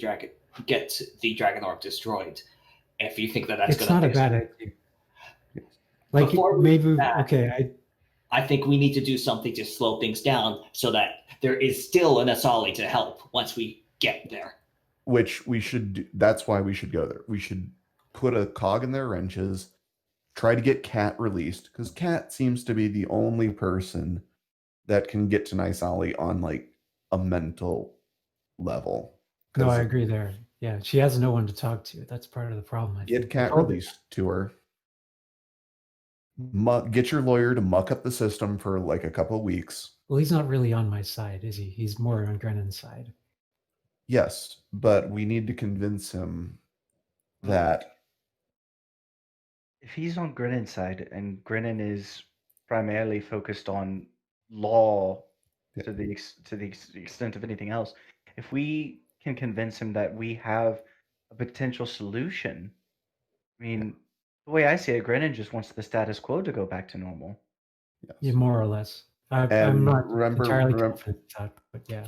dragon orb destroyed. If you think that that's It's going not to a bad idea. Like Before we maybe do that- okay. I think we need to do something to slow things down so that there is still an Nysali to help once we get there. Which we should do. That's why we should go there. We should put a cog in their wrenches, try to get Cat released, because Cat seems to be the only person that can get to Nysali on like a mental level. No, 'Cause I agree there. Yeah, she has no one to talk to. That's part of the problem. I Get think. Cat released to her. Get your lawyer to muck up the system for like a couple of weeks. Well, he's not really on my side, is he? He's more on Grennan's side. Yes, but we need to convince him that If he's on Grennan's side and Grennan is primarily focused on law to the extent of anything else, if we can convince him that we have a potential solution, I mean, the way I see it, Grennan just wants the status quo to go back to normal. yes. Yeah, more or less. I'm And not entirely remember, confident with that, but yeah.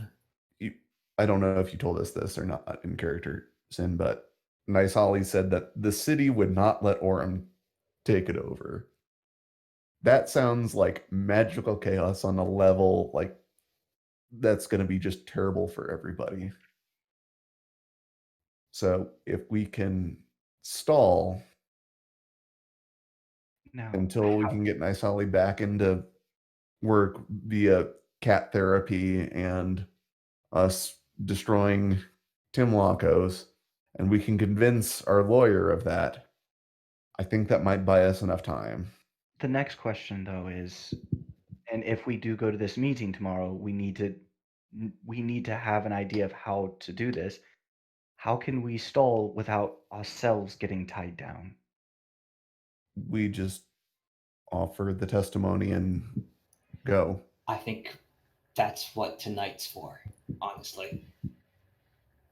I don't know if you told us this or not in character, Sin, but Nysali said that the city would not let Orem take it over. That sounds like magical chaos on a level like that's going to be just terrible for everybody. So if we can stall Now, until we can get Nysali back into work via cat therapy and us destroying Tim Lacos, and we can convince our lawyer of that, I think that might buy us enough time. The next question, though, is, and if we do go to this meeting tomorrow, we need to have an idea of how to do this. How can we stall without ourselves getting tied down? We just offer the testimony and go. I think that's what tonight's for, honestly.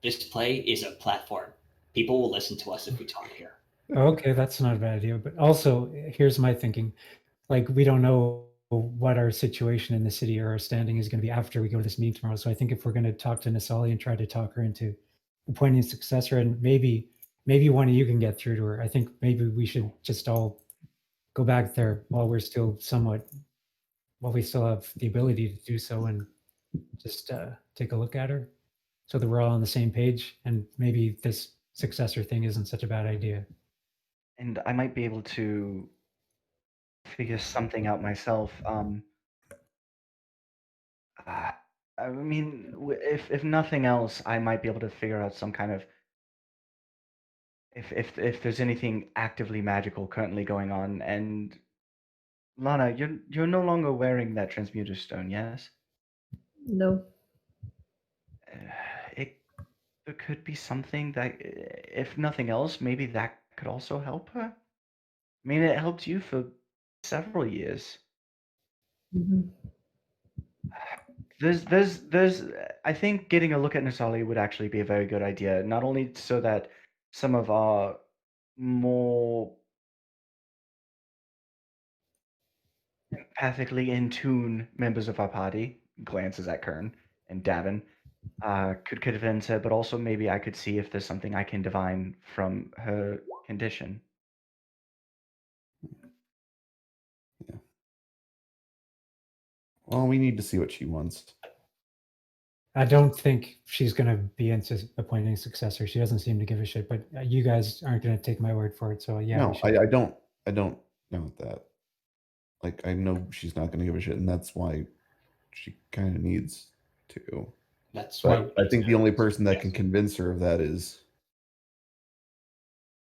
This play is a platform. People will listen to us if we talk here. Okay, that's not a bad idea. But also, here's my thinking. Like, we don't know what our situation in the city or our standing is going to be after we go to this meeting tomorrow. So I think if we're going to talk to Nysali and try to talk her into appointing a successor, and maybe one of you can get through to her, I think maybe we should just all go back there while we still have the ability to do so, and just take a look at her so that we're all on the same page, and maybe this successor thing isn't such a bad idea. And I might be able to figure something out myself. I mean, if nothing else, I might be able to figure out some kind of, if there's anything actively magical currently going on. And Lana, you're no longer wearing that transmuter stone, yes? No. There could be something that, if nothing else, maybe that could also help her. I mean, it helped you for several years. Mm-hmm. There's. I think getting a look at Nysali would actually be a very good idea. Not only so that some of our more empathically in tune members of our party, glances at Kern and Davynn, could convince her, but also maybe I could see if there's something I can divine from her condition. Yeah. Well, we need to see what she wants. I don't think she's going to be into appointing a successor. She doesn't seem to give a shit, but you guys aren't going to take my word for it. So yeah. No, I don't know that. Like, I know she's not going to give a shit, and that's why she kind of needs to. That's But why I think the only person that can convince her of that is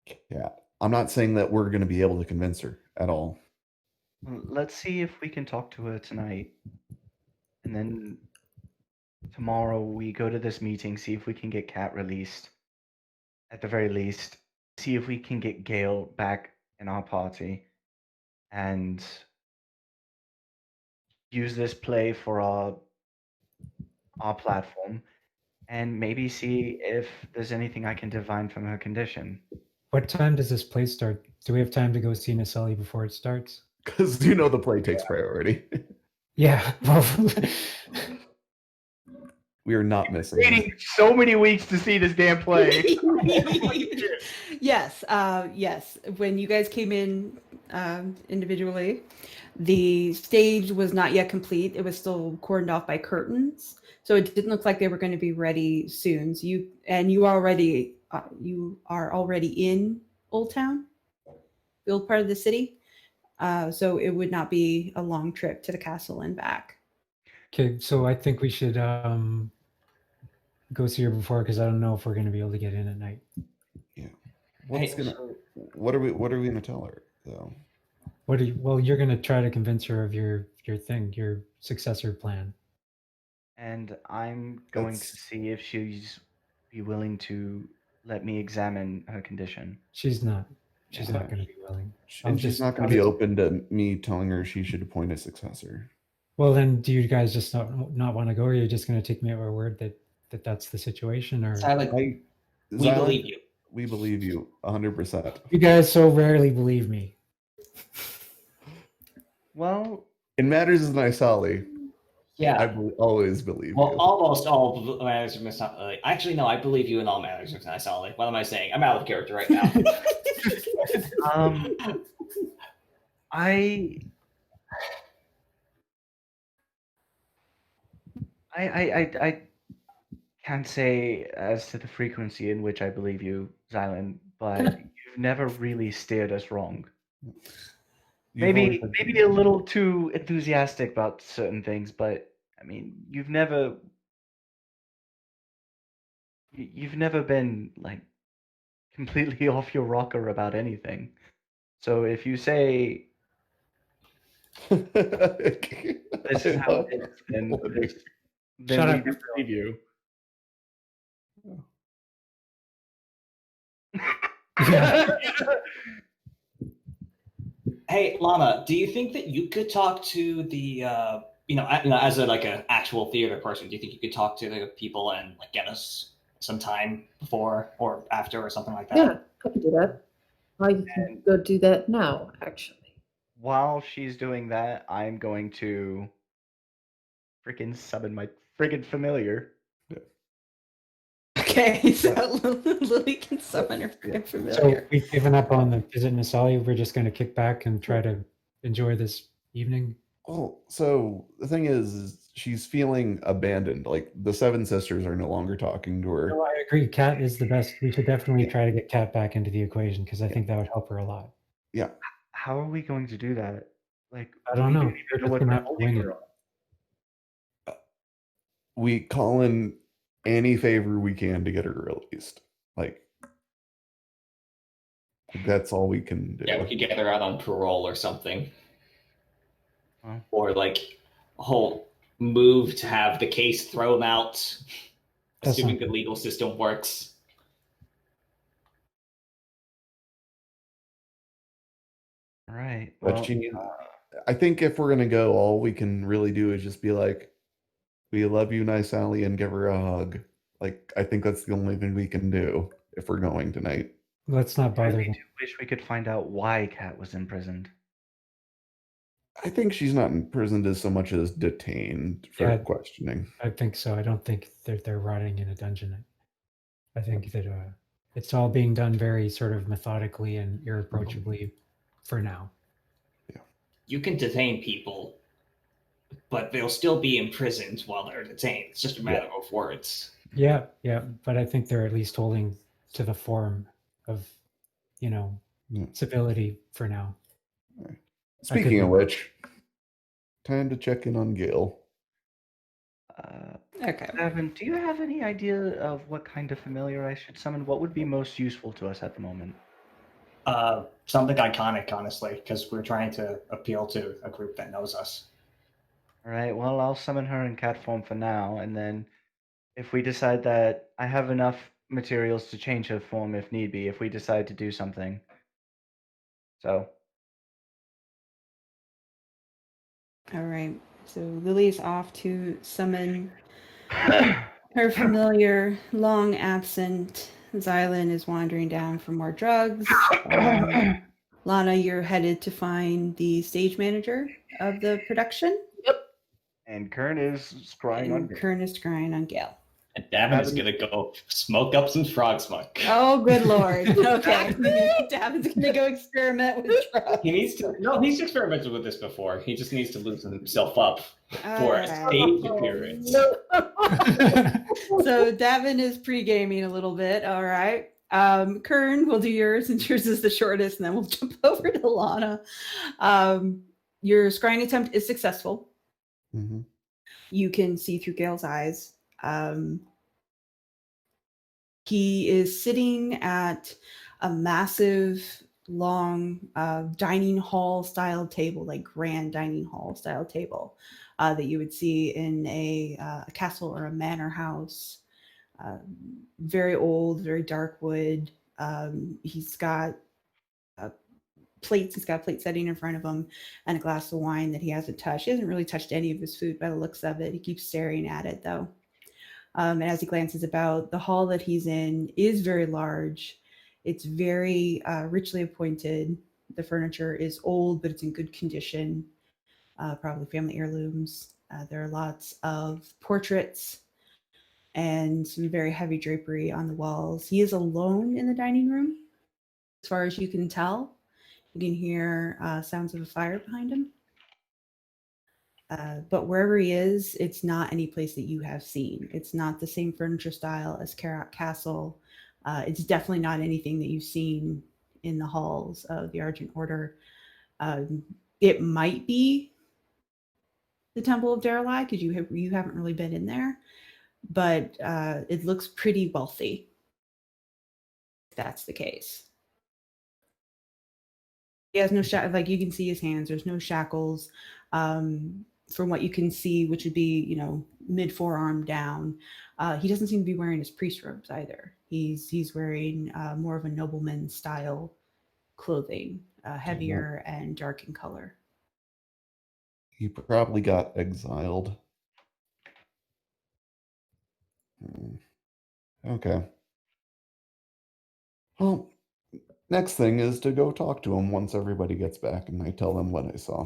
Cat. I'm not saying that we're going to be able to convince her at all. Let's see if we can talk to her tonight. And then tomorrow we go to this meeting, see if we can get Cat released. At the very least, see if we can get Gale back in our party. And use this play for our platform. And maybe see if there's anything I can divine from her condition. What time does this play start? Do we have time to go see Nysali before it starts? Because the play takes priority. Yeah. Well, we are not missing. Waiting so many weeks to see this damn play. Yes. Yes. When you guys came in individually, the stage was not yet complete. It was still cordoned off by curtains, so it didn't look like they were going to be ready soon. So you are already in Old Town, the old part of the city. So it would not be a long trip to the castle and back. okay, so I think we should go see her before, because I don't know if we're going to be able to get in at night. Yeah. What Hey, are we going to tell her though? Well, you're going to try to convince her of your successor plan. And I'm going to see if she's be willing to let me examine her condition. She's not going to be willing. She's not going to be open to me telling her she should appoint a successor. Well, then, do you guys just not want to go, or are you just going to take me at my word that that's the situation? Or we believe you. We believe you 100%. You guys so rarely believe me. Well, in matters of Nysali, yeah, I always believe you. Almost all matters of Nysali. Actually, no, I believe you in all matters of Nysali. What am I saying? I'm out of character right now. I can't say as to the frequency in which I believe you, Xylund, but you've never really steered us wrong. Maybe a little too enthusiastic about certain things, but mean, you've never been like completely off your rocker about anything. So if you say this is how it is, then Shut we up. do believe you. Yeah. Hey, Lana, do you think that you could talk to the, as a like a actual theater person, do you think you could talk to the people and like get us some time before or after or something like that? Yeah, I can do that. I can go do that now, actually. While she's doing that, I'm going to freaking summon my friggin' familiar. Okay, so Lily can summon her freaking So familiar. we've given up on the visit Nysali. We're just going to kick back and try to enjoy this evening. Oh, so the thing is she's feeling abandoned. Like the Seven Sisters are no longer talking to her. No, I agree. Kat is the best. We should definitely try to get Kat back into the equation because I think that would help her a lot. Yeah. How are we going to do that? Like, I don't we know. don't even We're know just what gonna we're have to holding wing her it. on. We call in any favor we can to get her released. Like that's all we can do. Yeah, we could get her out on parole or something. Huh? Or like a whole move to have the case thrown out, That's assuming not the good. legal system works. All right. But Well, I think if we're gonna go, all we can really do is just be like, "We love you, Nysali," and give her a hug. Like I think that's the only thing we can do if we're going tonight. Let's not I bother really them. do wish we could find out why Kat was imprisoned. I think she's not imprisoned as so much as detained for Yeah. questioning. I think so. I don't think they're rotting in a dungeon. I think that it's all being done very sort of methodically and irreproachably for now. You can detain people, but they'll still be imprisoned while they're detained. It's just a matter of words. Yeah, yeah, but I think they're at least holding to the form of, Yeah. civility for now. Speaking of which, time to check in on Gale. Okay. Davynn, do you have any idea of what kind of familiar I should summon? What would be most useful to us at the moment? Something iconic, honestly, because we're trying to appeal to a group that knows us. All right. Well, I'll summon her in cat form for now, and then if we decide that I have enough materials to change her form if need be, if we decide to do something. So. All right. So Lily's off to summon her familiar, long absent. Xylund is wandering down for more drugs. Lana, you're headed to find the stage manager of the production. And Kern is scrying on Gale. Kern is scrying on Gale. And Davynn is gonna go smoke up some frog smoke. Oh, good lord. Okay. Davin's going to go experiment with drugs. He needs to. No, he's experimented with this before. He just needs to loosen himself up for a stage appearance. So Davynn is pre-gaming a little bit. All right. Kern, we'll do yours since yours is the shortest, and then we'll jump over to Lana. Your scrying attempt is successful. Mm-hmm. You can see through Gale's eyes. He is sitting at a massive, long dining hall style table, like grand dining hall style table that you would see in a castle or a manor house. Very old, very dark wood. He's got plates. He's got a plate setting in front of him and a glass of wine that he hasn't touched. He hasn't really touched any of his food by the looks of it. He keeps staring at it though. And as he glances about, the hall that he's in is very large. It's very richly appointed. The furniture is old, but it's in good condition. Probably family heirlooms. There are lots of portraits and some very heavy drapery on the walls. He is alone in the dining room, as far as you can tell. You can hear sounds of a fire behind him. But wherever he is, it's not any place that you have seen. It's not the same furniture style as Carrot Castle. It's definitely not anything that you've seen in the halls of the Argent Order. It might be the Temple of Darelai because you haven't really been in there, but it looks pretty wealthy. If that's the case. He has no like you can see his hands. There's no shackles. From what you can see, which would be mid forearm down, he doesn't seem to be wearing his priest robes either. He's wearing more of a nobleman style clothing, heavier and dark in color. He probably got exiled. Okay. Well, next thing is to go talk to him once everybody gets back, and I tell them what I saw.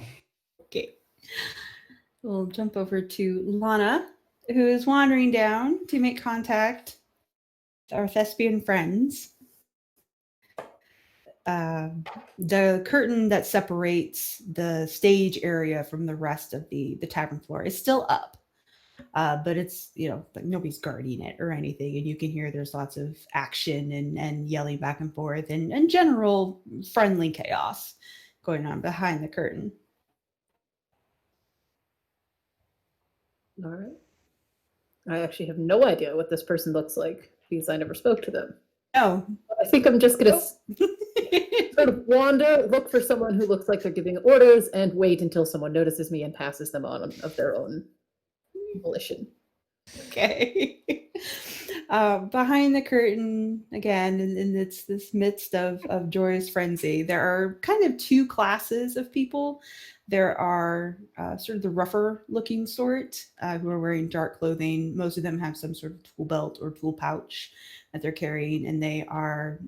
Okay. We'll jump over to Lana, who is wandering down to make contact with our thespian friends. The curtain that separates the stage area from the rest of the tavern floor is still up. But it's, like nobody's guarding it or anything. And you can hear there's lots of action and yelling back and forth and general friendly chaos going on behind the curtain. All right. I actually have no idea what this person looks like because I never spoke to them. No. I think I'm just going to sort of wander, look for someone who looks like they're giving orders, and wait until someone notices me and passes them on of their own volition. Okay. Behind the curtain, again, in this midst of joyous frenzy, there are kind of two classes of people. There are sort of the rougher looking sort who are wearing dark clothing. Most of them have some sort of tool belt or tool pouch that they're carrying, and they are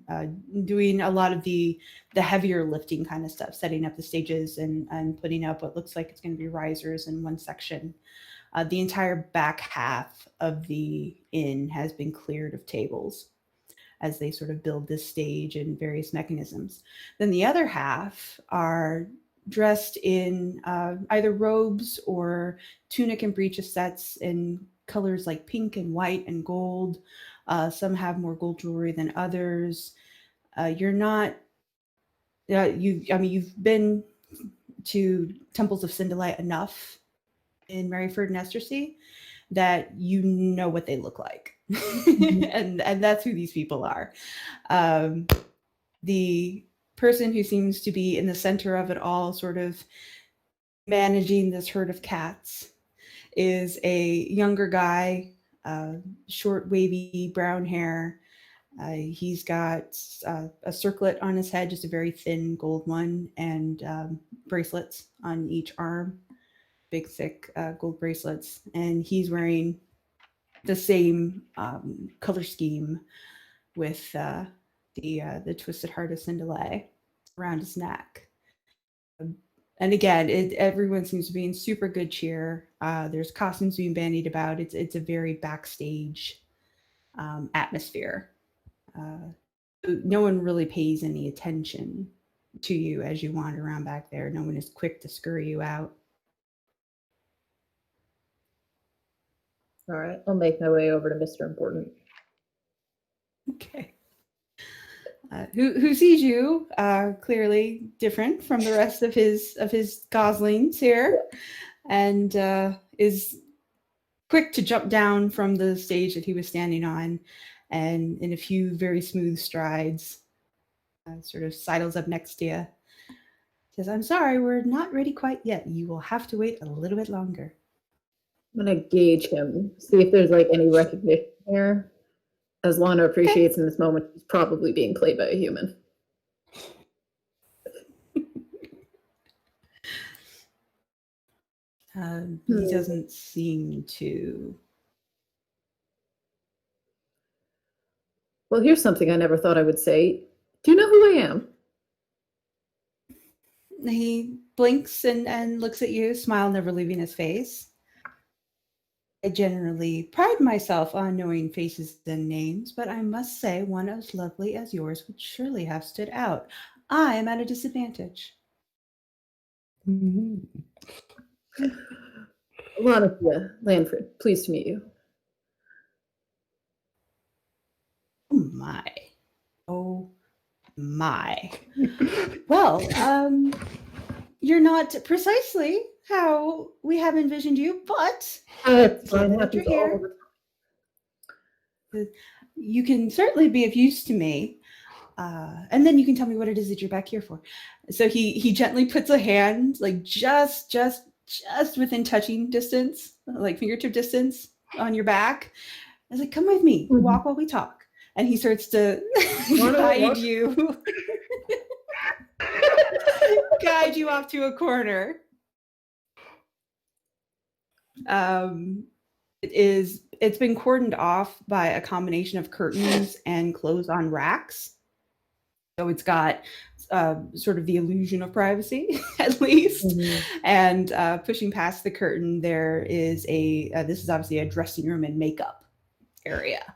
doing a lot of the heavier lifting kind of stuff, setting up the stages and putting up what looks like it's going to be risers in one section. The entire back half of the inn has been cleared of tables as they sort of build this stage and various mechanisms. Then the other half are dressed in either robes or tunic and breeches sets in colors like pink and white and gold. Some have more gold jewelry than others. You've been to temples of Sindalite enough in Maryford and Estersea that you know what they look like. and that's who these people are. The person who seems to be in the center of it all, sort of managing this herd of cats, is a younger guy, short, wavy brown hair. He's got a circlet on his head, just a very thin gold one, and bracelets on each arm. Big, thick gold bracelets, and he's wearing the same color scheme with the twisted heart of Cinderella around his neck. And again, everyone seems to be in super good cheer. There's costumes being bandied about. It's a very backstage atmosphere. No one really pays any attention to you as you wander around back there. No one is quick to scurry you out. All right, I'll make my way over to Mr. Important. Okay. Who sees you clearly different from the rest of his goslings here, and is quick to jump down from the stage that he was standing on, and in a few very smooth strides, sort of sidles up next to you. Says, "I'm sorry, we're not ready quite yet. You will have to wait a little bit longer." I'm going to gauge him, see if there's like any recognition here. As Lana appreciates in this moment, he's probably being played by a human. He doesn't seem to. Well, here's something I never thought I would say. Do you know who I am? He blinks and looks at you, smile never leaving his face. I generally pride myself on knowing faces and names, but I must say one as lovely as yours would surely have stood out. I am at a disadvantage. Lanathea, Lanfryd, pleased to meet you. Oh my. Oh my. Well, you're not precisely how we have envisioned you, but It's can't fine. hold your Happens all hair. the time. You can certainly be of use to me. And then you can tell me what it is that you're back here for. So he gently puts a hand, like just within touching distance, like fingertip distance on your back. I was like, come with me, Mhm. walk while we talk. And he starts to Wanna guide walk? you off to a corner. It's been cordoned off by a combination of curtains and clothes on racks. So it's got sort of the illusion of privacy, at least. Mhm. And pushing past the curtain, there is this is obviously a dressing room and makeup area.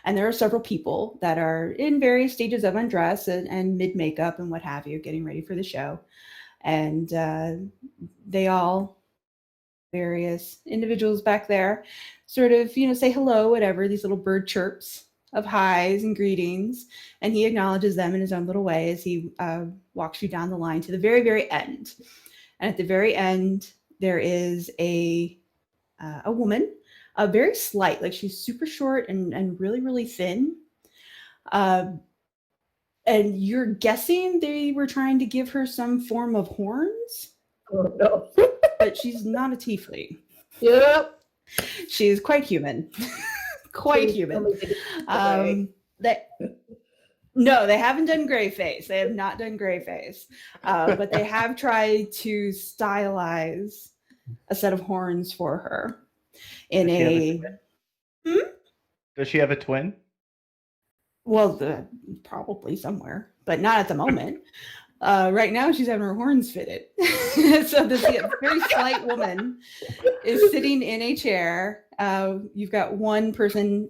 And there are several people that are in various stages of undress and mid makeup and what have you, getting ready for the show. And they all, various individuals back there, sort of, say hello, whatever, these little bird chirps of highs and greetings. And he acknowledges them in his own little way as he walks you down the line to the very, very end. And at the very end, there is a woman, very slight, like she's super short and really, really thin. And you're guessing they were trying to give her some form of horns, Oh no. but she's not a tiefling. Yep. She's quite human. Quite Please tell human. me they did it right. No, they haven't done gray face. They have not done gray face. But they have tried to stylize a set of horns for her in Does she have a twin? Well, probably somewhere, but not at the moment. Right now, she's having her horns fitted. So this very slight woman is sitting in a chair. You've got one person,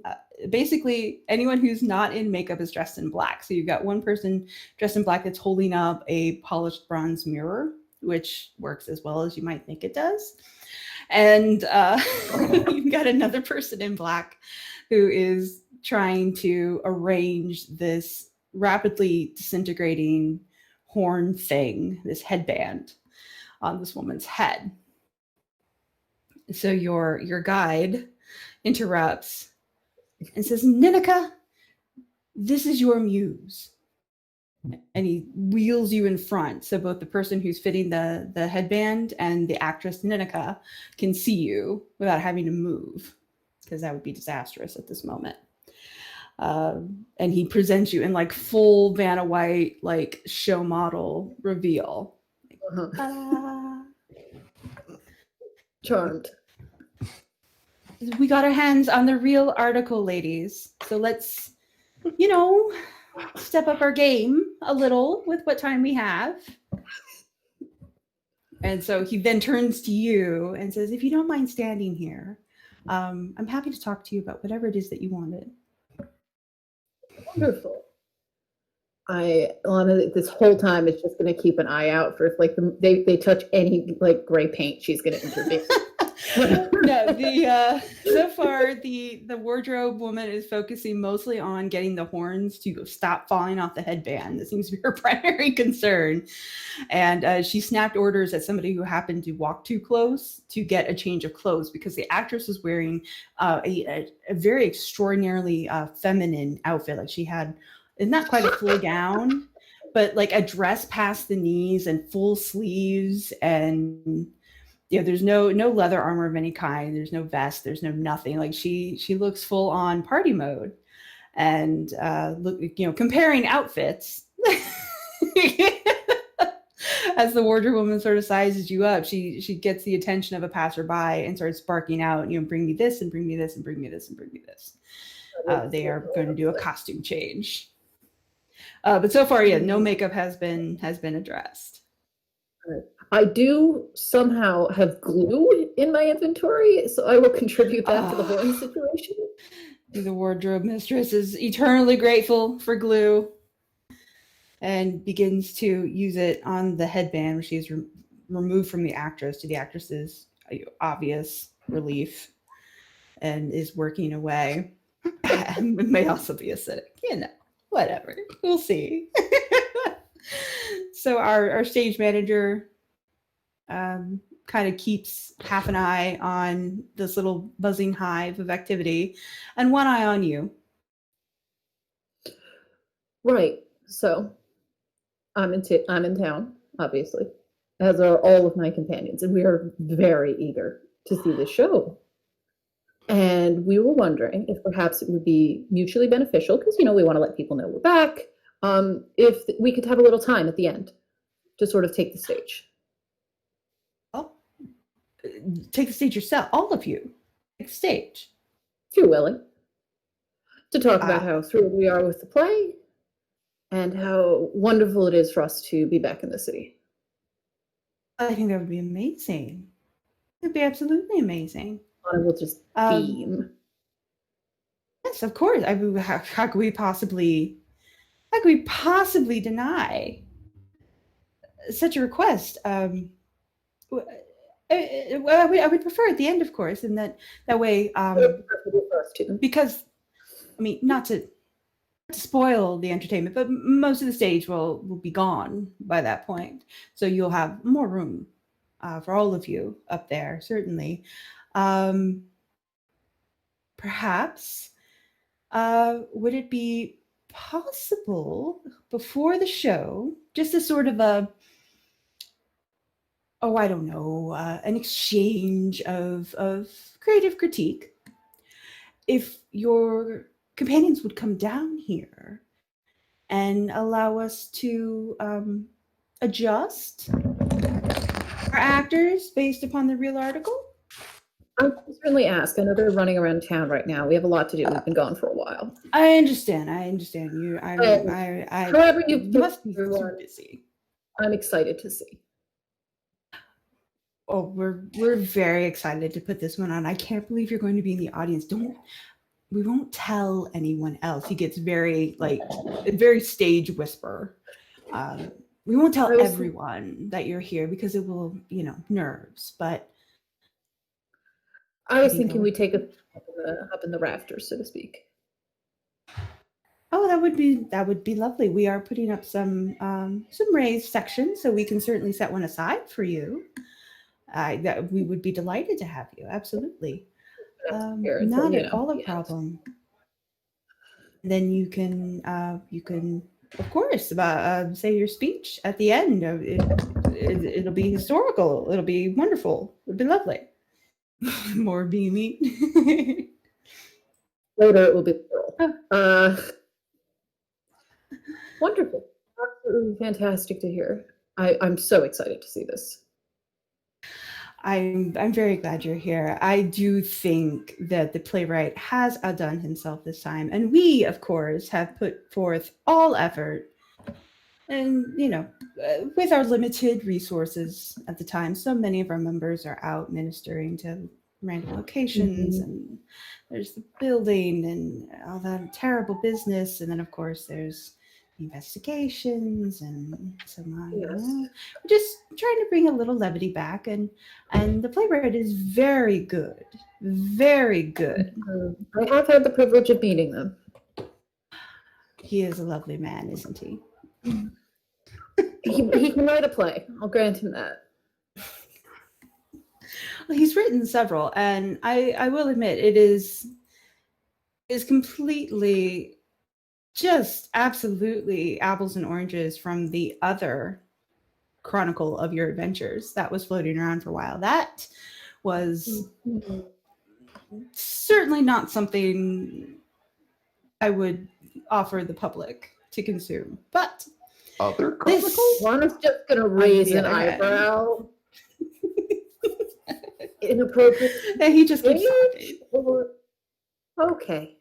basically anyone who's not in makeup is dressed in black. So you've got one person dressed in black that's holding up a polished bronze mirror, which works as well as you might think it does. And you've got another person in black who is trying to arrange this rapidly disintegrating horn thing, this headband on this woman's head. So your guide interrupts and says, Ninika, this is your muse. And he wheels you in front. So both the person who's fitting the headband and the actress Ninika can see you without having to move, because that would be disastrous at this moment. And he presents you in like full Vanna White, like show model reveal. Charmed. We got our hands on the real article, ladies. So let's, step up our game a little with what time we have. And so he then turns to you and says, if you don't mind standing here, I'm happy to talk to you about whatever it is that you wanted. Wonderful. Lana, this whole time is just going to keep an eye out for if they touch any like gray paint, she's going to intervene. No, so far the wardrobe woman is focusing mostly on getting the horns to stop falling off the headband. That seems to be her primary concern. And she snapped orders at somebody who happened to walk too close to get a change of clothes, because the actress was wearing a very extraordinarily feminine outfit. Like she had not quite a full gown, but like a dress past the knees and full sleeves, and there's no leather armor of any kind. There's no vest. There's no nothing. Like she looks full on party mode. And comparing outfits, as the wardrobe woman sort of sizes you up, she gets the attention of a passerby and starts barking out, bring me this and bring me this and bring me this and bring me this. They are going to do a costume change. But so far, no makeup has been addressed. I do somehow have glue in my inventory, so I will contribute that to the horn situation. The wardrobe mistress is eternally grateful for glue and begins to use it on the headband, which she's removed from the actress to the actress's obvious relief, and is working away. It may also be acidic, whatever. We'll see. So our stage manager kind of keeps half an eye on this little buzzing hive of activity and one eye on you. Right. So I'm in town, obviously, as are all of my companions, and we are very eager to see the show. And we were wondering if perhaps it would be mutually beneficial, because we want to let people know we're back. If we could have a little time at the end to sort of take the stage. Oh, take the stage yourself, all of you. Take the stage. If you're willing. To talk about how thrilled we are with the play and how wonderful it is for us to be back in the city. I think that would be amazing. It would be absolutely amazing. I will just beam. Yes, of course. I mean, how could we possibly deny such a request? I would prefer at the end, of course, and that way, because I mean, not to spoil the entertainment, but most of the stage will be gone by that point, so you'll have more room for all of you up there, certainly. Perhaps would it be possible before the show, just a sort of an exchange of creative critique, if your companions would come down here and allow us to adjust our actors based upon the real article? I can certainly ask. I know they're running around town right now. We have a lot to do. We've been gone for a while. I understand you. However you must be super busy. I'm excited to see. Oh, we're very excited to put this one on. I can't believe you're going to be in the audience. We won't tell anyone else. He gets very very stage whisper. We won't tell everyone that you're here because it will, nerves. But I was thinking we take it up in the rafters, so to speak. Oh, that would be lovely. We are putting up some raised sections, so we can certainly set one aside for you. That we would be delighted to have you. Absolutely, not at all a problem. Then you can of course say your speech at the end. It'll be historical. It'll be wonderful. It'll be lovely. More beamy. Later it will be wonderful. Absolutely fantastic to hear. I'm so excited to see this. I'm very glad you're here. I do think that the playwright has outdone himself this time, and we, of course, have put forth all effort. And with our limited resources at the time, so many of our members are out ministering to random locations, and there's the building and all that terrible business, and then of course there's investigations and so on. We're just trying to bring a little levity back, and the playwright is very good. I have had the privilege of meeting them. He is a lovely man, isn't he? He can write a play. I'll grant him that. Well, he's written several, and I will admit it is completely, just absolutely apples and oranges from the other chronicle of your adventures that was floating around for a while. That was certainly not something I would offer the public to consume, but other chronicles? Juana's just gonna raise an eyebrow. Inappropriate. And he just keeps talking. Okay.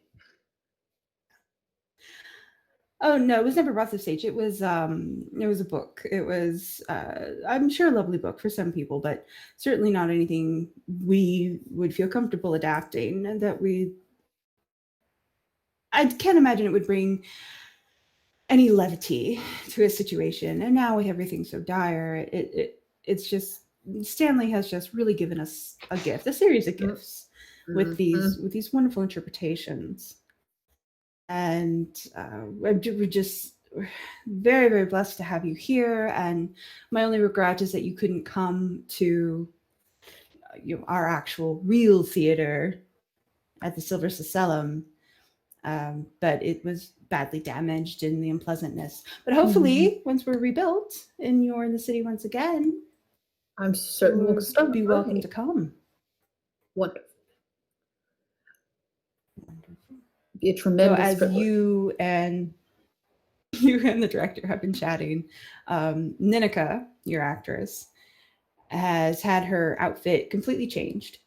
Oh no, it was never brought to the stage. It was a book. It was I'm sure a lovely book for some people, but certainly not anything we would feel comfortable adapting, and that I can't imagine it would bring any levity to a situation. And now with everything so dire, it's just, Stanley has just really given us a gift, a series of gifts with these wonderful interpretations. And we're just very, very blessed to have you here. And my only regret is that you couldn't come to our actual real theater at the Silver Cecellum, but it was badly damaged in the unpleasantness. But hopefully, once we're rebuilt and you're in the city once again, I'm certain we'll start. be welcome to come. Wonderful. Be a tremendous. So as privilege. you and the director have been chatting, Ninika, your actress, has had her outfit completely changed.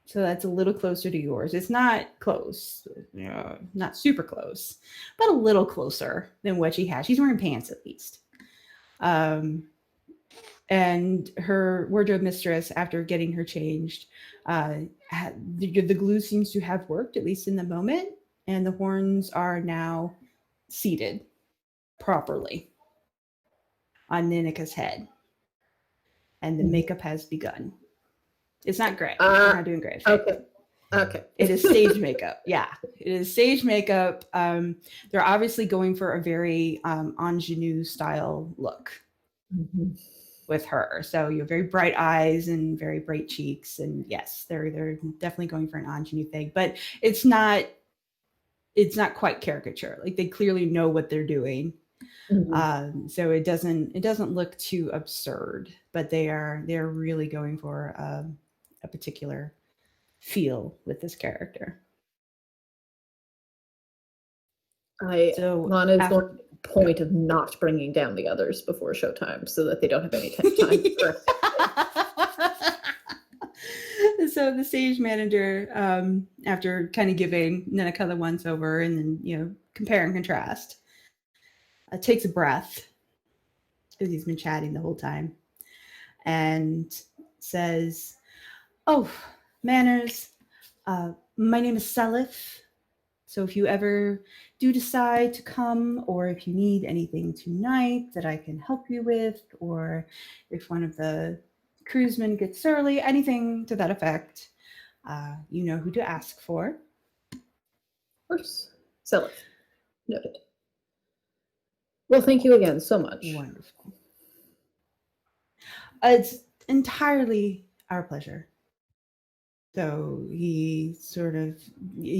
So that's a little closer to yours. It's not close, not super close, but a little closer than what she has. She's wearing pants at least. And her wardrobe mistress, after getting her changed, the glue seems to have worked, at least in the moment. And the horns are now seated properly on Ninika's head. And the makeup has begun. It's not great. We're not doing great. Okay. It is stage makeup. Yeah, it is stage makeup. They're obviously going for a very ingenue style look with her. So you have very bright eyes and very bright cheeks. And yes, they're definitely going for an ingenue thing. But it's not quite caricature. Like they clearly know what they're doing. So it doesn't look too absurd, but they're really going for a particular feel with this character. Lana's going to point of not bringing down the others before showtime so that they don't have any time. So the stage manager, after kind of giving Ninika the once over and then compare and contrast, takes a breath because he's been chatting the whole time and says, "Oh, manners. My name is Selith. So if you ever do decide to come, or if you need anything tonight that I can help you with, or if one of the cruisemen gets early, anything to that effect, you know who to ask for." Of course. Selith. Noted. Well, thank you again so much. Wonderful. It's entirely our pleasure. So he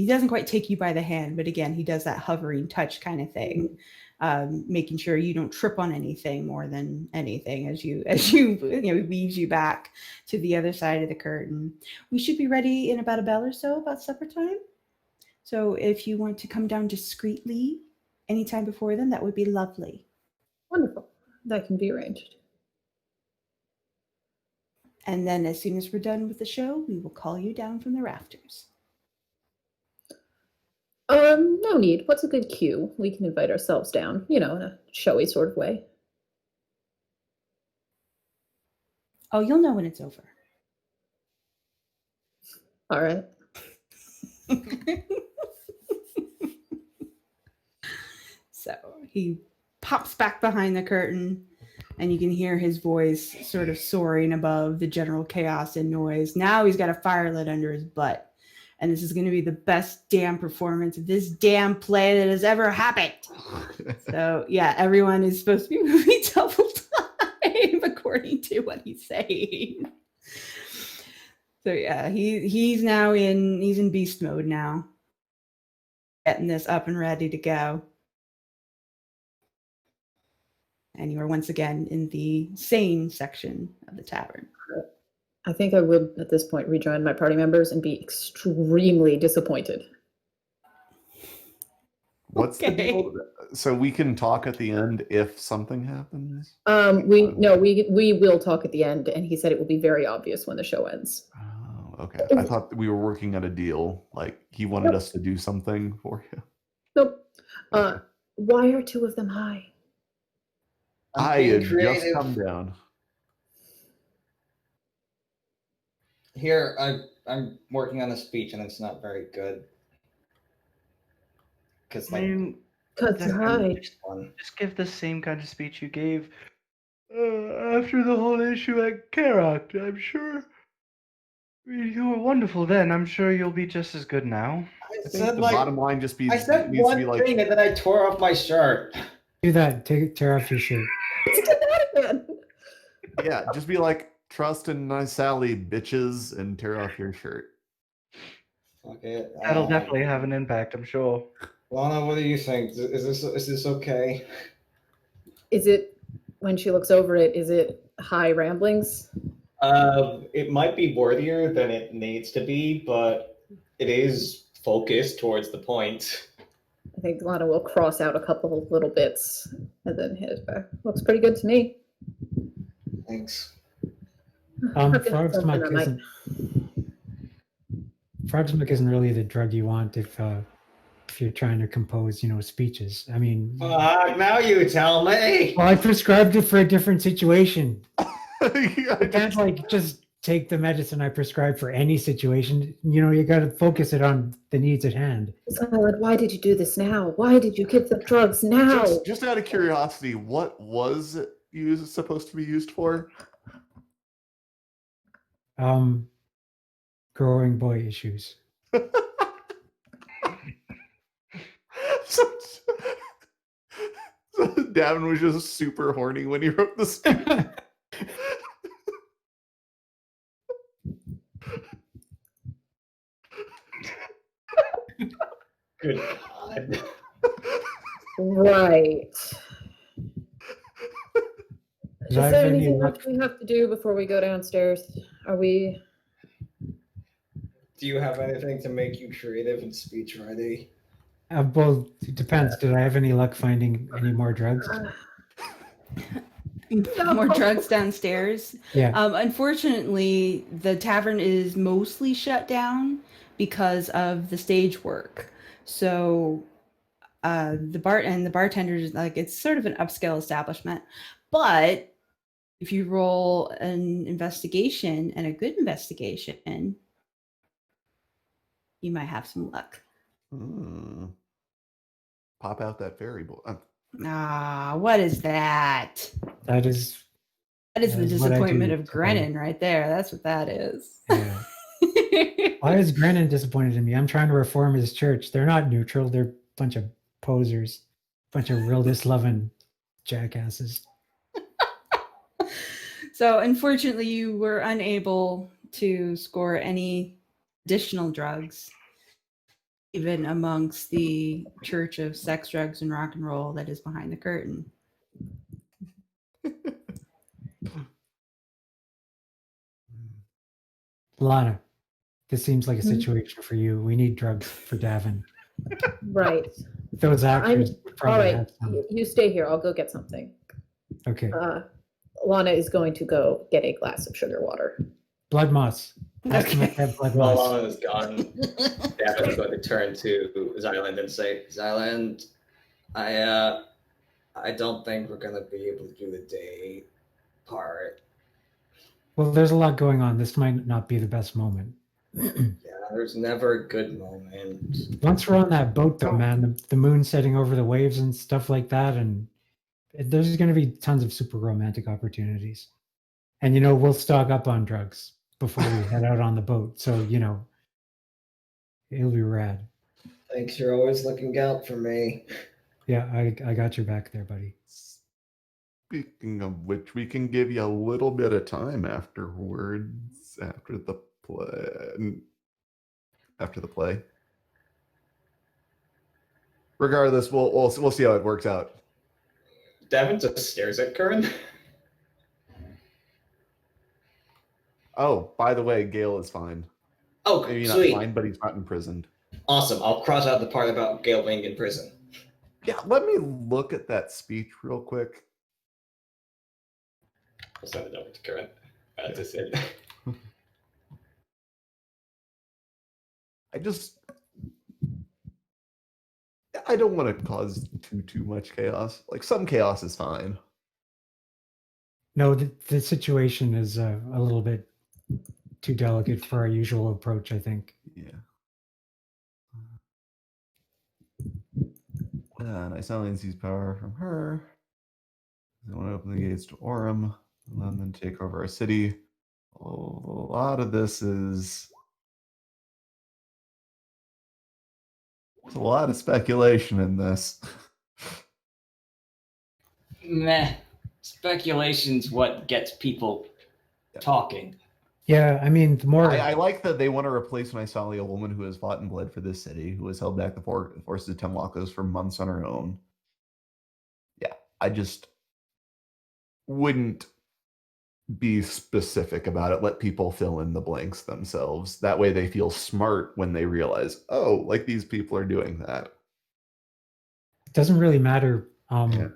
doesn't quite take you by the hand, but again, he does that hovering touch kind of thing, making sure you don't trip on anything more than anything as you weaves you back to the other side of the curtain. We should be ready in about a bell or so, about supper time. So if you want to come down discreetly anytime before then, that would be lovely. Wonderful. That can be arranged. And then as soon as we're done with the show, we will call you down from the rafters. No need. What's a good cue? We can invite ourselves down, in a showy sort of way. Oh, you'll know when it's over. All right. So he pops back behind the curtain, and you can hear his voice sort of soaring above the general chaos and noise. Now he's got a fire lit under his butt. And this is going to be the best damn performance of this damn play that has ever happened. So, yeah, everyone is supposed to be moving double time according to what he's saying. So, yeah, he's in beast mode now. Getting this up and ready to go. And you are once again in the sane section of the tavern. I think I will, at this point, rejoin my party members and be extremely disappointed. What's the deal? So we can talk at the end if something happens? We will talk at the end, and he said it will be very obvious when the show ends. Oh, okay. I thought we were working at a deal. Like he wanted us to do something for you. Nope. Why are two of them high? I had just come down. Here, I'm working on a speech, and it's not very good. Because just give the same kind of speech you gave after the whole issue at Karak. I'm sure you were wonderful then. I'm sure you'll be just as good now. I think the bottom line just be. I said one thing, and then I tore off my shirt. Do that. Tear off your shirt. Yeah, just be like, Trust in Nysali, bitches, and tear off your shirt. Fuck it. That'll definitely have an impact, I'm sure. Lana, what do you think? Is this okay? Is it, when she looks over it, is it high ramblings? It might be worthier than it needs to be, but it is focused towards the point. I think Lana will cross out a couple of little bits and then hit it back. Looks pretty good to me. Thanks. Frog's milk isn't really the drug you want if you're trying to compose, speeches. I mean, Now you tell me. well, I prescribed it for a different situation. Yeah, I can't just take the medicine I prescribed for any situation. You got to focus it on the needs at hand. Xylund, why did you do this now? Why did you get the drugs now? just out of curiosity, what was it supposed to be used for? Growing boy issues. so Davynn was just super horny when he wrote this. Good God. Right. Is I've there been anything here- else we have to do before we go downstairs? Are we... Do you have anything to make you creative and speech ready? Well, it depends. Did I have any luck finding any more drugs? More drugs downstairs. Yeah. Unfortunately, the tavern is mostly shut down because of the stage work. So the bartenders, it's sort of an upscale establishment. But if you roll an investigation and a good investigation, you might have some luck. Pop out that fairy boy. What is that? That is the what I do disappointment of to Grennan right there. That's what that is. Yeah. Why is Grennan disappointed in me? I'm trying to reform his church. They're not neutral. They're a bunch of posers, bunch of real loving jackasses. So unfortunately, you were unable to score any additional drugs, even amongst the church of sex, drugs, and rock and roll that is behind the curtain. Lana, this seems like a situation for you. We need drugs for Davynn. Right. Those actors would All probably right. have some. You stay here. I'll go get something. Okay. Lana is going to go get a glass of sugar water. Blood moss. Has to make that blood moss. While Lana is gone, Davynn's going to turn to Xylund and say, Xylund, I don't think we're going to be able to do the day part. Well, there's a lot going on. This might not be the best moment. Yeah, there's never a good moment. Once we're on that boat, though, man, the moon setting over the waves and stuff like that, and there's going to be tons of super romantic opportunities. And, we'll stock up on drugs before we head out on the boat. So, it'll be rad. Thanks, you're always looking out for me. Yeah, I got your back there, buddy. Speaking of which, we can give you a little bit of time afterwards, after the play. Regardless, we'll see how it works out. Davynn just stares at Kern. Oh, by the way, Gale is fine. Oh, Maybe sweet. not fine, but he's not imprisoned. Awesome. I'll cross out the part about Gale being in prison. Yeah, let me look at that speech real quick. I'll send it over to Kern. That's it. I don't want to cause too much chaos. Like, some chaos is fine. No, the situation is a little bit too delicate for our usual approach, I think. Yeah. Nysali sees power from her. They want to open the gates to Orem and then take over our city. A lot of this is... There's a lot of speculation in this. Meh. Speculation's what gets people talking. Yeah, I mean, the more I like that they want to replace Nysali, a woman who has fought and bled for this city, who has held back the forces of Temlakos for months on her own. Yeah, I just wouldn't be specific about it. Let people fill in the blanks themselves. That way they feel smart when they realize, oh, like these people are doing that. it doesn't really matter Yeah.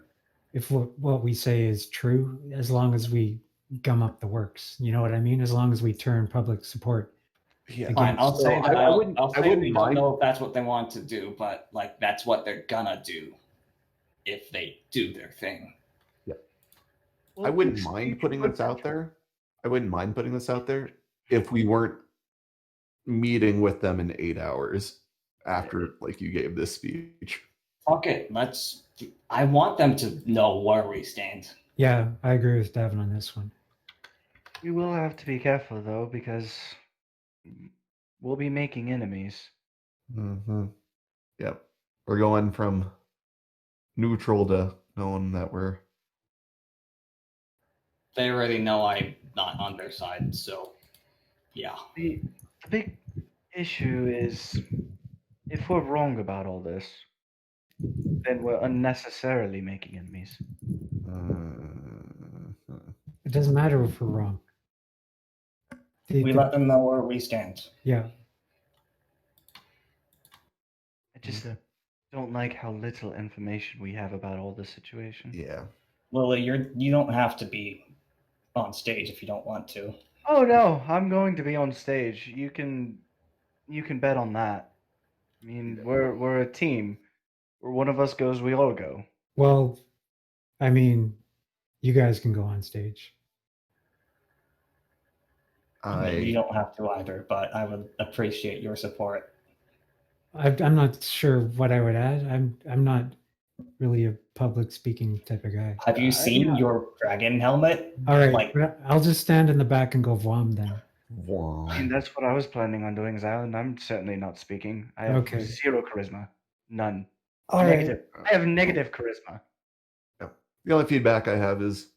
if what we say is true, as long as we gum up the works. You know what I mean? As long as we turn public support. Yeah. Again, Fine, I'll so say that. I wouldn't- I'll I say wouldn't we mind- don't know if that's what they want to do, but like that's what they're gonna do if they do their thing. I wouldn't mind putting this out there. I wouldn't mind putting this out there if we weren't meeting with them in 8 hours after like you gave this speech. Fuck it, I want them to know where we stand. Yeah, I agree with Davin on this one. We will have to be careful though, because we'll be making enemies. Mm-hmm. Yep. We're going from neutral to knowing that we're They already know I'm not on their side, so yeah. The big issue is if we're wrong about all this, then we're unnecessarily making enemies. It doesn't matter if we're wrong. We let them know where we stand. Yeah, I just don't like how little information we have about all this situation. yeah. Lily, you don't have to be on stage if you don't want to. Oh no, I'm going to be on stage. You can bet on that. I mean, we're a team. Where one of us goes, we all go. well, I mean, you guys can go on stage. I mean, you don't have to either, but I would appreciate your support. I'm not sure what I would add. I'm not really a public speaking type of guy. Have you seen your dragon helmet? All right, Like, I'll just stand in the back and go vom then. I mean, that's what I was planning on doing, Xylund. I'm certainly not speaking. I have Okay. zero charisma. None. All right. Negative. I have negative charisma. The only feedback I have is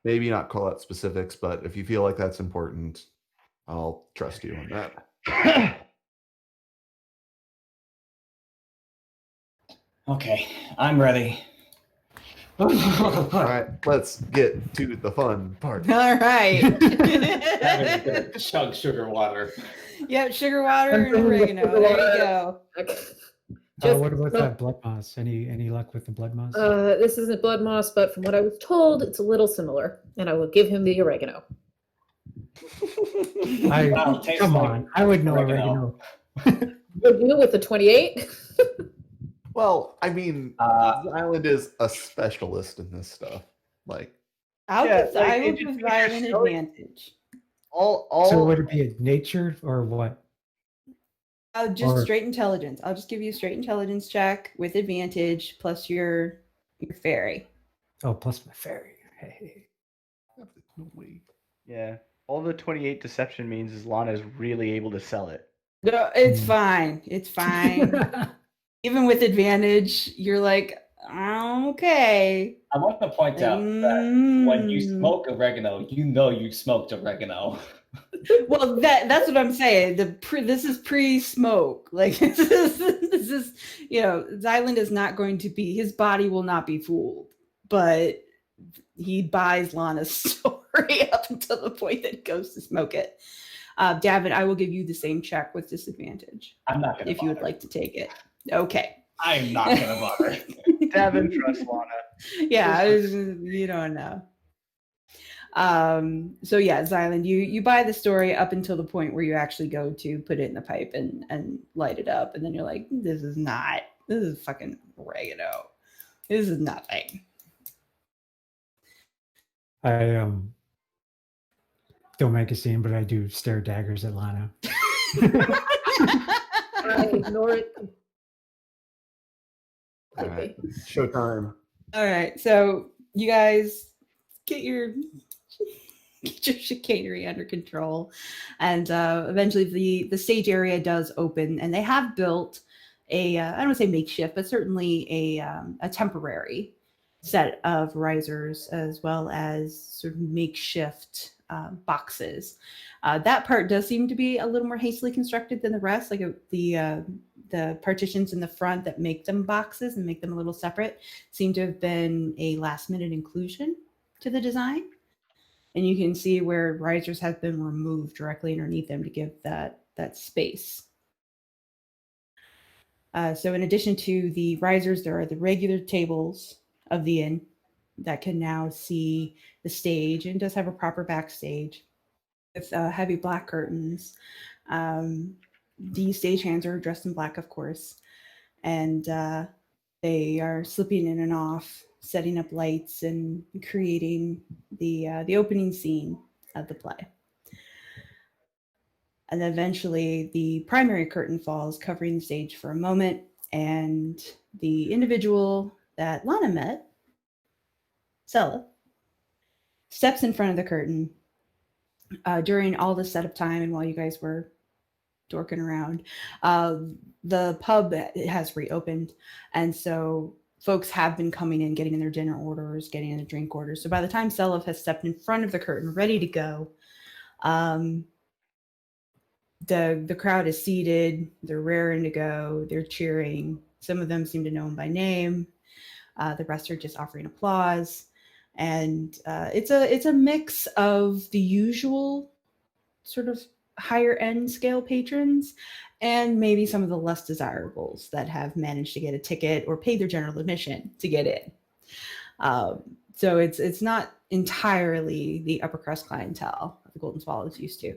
maybe not call out specifics, but if you feel like that's important, I'll trust you on that. okay, I'm ready. All right, let's get to the fun part. All right. Chug sugar water. Yep, sugar water and I'm bringing the oregano. sugar There water. you go. What about no. that blood moss? Any luck with the blood moss? This isn't blood moss, but from what I was told, it's a little similar, and I will give him the oregano. Wow, it tastes Come like on, I would know oregano. oregano. Good deal with the 28. Well, I mean, Xylund is a specialist in this stuff. Like, I would it provide an advantage. All So would it be a nature or what? Just Or- straight intelligence. I'll just give you a straight intelligence check with advantage plus your fairy. Oh, plus my fairy. Hey. wait. Yeah. All the 28 deception means is Lana is really able to sell it. No, it's fine. It's fine. Even with advantage, you're like, okay. I want to point out that when you smoke oregano, you know you smoked oregano. Well, that's what I'm saying. This is pre-smoke. Like this is Xylund is not going to be. His body will not be fooled, but he buys Lana's story up until the point that he goes to smoke it. Davin, I will give you the same check with disadvantage I'm not gonna. if you would like to take it. Okay. I'm not gonna bother. Davin trusts Lana. Yeah, you don't know. So yeah, Xylund, you buy the story up until the point where you actually go to put it in the pipe and light it up, and then you're like, this is fucking oregano. This is nothing. I don't make a scene, but I do stare daggers at Lana. I ignore it. All right, showtime. All right, so you guys get your chicanery under control, and eventually the stage area does open, and they have built I don't want to say makeshift, but certainly a temporary set of risers, as well as sort of makeshift boxes. That part does seem to be a little more hastily constructed than the rest. Like the partitions in the front that make them boxes and make them a little separate seem to have been a last-minute inclusion to the design. And you can see where risers have been removed directly underneath them to give that space. So in addition to the risers, there are the regular tables of the inn that can now see the stage and does have a proper backstage with heavy black curtains. The stagehands are dressed in black, of course, and they are slipping in and off, setting up lights and creating the opening scene of the play. And then eventually the primary curtain falls, covering the stage for a moment, and the individual that Lana met, Sela, steps in front of the curtain during all the setup time and while you guys were dorking around. The pub has reopened, and so folks have been coming in, getting in their dinner orders, getting in their drink orders. So by the time Selov has stepped in front of the curtain, ready to go, the crowd is seated, they're raring to go, they're cheering. Some of them seem to know him by name. The rest are just offering applause. And it's a mix of the usual sort of higher end scale patrons and maybe some of the less desirables that have managed to get a ticket or pay their general admission to get in. So it's not entirely the upper crust clientele that the Golden Swallows used to.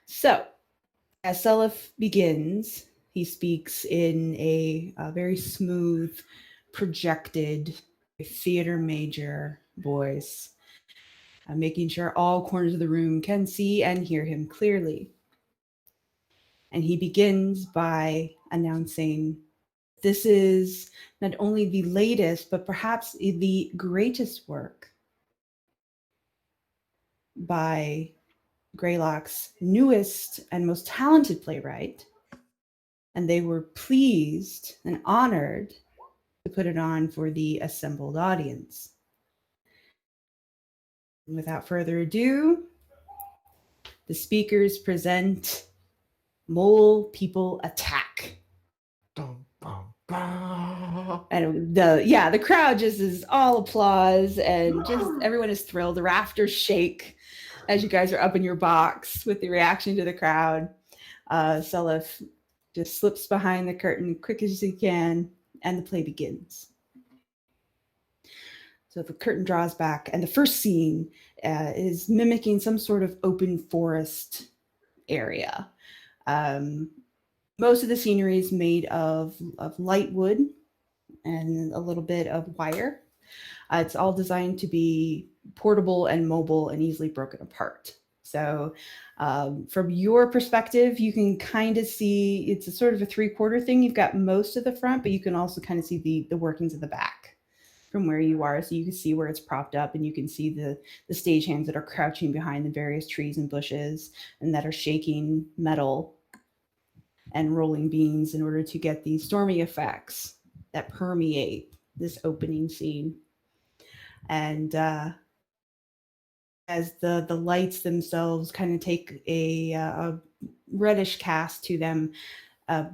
So as Selif begins, he speaks in a very smooth, projected, theater major voice, making sure all corners of the room can see and hear him clearly. And he begins by announcing, this is not only the latest, but perhaps the greatest work by Greylock's newest and most talented playwright. And they were pleased and honored to put it on for the assembled audience. And without further ado, the speakers present Mole People Attack. Dum, bum, bum. And the crowd just is all applause and just everyone is thrilled. The rafters shake as you guys are up in your box with the reaction to the crowd. Selif just slips behind the curtain quick as he can, and the play begins. So the curtain draws back, and the first scene is mimicking some sort of open forest area. Most of the scenery is made of light wood and a little bit of wire. It's all designed to be portable and mobile and easily broken apart. So from your perspective, you can kind of see it's a sort of a 3/4 thing. You've got most of the front, but you can also kind of see the workings of the back from where you are. So you can see where it's propped up, and you can see the stagehands that are crouching behind the various trees and bushes and that are shaking metal and rolling beams in order to get these stormy effects that permeate this opening scene. And as the lights themselves kind of take a reddish cast to them, a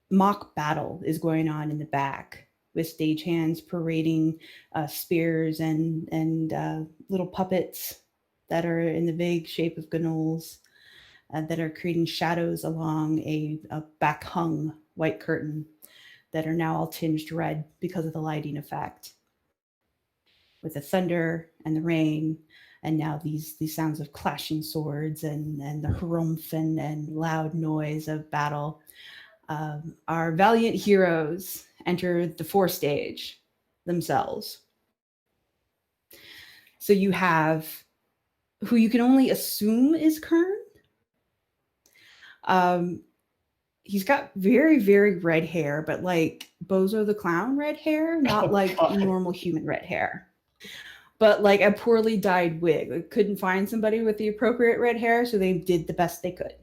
mock battle is going on in the back with stagehands parading spears and little puppets that are in the vague shape of gnolls that are creating shadows along a back hung white curtain that are now all tinged red because of the lighting effect. With the thunder and the rain, and now these sounds of clashing swords and the harumph and loud noise of battle, our valiant heroes enter the forestage themselves. So you have who you can only assume is Kern. He's got very, very red hair, but like Bozo the Clown red hair, not like normal human red hair, but like a poorly dyed wig. They couldn't find somebody with the appropriate red hair, so they did the best they could.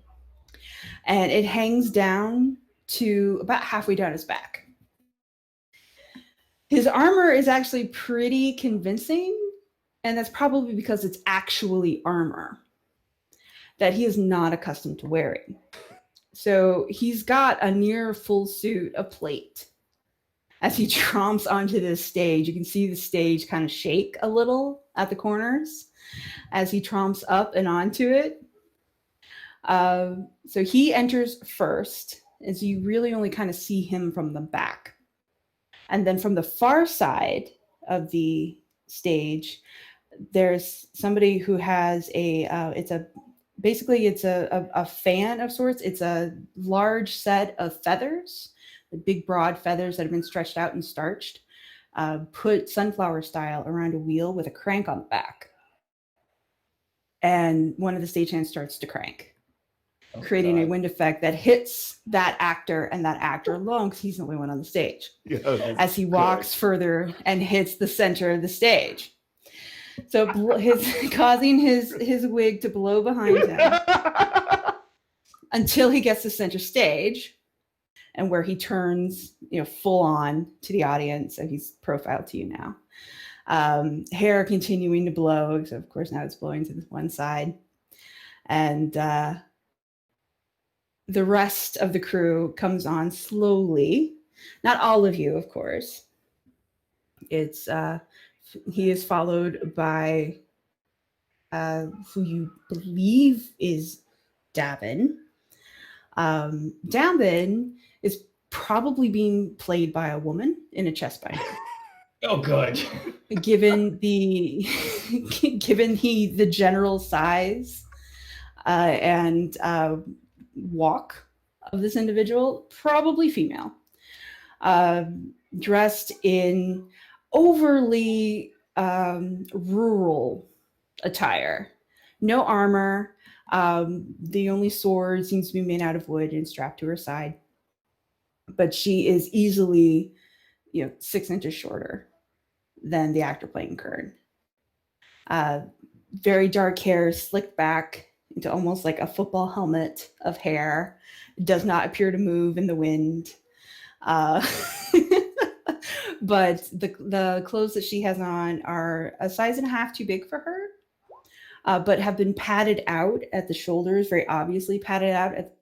And it hangs down to about halfway down his back. His armor is actually pretty convincing, And that's probably because it's actually armor that he is not accustomed to wearing. So he's got a near full suit of plate. As he tromps onto this stage, you can see the stage kind of shake a little at the corners as he tromps up and onto it. So he enters first, as you really only kind of see him from the back. And then from the far side of the stage, there's somebody who has it's a fan of sorts. It's a large set of feathers, the big broad feathers that have been stretched out and starched, put sunflower style around a wheel with a crank on the back. And one of the stagehands starts to crank, creating a wind effect that hits that actor and that actor alone, because he's the only one on the stage, as he walks further and hits the center of the stage. So causing his wig to blow behind him until he gets to center stage, and where he turns, full on to the audience. So he's profiled to you now. Hair continuing to blow, except of course now it's blowing to the one side. And the rest of the crew comes on slowly. Not all of you, of course. It's he is followed by who you believe is Davynn. Davynn is probably being played by a woman in a chest binder. Oh, good. Given the the general size and walk of this individual, probably female, dressed in overly rural attire, no armor. The only sword seems to be made out of wood and strapped to her side, but she is easily 6 inches shorter than the actor playing Kern. Very dark hair, slicked back into almost like a football helmet of hair. Does not appear to move in the wind. But the clothes that she has on are a size and a half too big for her, but have been padded out at the shoulders, very obviously padded out at.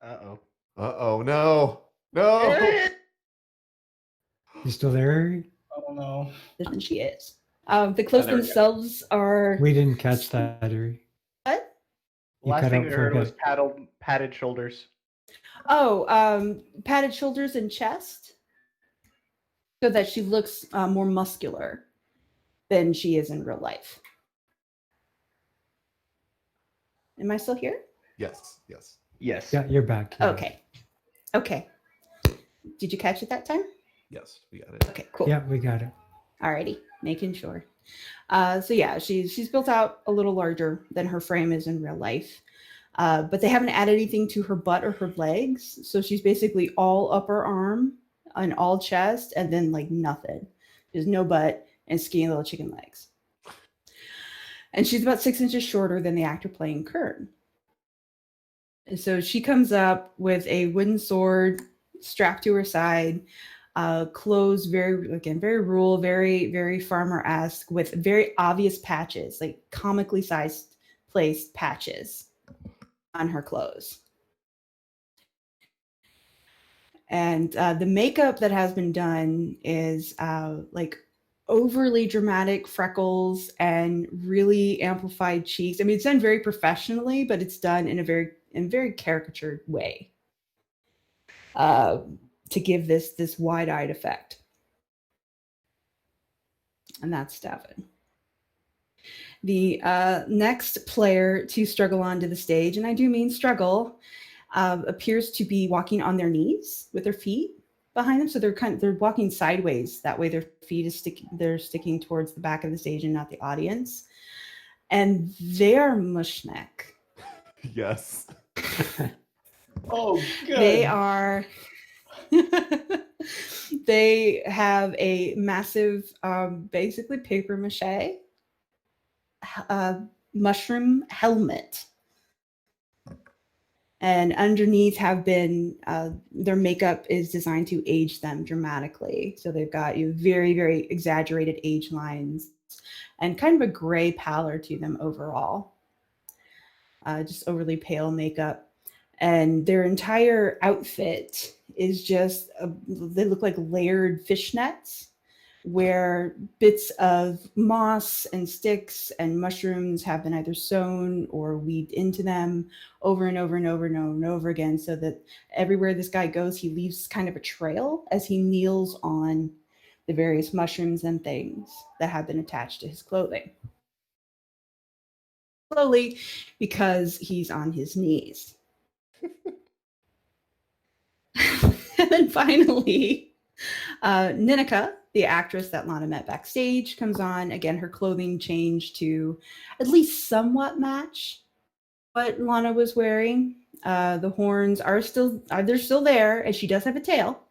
Uh-oh. Uh-oh, no. No. You still there? Oh no. Than she is. The clothes themselves are. We didn't catch that, Ari. What? You Last cut thing out we for a heard was bit. padded shoulders. Oh, padded shoulders and chest, so that she looks more muscular than she is in real life. Am I still here? Yes. Yes. Yeah, you're back. Yeah. Okay. Did you catch it that time? Yes, we got it. Okay, cool. Yeah, we got it. Alrighty, making sure. So yeah, she's built out a little larger than her frame is in real life. But they haven't added anything to her butt or her legs. So she's basically all upper arm and all chest, and then like nothing. There's no butt and skinny little chicken legs. And she's about 6 inches shorter than the actor playing Kern. And so she comes up with a wooden sword strapped to her side, clothes very rural, very, very farmer-esque, with very obvious patches, like comically placed patches on her clothes. And the makeup that has been done is like overly dramatic freckles and really amplified cheeks. I mean, it's done very professionally, but it's done in a very caricatured way to give this wide-eyed effect. And that's Davynn. The next player to struggle onto the stage, and I do mean struggle, appears to be walking on their knees with their feet behind them. So they're walking sideways. That way their feet is sticking towards the back of the stage and not the audience. And they are mushneck. Yes. Oh, good. They are. They have a massive, basically paper mache mushroom helmet And underneath have been, their makeup is designed to age them dramatically. So they've got very, very exaggerated age lines and kind of a gray pallor to them overall. Just overly pale makeup. And their entire outfit is just, they look like layered fishnets where bits of moss and sticks and mushrooms have been either sewn or weaved into them over and over and over and over and over again, so that everywhere this guy goes, he leaves kind of a trail as he kneels on the various mushrooms and things that have been attached to his clothing. Slowly, because he's on his knees. And then finally, Ninika, the actress that Lana met backstage, comes on. Again, her clothing changed to at least somewhat match what Lana was wearing. The horns are still, they're still there, and she does have a tail.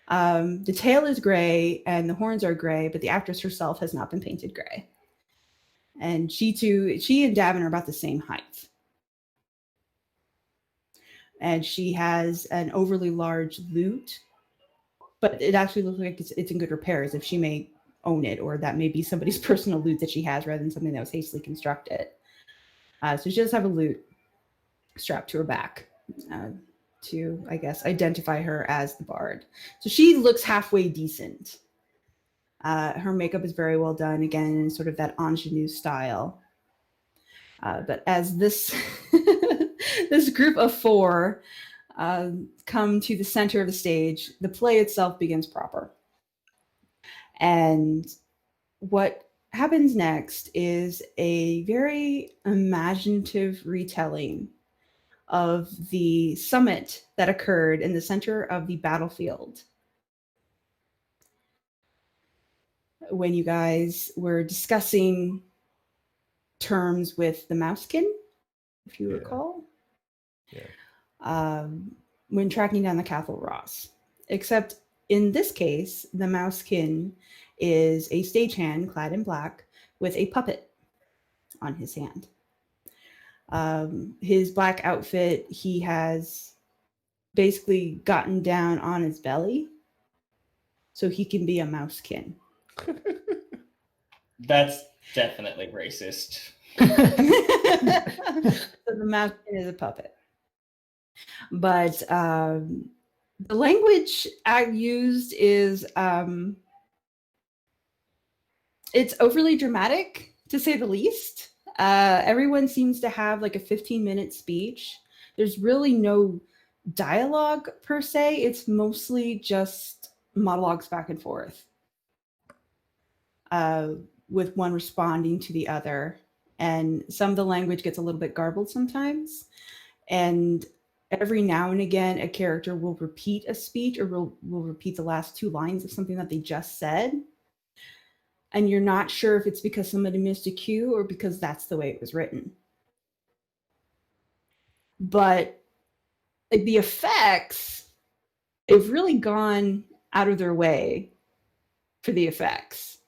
The tail is gray and the horns are gray, but the actress herself has not been painted gray. And she and Davynn are about the same height. And she has an overly large lute, but it actually looks like it's in good repair, as if she may own it, or that may be somebody's personal lute that she has rather than something that was hastily constructed. So she does have a lute strapped to her back to, I guess, identify her as the bard. So she looks halfway decent. Her makeup is very well done, again, in sort of that ingenue style. But as this this group of four come to the center of the stage, the play itself begins proper. And what happens next is a very imaginative retelling of the summit that occurred in the center of the battlefield when you guys were discussing terms with the Mousekin, if you recall. Yeah. When tracking down the Cathal Ross. Except in this case, the Mousekin is a stagehand clad in black with a puppet on his hand. His black outfit, he has basically gotten down on his belly so he can be a Mousekin. That's definitely racist. So the Mousekin is a puppet. But the language used is it's overly dramatic, to say the least. Everyone seems to have like a 15-minute speech. There's really no dialogue per se. It's mostly just monologues back and forth, with one responding to the other. And some of the language gets a little bit garbled sometimes. And every now and again, a character will repeat a speech or will repeat the last two lines of something that they just said. And you're not sure if it's because somebody missed a cue or because that's the way it was written. But like, the effects, they've really gone out of their way for the effects.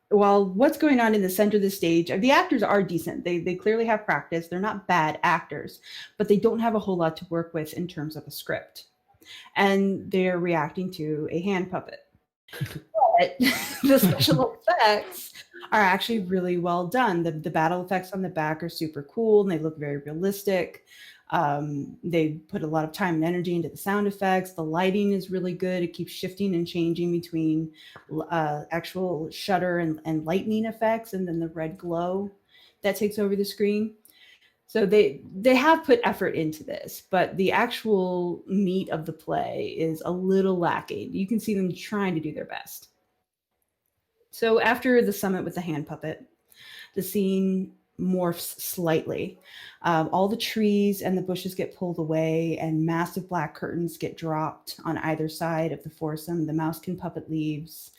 While what's going on in the center of the stage, the actors are decent. They clearly have practice. They're not bad actors, but they don't have a whole lot to work with in terms of a script. And they're reacting to a hand puppet. But the special effects are actually really well done. The battle effects on the back are super cool and they look very realistic. They put a lot of time and energy into the sound effects. The lighting is really good. It keeps shifting and changing between actual shutter and lightning effects, and then the red glow that takes over the screen. So they have put effort into this, but the actual meat of the play is a little lacking. You can see them trying to do their best. So after the summit with the hand puppet, the scene morphs slightly. All the trees and the bushes get pulled away and massive black curtains get dropped on either side of the foursome. The Mousekin puppet leaves.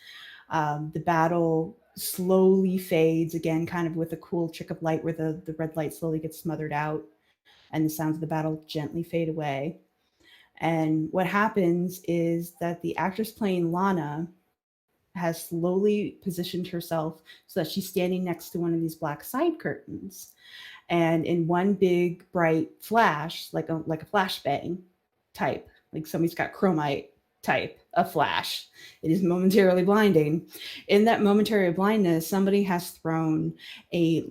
The battle slowly fades, again, kind of with a cool trick of light where the red light slowly gets smothered out and the sounds of the battle gently fade away. And what happens is that the actress playing Lana has slowly positioned herself so that she's standing next to one of these black side curtains. And in one big bright flash, like a flashbang type, like somebody's got chromite type of flash, it is momentarily blinding. In that momentary blindness, somebody has thrown a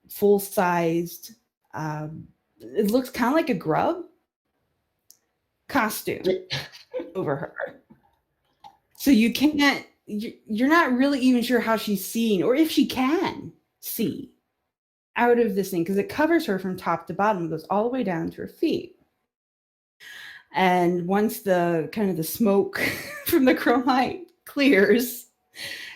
full-sized, it looks kind of like a grub costume over her. So you can't, you're not really even sure how she's seeing, or if she can see out of this thing, because it covers her from top to bottom. It goes all the way down to her feet. And once the kind of the smoke from the chromite clears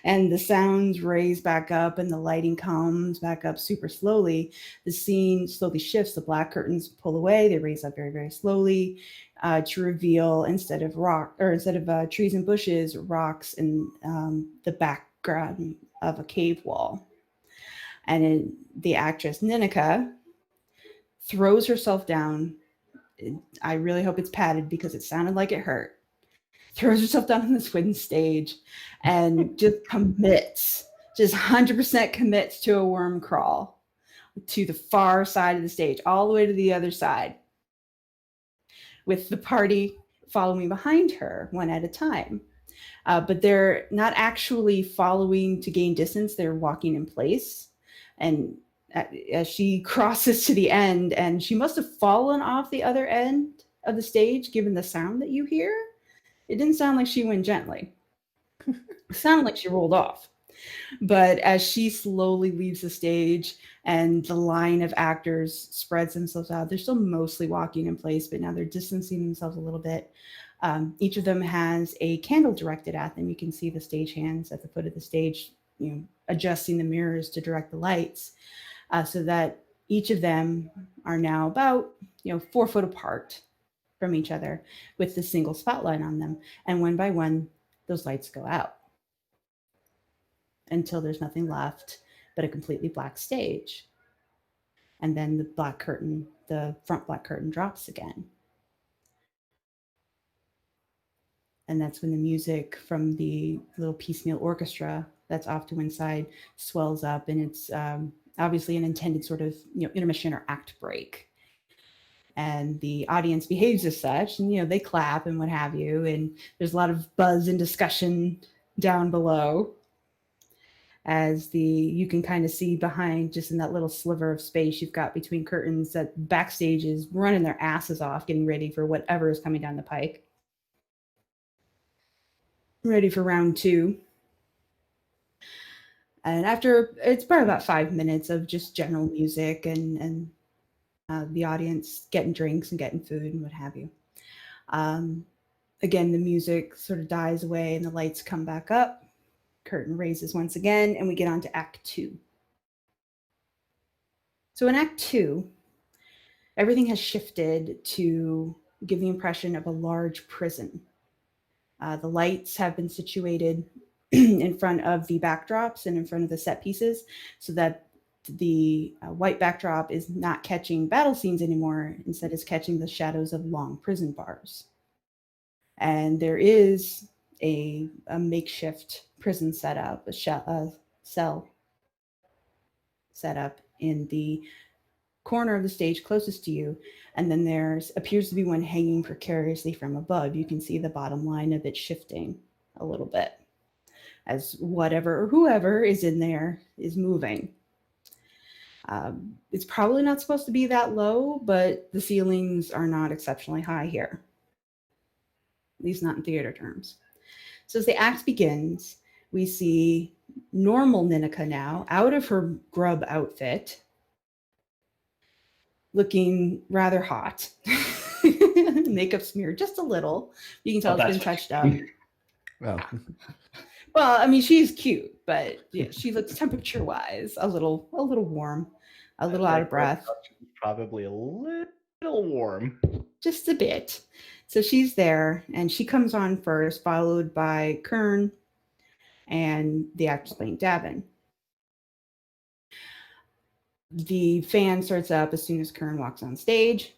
and the sounds raise back up and the lighting comes back up super slowly, the scene slowly shifts. The black curtains pull away. They raise up very, very slowly to reveal, instead of trees and bushes, rocks and the background of a cave wall. And the actress Ninika throws herself down. I really hope it's padded because it sounded like it hurt. Throws herself down on this wooden stage and just commits, just 100% commits to a worm crawl to the far side of the stage, all the way to the other side, with the party following behind her one at a time. But they're not actually following to gain distance. They're walking in place. And as she crosses to the end, and she must have fallen off the other end of the stage, given the sound that you hear. It didn't sound like she went gently. It sounded like she rolled off. But as she slowly leaves the stage and the line of actors spreads themselves out, they're still mostly walking in place, but now they're distancing themselves a little bit. Each of them has a candle directed at them. You can see the stagehands at the foot of the stage, adjusting the mirrors to direct the lights, so that each of them are now about 4 foot apart from each other with the single spotlight on them. And one by one, those lights go out until there's nothing left but a completely black stage. And then the front black curtain drops again. And that's when the music from the little piecemeal orchestra that's off to one side swells up, and it's obviously an intended sort of intermission or act break. And the audience behaves as such, and they clap and what have you, and there's a lot of buzz and discussion down below, as you can kind of see behind, just in that little sliver of space you've got between curtains, that backstage is running their asses off getting ready for whatever is coming down the pike. Ready for round 2. And after, it's probably about 5 minutes of just general music and the audience getting drinks and getting food and what have you. Again, the music sort of dies away and the lights come back up. Curtain raises once again, and we get on to Act 2. So in Act 2, everything has shifted to give the impression of a large prison. The lights have been situated in front of the backdrops and in front of the set pieces, so that the white backdrop is not catching battle scenes anymore. Instead, it's catching the shadows of long prison bars. And there is a makeshift prison setup, a cell setup in the corner of the stage closest to you, and then there's appears to be one hanging precariously from above. You can see the bottom line of it shifting a little bit as whatever or whoever is in there is moving. It's probably not supposed to be that low, but the ceilings are not exceptionally high here, at least not in theater terms. So as the act begins, we see normal Ninika now, out of her grub outfit, looking rather hot. Makeup smeared just a little. You can tell it's been touched up. Well, Well, I mean, she's cute, but she looks temperature-wise a little warm, a little out of breath. Probably a little warm. Just a bit. So she's there, and she comes on first, followed by Kern and the actress playing Davynn. The fan starts up as soon as Kern walks on stage.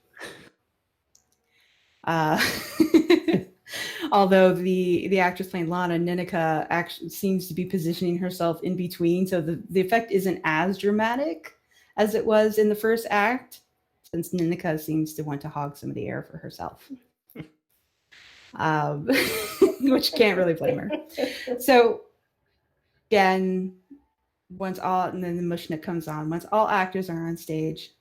Although the actress playing Lana, Ninika, actually seems to be positioning herself in between, so the effect isn't as dramatic as it was in the first act, since Ninika seems to want to hog some of the air for herself. Which can't really blame her. So again, and then the Mushnik comes on. Once all actors are on stage,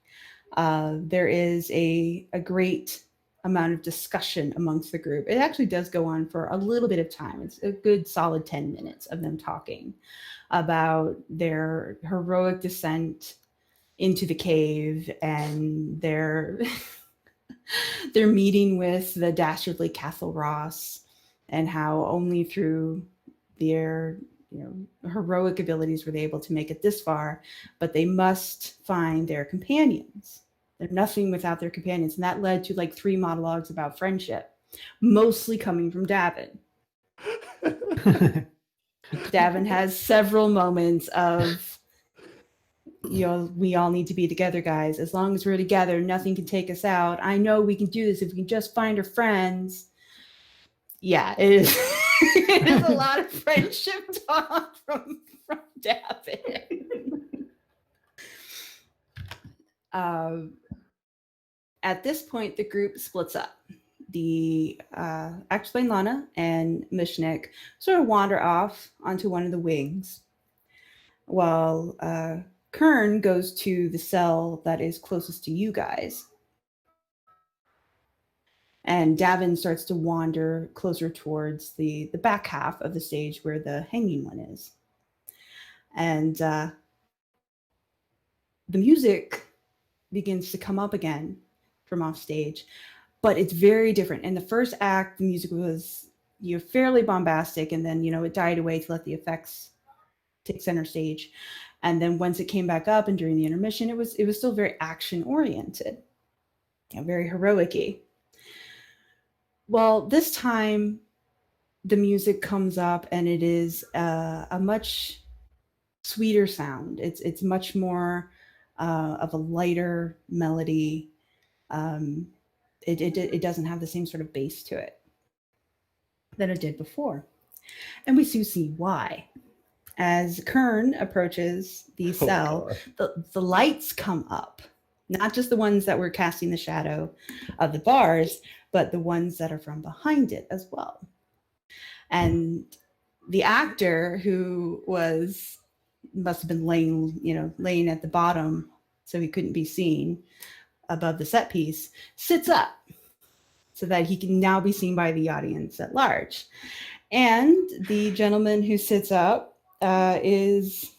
there is a great amount of discussion amongst the group. It actually does go on for a little bit of time. It's a good solid 10 minutes of them talking about their heroic descent into the cave and their meeting with the dastardly Cathal Ross, and how only through their heroic abilities were they able to make it this far, but they must find their companions. They're nothing without their companions. And that led to like 3 monologues about friendship, mostly coming from Davynn. Davynn has several moments of, we all need to be together, guys. As long as we're together, nothing can take us out. I know we can do this if we can just find our friends. Yeah, it is. It is a lot of friendship talk from Davynn. At this point, the group splits up. The actress playing Lana and Mushnik sort of wander off onto one of the wings, while Kern goes to the cell that is closest to you guys. And Davynn starts to wander closer towards the back half of the stage where the hanging one is. And the music begins to come up again from off stage, but it's very different. In the first act, the music was fairly bombastic, and then it died away to let the effects take center stage. And then once it came back up and during the intermission, it was still very action oriented, very heroic-y. Well, this time the music comes up and it is a much sweeter sound. It's much more of a lighter melody. It doesn't have the same sort of bass to it that it did before. And we soon see why. As Kern approaches the cell, the lights come up. Not just the ones that were casting the shadow of the bars, but the ones that are from behind it as well. And the actor who must have been laying at the bottom so he couldn't be seen above the set piece, sits up so that he can now be seen by the audience at large. And the gentleman who sits up is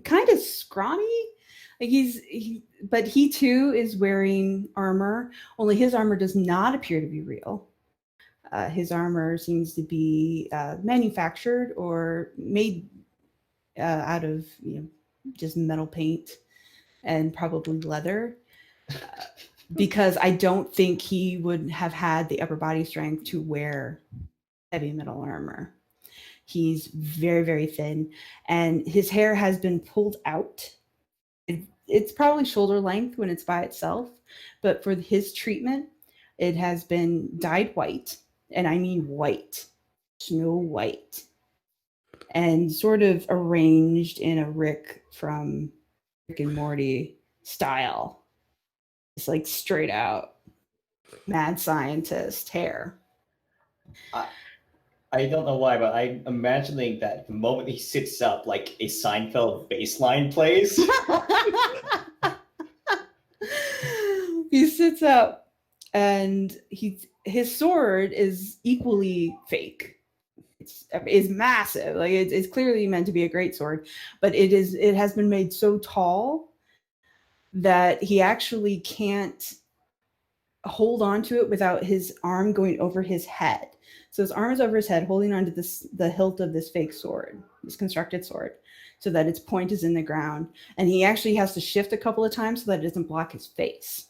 kind of scrawny. Like but he too is wearing armor, only his armor does not appear to be real. His armor seems to be manufactured or made out of just metal paint and probably leather, because I don't think he would have had the upper body strength to wear heavy metal armor. He's very, very thin, and his hair has been pulled out. It's probably shoulder length when it's by itself, but for his treatment, it has been dyed white, and I mean white, snow white, and sort of arranged in a Rick from Rick and Morty style. It's like straight out mad scientist hair. I don't know why, but I'm imagining that the moment he sits up, like a Seinfeld bass line plays. He sits up, and his sword is equally fake. It's massive. Like it's clearly meant to be a great sword, but it has been made so tall that he actually can't hold on to it without his arm going over his head. So his arm is over his head, holding onto the hilt of this fake sword, this constructed sword, so that its point is in the ground. And he actually has to shift a couple of times so that it doesn't block his face.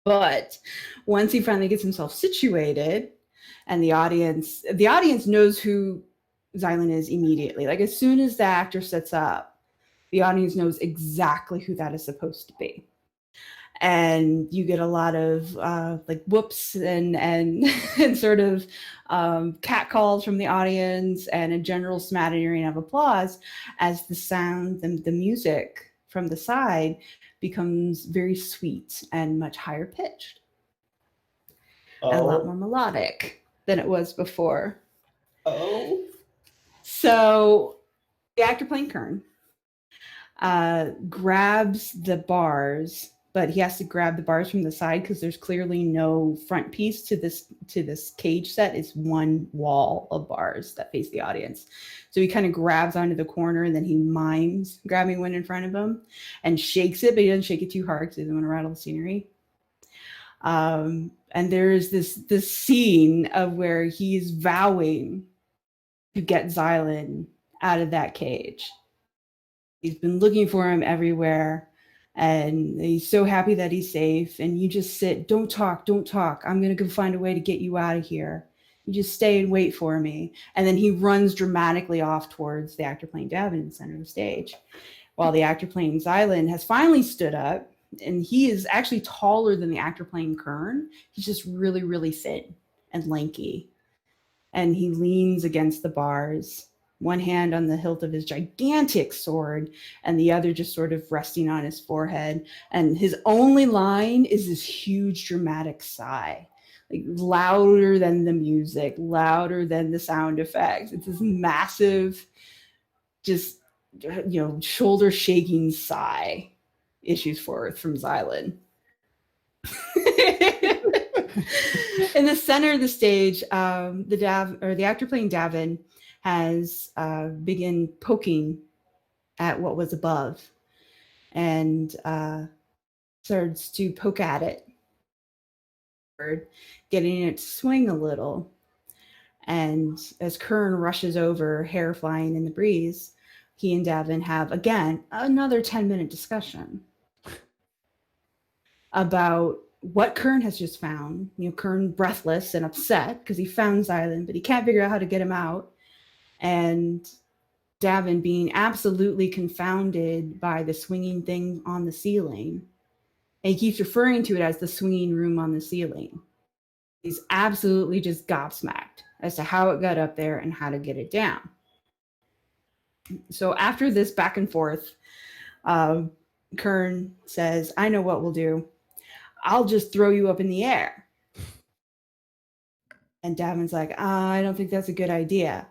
But once he finally gets himself situated, and the audience knows who Xylund is immediately. Like as soon as the actor sits up, the audience knows exactly who that is supposed to be. and you get a lot of like whoops and and sort of cat calls from the audience and a general smattering of applause as the sound, the music from the side becomes very sweet and much higher pitched and a lot more melodic than it was before. So the actor playing Kern grabs the bars, but he has to grab the bars from the side because there's clearly no front piece to this cage set. It's one wall of bars that face the audience. So he kind of grabs onto the corner and then he mimes grabbing one in front of him and shakes it, but he doesn't shake it too hard because he doesn't want to rattle the scenery. And there's this scene of where he's vowing to get Xylund out of that cage. He's been looking for him everywhere, and he's so happy that he's safe. And you just sit, don't talk. I'm going to go find a way to get you out of here. You just stay and wait for me. And then he runs dramatically off towards the actor playing Davynn in the center of the stage, while the actor playing Xylund has finally stood up, and he is actually taller than the actor playing Kern. He's just really, really thin and lanky. And he leans against the bars, one hand on the hilt of his gigantic sword and the other just sort of resting on his forehead. And his only line is this huge dramatic sigh, like louder than the music, louder than the sound effects. It's this massive, just, shoulder shaking sigh issues forth from Xylund. In the center of the stage, the actor playing Davynn has begun poking at what was above and starts to poke at it, getting it to swing a little. And as Kern rushes over, hair flying in the breeze, he and Davynn have, again, another 10-minute discussion about what Kern has just found. Kern breathless and upset because he found Xylund, but he can't figure out how to get him out. And Davynn being absolutely confounded by the swinging thing on the ceiling. And he keeps referring to it as the swinging room on the ceiling. He's absolutely just gobsmacked as to how it got up there and how to get it down. So after this back and forth, Kern says, I know what we'll do. I'll just throw you up in the air. And Davynn's like, I don't think that's a good idea.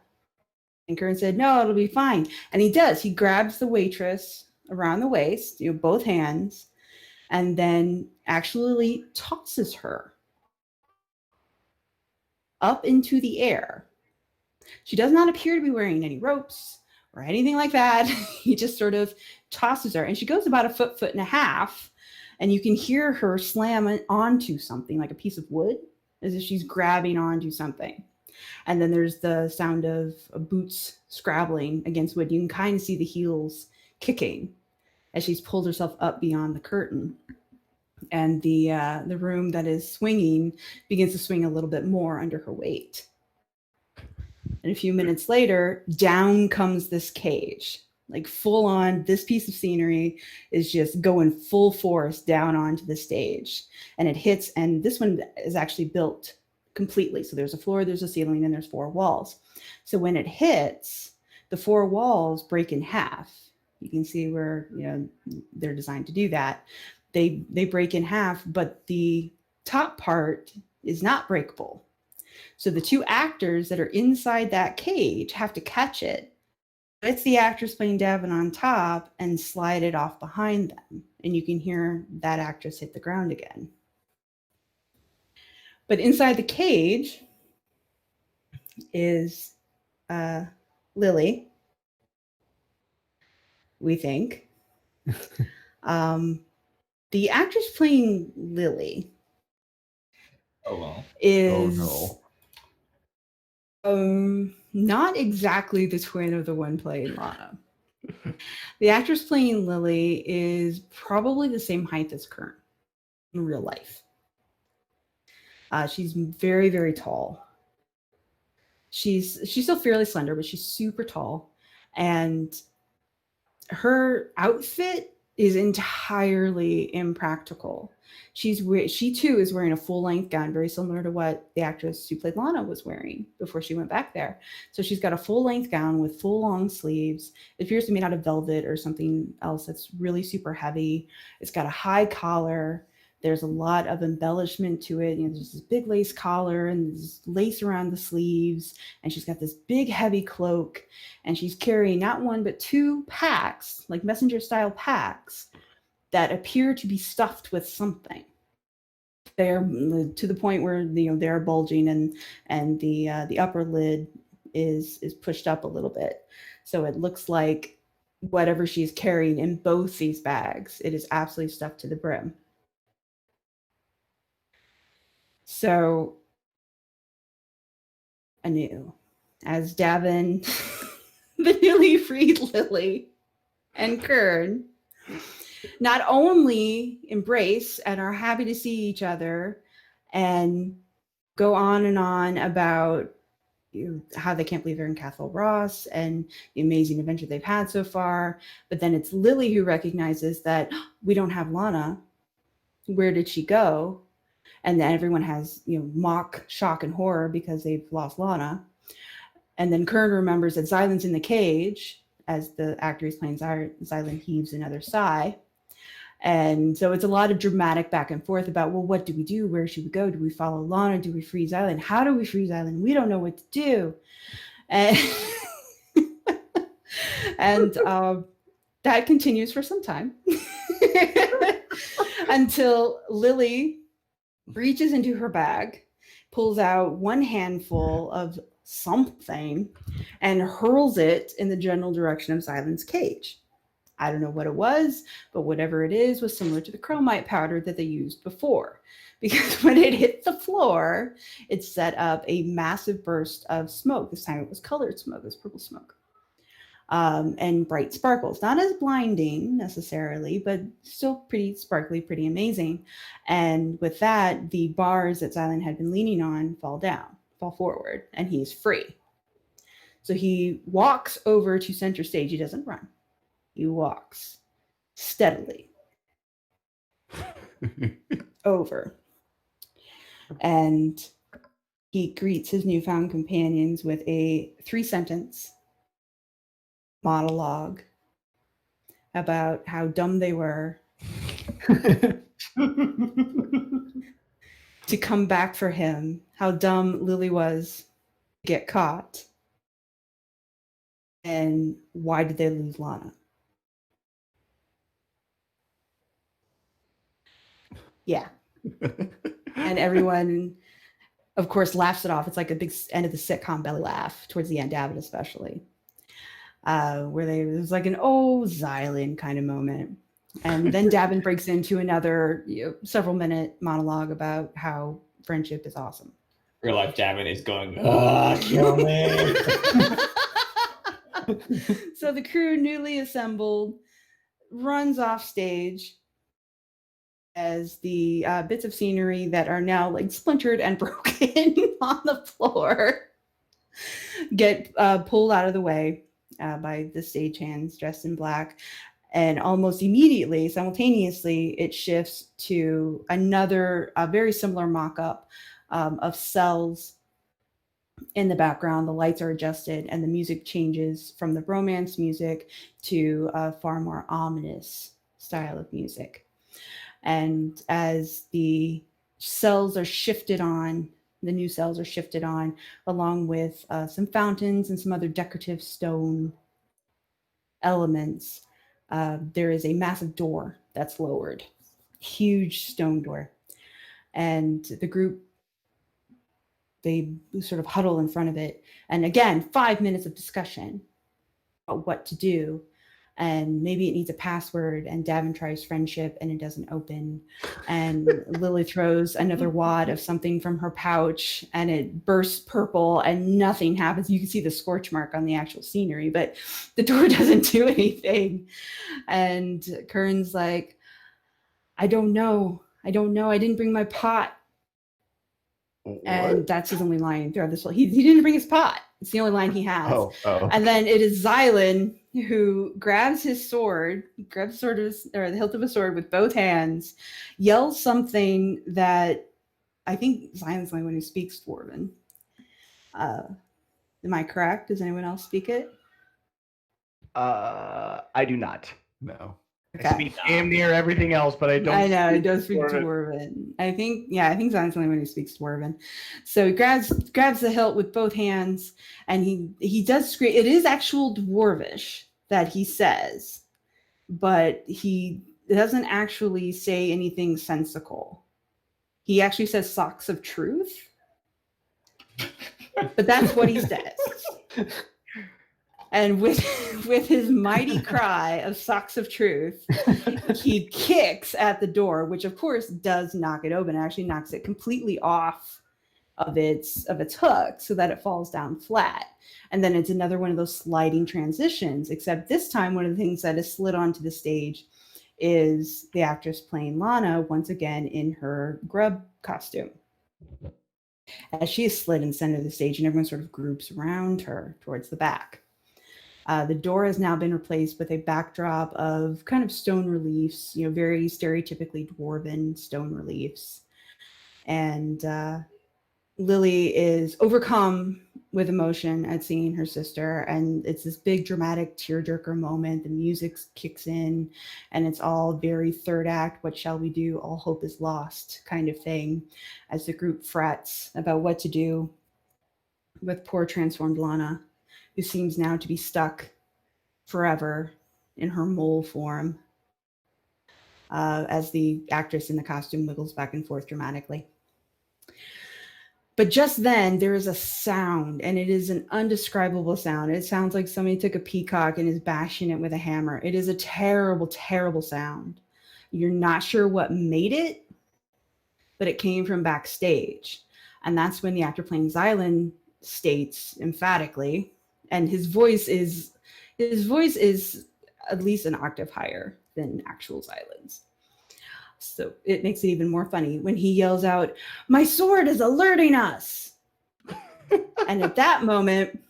And Kern said, no, it'll be fine. And he does. He grabs the waitress around the waist, both hands, and then actually tosses her up into the air. She does not appear to be wearing any ropes or anything like that. He just sort of tosses her. And she goes about a foot and a half. And you can hear her slam onto something like a piece of wood, as if she's grabbing onto something. And then there's the sound of boots scrabbling against wood. You can kind of see the heels kicking as she's pulled herself up beyond the curtain. And the room that is swinging begins to swing a little bit more under her weight. And a few minutes later, down comes this cage. Like full on, this piece of scenery is just going full force down onto the stage. And it hits, and this one is actually built completely. So there's a floor, there's a ceiling, and there's 4 walls. So when it hits, the 4 walls break in half. You can see where they're designed to do that. They break in half, but the top part is not breakable. So the 2 actors that are inside that cage have to catch it. It's the actress playing Davynn on top and slide it off behind them. And you can hear that actress hit the ground again. But inside the cage is Lily, we think. The actress playing Lily is not exactly the twin of the one playing Lana. The actress playing Lily is probably the same height as Kern in real life. She's very, very tall. She's still fairly slender, but she's super tall. And her outfit is entirely impractical. She too is wearing a full-length gown, very similar to what the actress who played Lana was wearing before she went back there. So she's got a full-length gown with full long sleeves. It appears to be made out of velvet or something else that's really super heavy. It's got a high collar. There's a lot of embellishment to it. There's this big lace collar and there's lace around the sleeves. And she's got this big heavy cloak. And she's carrying not one, but 2 packs, like messenger style packs, that appear to be stuffed with something. They're to the point where they're bulging and the upper lid is pushed up a little bit. So it looks like whatever she's carrying in both these bags, it is absolutely stuffed to the brim. So anew, as Davynn, the newly freed Lily, and Kern not only embrace and are happy to see each other and go on and on about how they can't believe they're in Cathal Ross and the amazing adventure they've had so far, but then it's Lily who recognizes that we don't have Lana. Where did she go? And then everyone has mock shock and horror because they've lost Lana. And then Kern remembers that Xylund's in the cage, as the actor who's playing Xylund heaves another sigh. And so it's a lot of dramatic back and forth about, well, what do we do? Where should we go? Do we follow Lana? Do we free Xylund? How do we free Xylund? We don't know what to do. And, and that continues for some time until Lily reaches into her bag, pulls out one handful of something, and hurls it in the general direction of Xylund's cage. I don't know what it was, but whatever it is was similar to the chromite powder that they used before. Because when it hit the floor, it set up a massive burst of smoke. This time it was colored smoke, it was purple smoke. And bright sparkles. Not as blinding necessarily, but still pretty sparkly, pretty amazing. And with that, the bars that Xylund had been leaning on fall forward, and he's free. So he walks over to center stage. He doesn't run. He walks steadily over. And he greets his newfound companions with a 3-sentence monologue about how dumb they were to come back for him, how dumb Lily was to get caught, and why did they lose Lana? Yeah. And everyone, of course, laughs it off. It's like a big end of the sitcom belly laugh towards the end, Davynn especially, where it was like an Xylund kind of moment. And then Davynn breaks into another several minute monologue about how friendship is awesome. Real life Davynn is going, kill me. So the crew, newly assembled, runs off stage as the bits of scenery that are now like splintered and broken on the floor get pulled out of the way by the stagehands dressed in black. And almost immediately, simultaneously, it shifts to another very similar mock-up of cells in the background. The lights are adjusted and the music changes from the romance music to a far more ominous style of music. And as the cells are shifted on, the new cells are shifted on, along with some fountains and some other decorative stone elements, there is a massive door that's lowered, huge stone door. And the group, they sort of huddle in front of it. And again, 5 minutes of discussion about what to do. And maybe it needs a password, and Davynn tries friendship and it doesn't open. And Lily throws another wad of something from her pouch and it bursts purple and nothing happens. You can see the scorch mark on the actual scenery, but the door doesn't do anything. And Kern's like, I don't know. I didn't bring my pot. What? And that's his only line throughout this whole. He didn't bring his pot. It's the only line he has. Oh. And then it is Xylund who grabs his sword, or the hilt of a sword with both hands, yells something that I think Xylund's the only one who speaks Dwarven. Am I correct? Does anyone else speak it? I do not. No. Okay. I speak damn near everything else, but I don't. I know, he speak does speak Dwarven. I think Zion's the only one who speaks Dwarven. So he grabs the hilt with both hands, and he does scream. It is actual Dwarvish that he says, but he doesn't actually say anything sensical. He actually says "socks of truth," but that's what he says. And with his mighty cry of "socks of truth," he kicks at the door, which of course does knock it open. It actually knocks it completely off of its hook so that it falls down flat. And then it's another one of those sliding transitions, except this time one of the things that is slid onto the stage is the actress playing Lana once again in her grub costume. As she is slid in the center of the stage and everyone sort of groups around her towards the back. The door has now been replaced with a backdrop of kind of stone reliefs, very stereotypically dwarven stone reliefs. And Lily is overcome with emotion at seeing her sister. And it's this big dramatic tearjerker moment. The music kicks in and it's all very third act. What shall we do? All hope is lost kind of thing as the group frets about what to do with poor transformed Lana, who seems now to be stuck forever in her mole form, as the actress in the costume wiggles back and forth dramatically. But just then, there is a sound, and it is an undescribable sound. It sounds like somebody took a peacock and is bashing it with a hammer. It is a terrible, terrible sound. You're not sure what made it, but it came from backstage. And that's when the actor playing Xylund states emphatically, and his voice is at least an octave higher than actual Xylund's. So it makes it even more funny when he yells out, "My sword is alerting us!" And at that moment,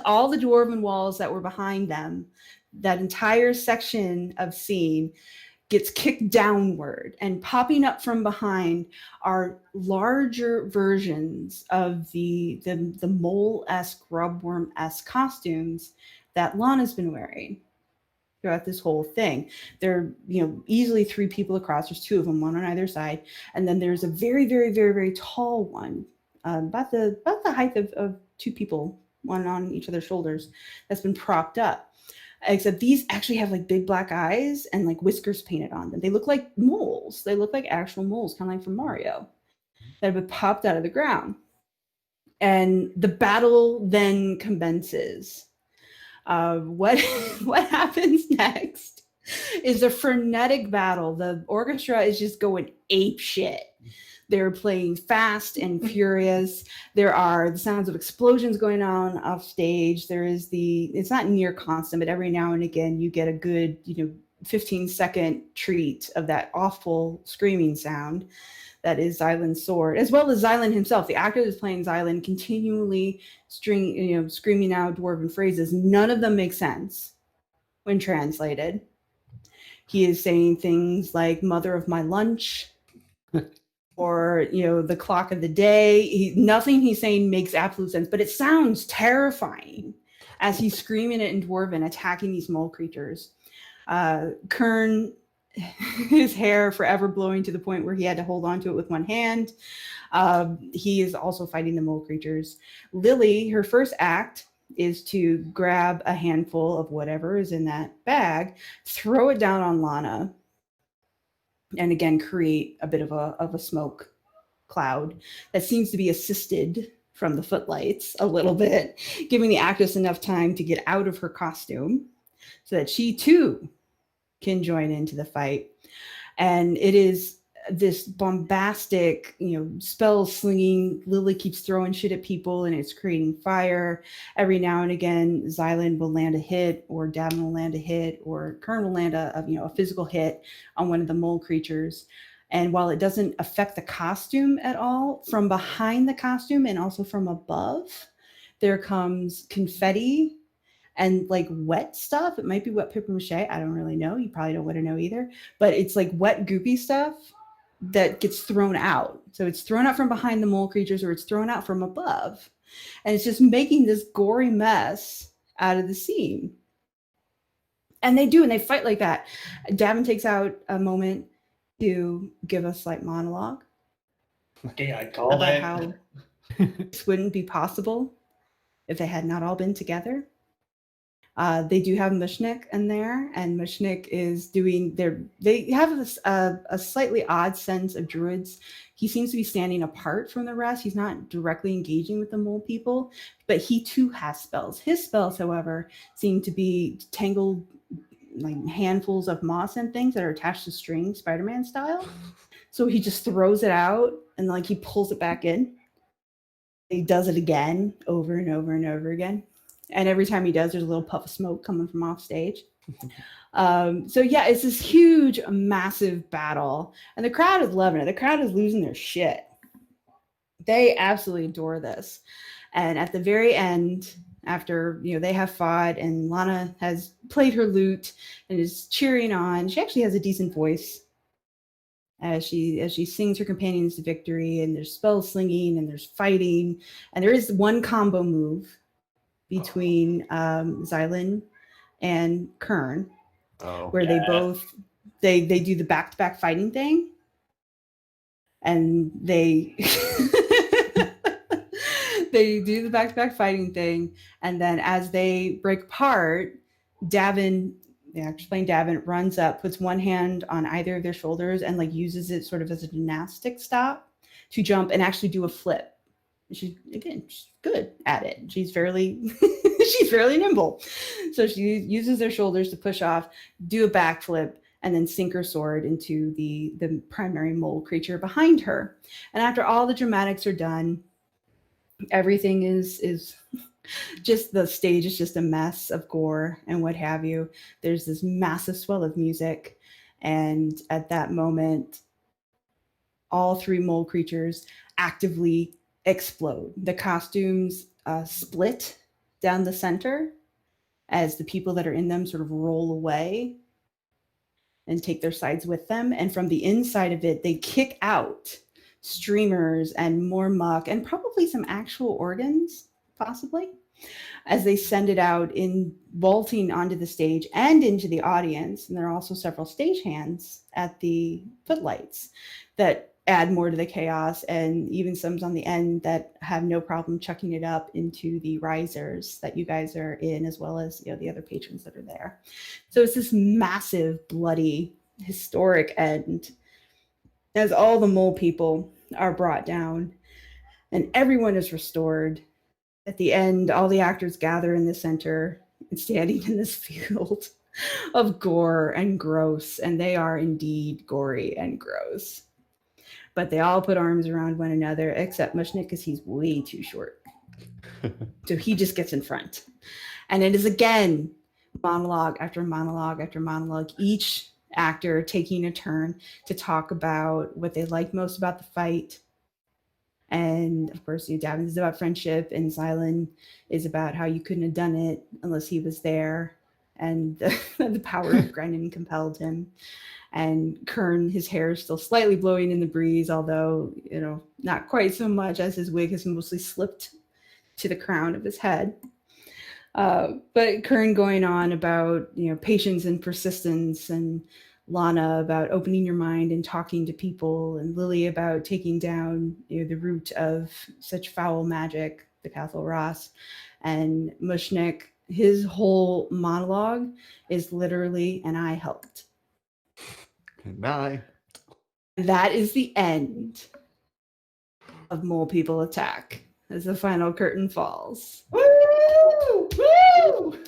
all the dwarven walls that were behind them, that entire section of scene, gets kicked downward, and popping up from behind are larger versions of the mole-esque, grubworm-esque costumes that Lana's been wearing throughout this whole thing. They're, easily 3 people across. There's 2 of them, one on either side. And then there's a very, very, very, very tall one, about the height of 2 people, one on each of their shoulders, that's been propped up. Except these actually have like big black eyes and like whiskers painted on them. They look like moles. They look like actual moles, kind of like from Mario, that have been popped out of the ground. And the battle then commences. What happens next is a frenetic battle. The orchestra is just going ape shit. They're playing fast and furious. There are the sounds of explosions going on off stage. There is it's not near constant, but every now and again you get a good, 15-second treat of that awful screaming sound that is Xylund's sword, as well as Xylund himself. The actor that's playing Xylund continually screaming out dwarven phrases. None of them make sense when translated. He is saying things like "mother of my lunch," or the clock of the day. Nothing he's saying makes absolute sense, but it sounds terrifying as he's screaming it in Dwarven, attacking these mole creatures. Kern, his hair forever blowing to the point where he had to hold on to it with one hand. He is also fighting the mole creatures. Lily, her first act is to grab a handful of whatever is in that bag, throw it down on Lana, and again create a bit of a smoke cloud that seems to be assisted from the footlights a little bit, giving the actress enough time to get out of her costume so that she too can join into the fight. And it is this bombastic, spell slinging. Lily keeps throwing shit at people and it's creating fire. Every now and again, Xylund will land a hit, or Davynn will land a hit, or Kern will land a physical hit on one of the mole creatures. And while it doesn't affect the costume at all, from behind the costume and also from above, there comes confetti and like wet stuff. It might be wet paper mache. I don't really know. You probably don't want to know either. But it's like wet, goopy stuff that gets thrown out. So it's thrown out from behind the mole creatures, or it's thrown out from above. And it's just making this gory mess out of the scene. And they fight like that. Davynn takes out a moment to give a slight monologue Okay, I called about it. how this wouldn't be possible if they had not all been together. They do have Mushnik in there, and Mushnik is doing they have a slightly odd sense of druids. He seems to be standing apart from the rest. He's not directly engaging with the mole people, but he too has spells. His spells, however, seem to be tangled like handfuls of moss and things that are attached to string, Spider-Man style. So he just throws it out and like he pulls it back in. He does it again over and over and over again. And every time he does, there's a little puff of smoke coming from off stage. So yeah, it's this huge, massive battle. And the crowd is loving it. The crowd is losing their shit. They absolutely adore this. And at the very end, after they have fought and Lana has played her lute and is cheering on, she actually has a decent voice as she sings her companions to victory, and there's spell slinging and there's fighting, and there is one combo move between Xylund and Kern, where they both they do the back-to-back fighting thing, and they they do the back-to-back fighting thing, and then as they break apart, Davynn runs up, puts one hand on either of their shoulders, and like uses it sort of as a gymnastic stop to jump and actually do a flip. She's good at it. She's fairly nimble. So she uses their shoulders to push off, do a backflip, and then sink her sword into the primary mole creature behind her. And after all the dramatics are done, everything is just, the stage is just a mess of gore and what have you. There's this massive swell of music. And at that moment, all three mole creatures actively explode. The costumes split down the center as the people that are in them sort of roll away and take their sides with them. And from the inside of it, they kick out streamers and more muck and probably some actual organs, possibly, as they send it out in vaulting onto the stage and into the audience. And there are also several stagehands at the footlights that add more to the chaos, and even some on the end that have no problem chucking it up into the risers that you guys are in, as well as the other patrons that are there. So it's this massive, bloody, historic end as all the mole people are brought down and everyone is restored. At the end, all the actors gather in the center and standing in this field of gore and gross, and they are indeed gory and gross. But they all put arms around one another, except Mushnik, because he's way too short. So he just gets in front. And it is again monologue after monologue after monologue, each actor taking a turn to talk about what they like most about the fight. And of course, Davynn is about friendship, and Xylund is about how you couldn't have done it unless he was there, and the power of Grennan compelled him. And Kern, his hair is still slightly blowing in the breeze, although, not quite so much, as his wig has mostly slipped to the crown of his head. But Kern going on about, patience and persistence, and Lana about opening your mind and talking to people, and Lily about taking down, the root of such foul magic, the Cathal Ross, and Mushnik, his whole monologue is literally, and I helped. And I. That is the end of Mole People Attack as the final curtain falls. Woo! Woo!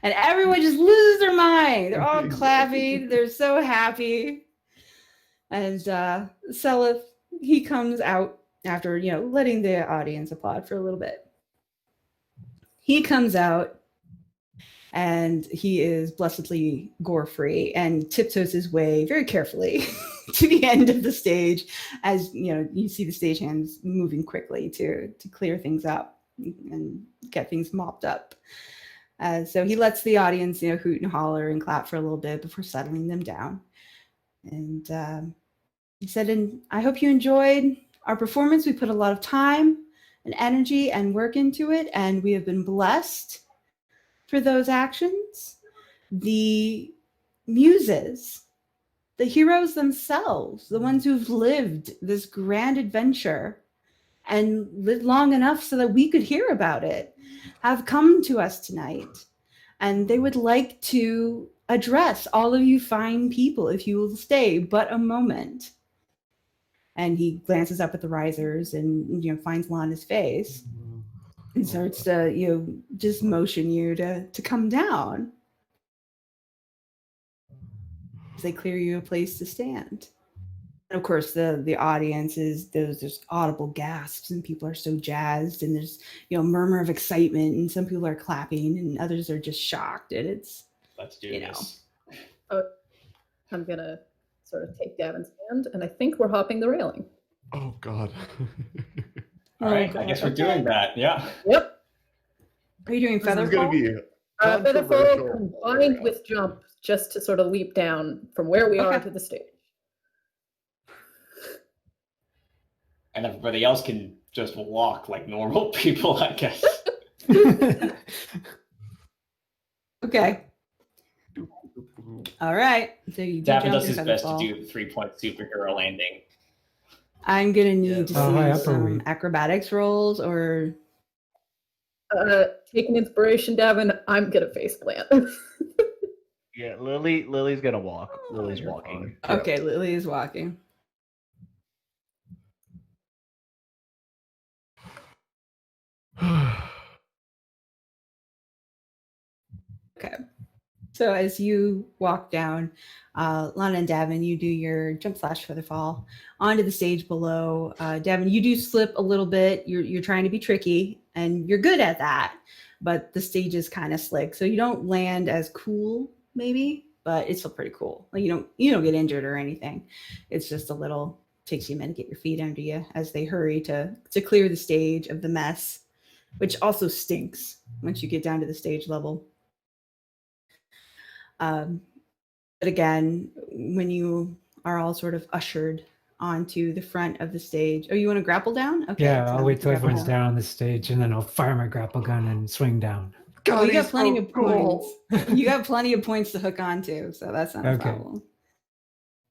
And everyone just loses their mind. They're all clapping. They're so happy. And Selith, he comes out after, letting the audience applaud for a little bit. He comes out and he is blessedly gore-free and tiptoes his way very carefully to the end of the stage, as you see the stagehands moving quickly to clear things up and get things mopped up. So he lets the audience, hoot and holler and clap for a little bit before settling them down. And he said, and I hope you enjoyed our performance. We put a lot of time and energy and work into it, and we have been blessed for those actions. The muses, the heroes themselves, the ones who've lived this grand adventure and lived long enough so that we could hear about it, have come to us tonight. And they would like to address all of you fine people if you will stay but a moment. And he glances up at the risers and finds Lana's face and starts to just motion you to come down. They clear you a place to stand. And of course, the audience there's audible gasps, and people are so jazzed, and there's murmur of excitement, and some people are clapping, and others are just shocked. And it's Let's do this. I'm gonna sort of take Davynn's hand, and I think we're hopping the railing. Oh God. All right, I guess we're doing that. Yeah. Yep. Are you doing This is featherfall? gonna be Featherfall controversial. combined with jump, just to sort of leap down from where we are Okay. to the stage. And everybody else can just walk like normal people, I guess. Okay. All right. So you do Davin jump does in his best to featherfall. do the 3-point superhero landing. I'm gonna need to How high see up are we? some acrobatics rolls or Taking inspiration, Davyn, I'm gonna face plant. Yeah, Lily's gonna walk. Lily's You're walking. fine. okay. Lily is walking. Okay. So as you walk down, Lana and Davin, you do your jump slash for the fall onto the stage below. Davin, you do slip a little bit. You're trying to be tricky, and you're good at that. But the stage is kind of slick, so you don't land as cool, maybe, but it's still pretty cool. Like you don't get injured or anything. It's just a little takes you a minute to get your feet under you as they hurry to clear the stage of the mess, which also stinks once you get down to the stage level. But again, when you are all sort of ushered onto the front of the stage, you want to grapple down? Okay. Yeah, so I'll wait till grapple everyone's down on the stage, and then I'll fire my grapple gun and swing down. God, you got he's plenty so of cool. points. You got plenty of points to hook onto, so that's not a Okay. problem.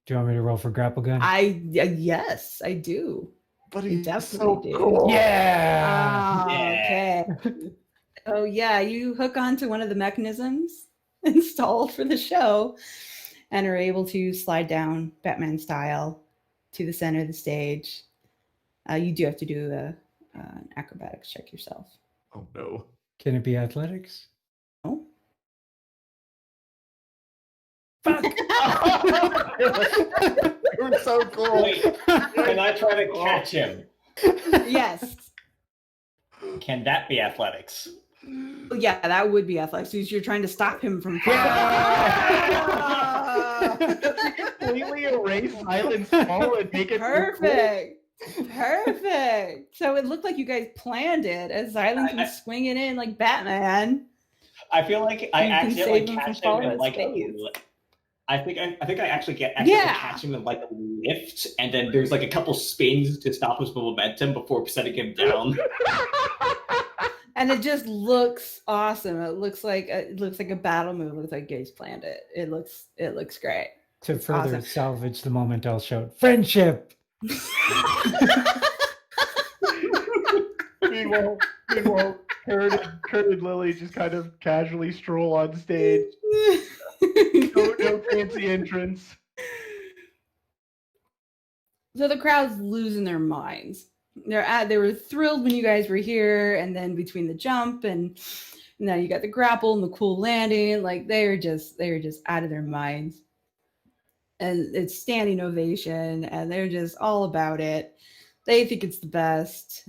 Do you want me to roll for grapple gun? Yes, I do. But You he's definitely so do. cool. Yeah. Oh, Yeah. okay. Oh yeah, you hook onto one of the mechanisms installed for the show and are able to slide down Batman style to the center of the stage. You do have to do an acrobatics check yourself. Oh no. Can it be athletics? Oh. Fuck. You're so cool. Wait, can I try to catch him? Yes. Can that be athletics? Oh, yeah, that would be athletics because you're trying to stop him from Completely erase Silent Fall and make it Perfect. Perfect. So it looked like you guys planned it as Xylund can swing it in like Batman. I feel like I You can accidentally save him from catch him falling in on like his a face. I think I actually Yeah. catch him in like a lift, and then there's like a couple spins to stop us with momentum before setting him down. And it just looks awesome. It looks like a battle move. It looks like Gaze planned it. It looks great. To It's further awesome. salvage the moment, I'll shout friendship. Meanwhile, Kern and Lily just kind of casually stroll on stage. No fancy entrance. So the crowd's losing their minds. They were thrilled when you guys were here, and then between the jump and now you got the grapple and the cool landing, like they're just out of their minds. And it's standing ovation, and they're just all about it. They think it's the best.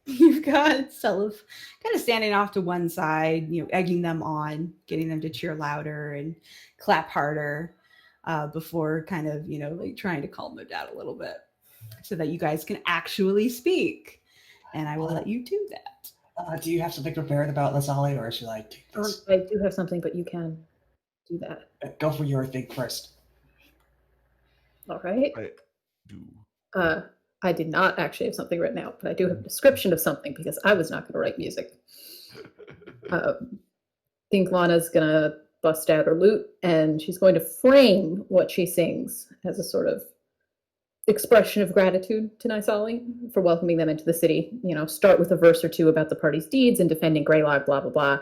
You've got Self kind of standing off to one side, egging them on, getting them to cheer louder and clap harder before kind of, like trying to calm them down a little bit so that you guys can actually speak. And I will let you do that. Do you have something prepared about Nysali, or should I take this? I do have something, but you can do that. Go for your thing first. All right. I do. I did not actually have something written out, but I do have a description of something because I was not going to write music. Think Lana's going to bust out her lute, and she's going to frame what she sings as a sort of expression of gratitude to Nysali for welcoming them into the city. You know, start with a verse or two about the party's deeds and defending Greylog, blah, blah, blah.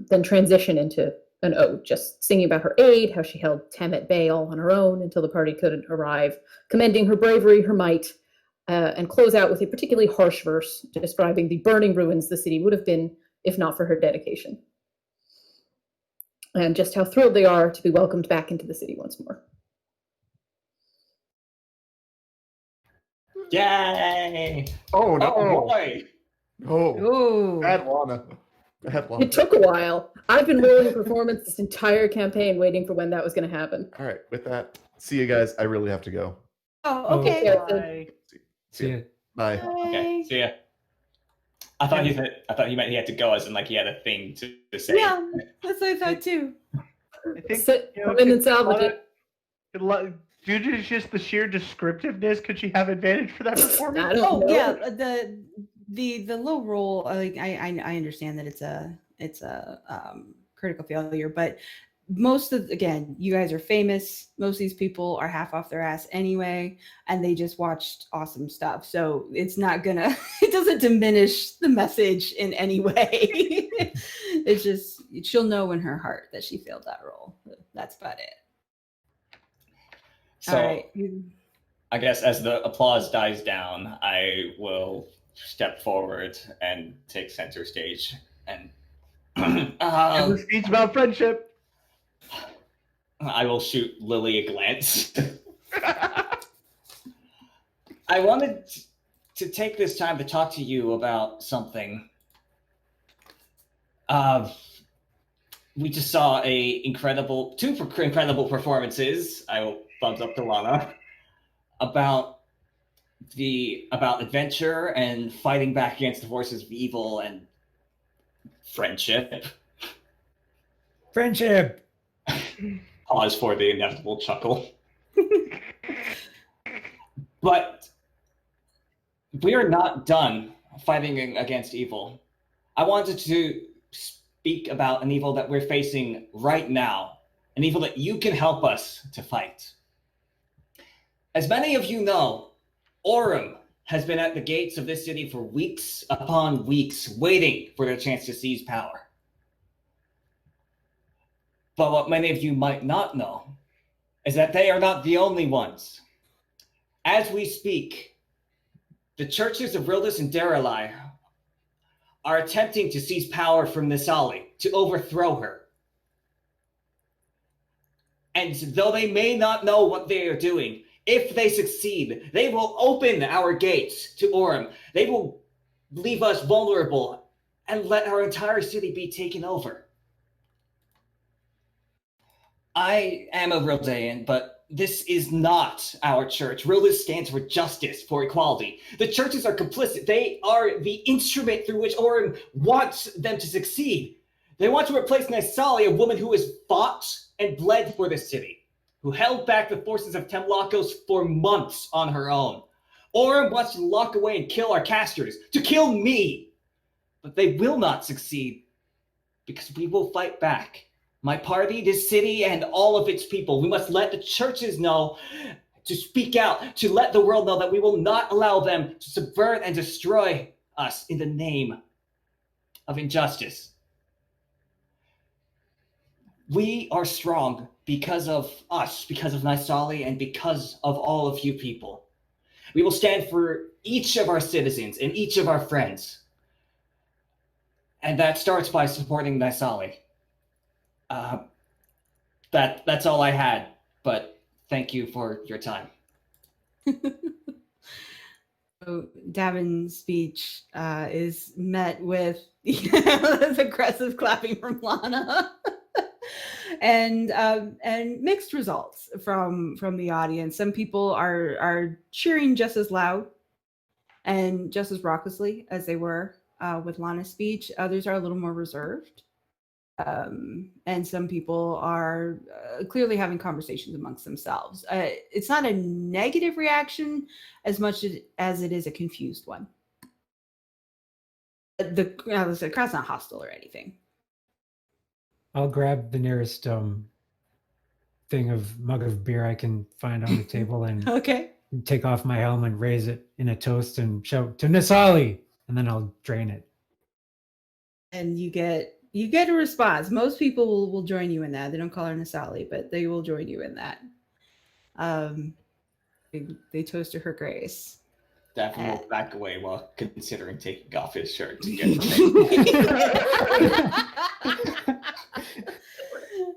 Then transition into an ode, just singing about her aid, how she held Tem at bay all on her own until the party could arrive, commending her bravery, her might, and close out with a particularly harsh verse describing the burning ruins the city would have been if not for her dedication. And just how thrilled they are to be welcomed back into the city once more. Yay! Oh no! Oh boy! No! Ooh. Bad Lana. Bad Lana. It took a while. I've been rolling a performance this entire campaign waiting for when that was going to happen. All right, with that, see you guys. I really have to go. Oh, okay. Yeah, Bye. See ya. Bye. Okay, see ya. I thought he meant he had to go, as in like he had a thing to say. Yeah, that's what I thought too. I think Come in and salvage it. Due to just the sheer descriptiveness, could she have advantage for that performance? I don't know. Yeah, the low roll. Like I understand that it's a critical failure, but most of again, you guys are famous. Most of these people are half off their ass anyway, and they just watched awesome stuff. So it's not gonna. It doesn't diminish the message in any way. It's just she'll know in her heart that she failed that role. That's about it. So All right. I guess as the applause dies down, I will step forward and take center stage and And the speech about friendship. I will shoot Lily a glance. I wanted to take this time to talk to you about something. We just saw two incredible performances. I will thumbs up to Lana about adventure and fighting back against the forces of evil and friendship. Friendship. Pause for the inevitable chuckle. But we are not done fighting against evil. I wanted to speak about an evil that we're facing right now, an evil that you can help us to fight. As many of you know, Orym has been at the gates of this city for weeks upon weeks, waiting for their chance to seize power. But what many of you might not know is that they are not the only ones. As we speak, the churches of Rildis and Daralai are attempting to seize power from Nysali, to overthrow her. And though they may not know what they are doing, if they succeed, they will open our gates to Orym. They will leave us vulnerable and let our entire city be taken over. I am a Rildaean, but this is not our church. Rildis stands for justice, for equality. The churches are complicit. They are the instrument through which Orym wants them to succeed. They want to replace Nysali, a woman who has fought and bled for this city, who held back the forces of Temlakos for months on her own. Orym wants to lock away and kill our casters, to kill me. But they will not succeed, because we will fight back. My party, this city, and all of its people. We must let the churches know, to speak out, to let the world know that we will not allow them to subvert and destroy us in the name of injustice. We are strong because of us, because of Nysali, and because of all of you people. We will stand for each of our citizens and each of our friends. And that starts by supporting Nysali. That's all I had, but thank you for your time. So Davynn's speech is met with this aggressive clapping from Lana. And mixed results from the audience. Some people are cheering just as loud and just as raucously as they were with Lana's speech. Others are a little more reserved. And some people are clearly having conversations amongst themselves. It's not a negative reaction as much as it is a confused one. The crowd's not hostile or anything. I'll grab the nearest mug of beer I can find on the table and Okay. take off my helm and raise it in a toast and shout to Nysali, and then I'll drain it. And you get a response. Most people will join you in that. They don't call her Nysali, but they will join you in that. They toast to her grace. Davynn will back away while considering taking off his shirt to get from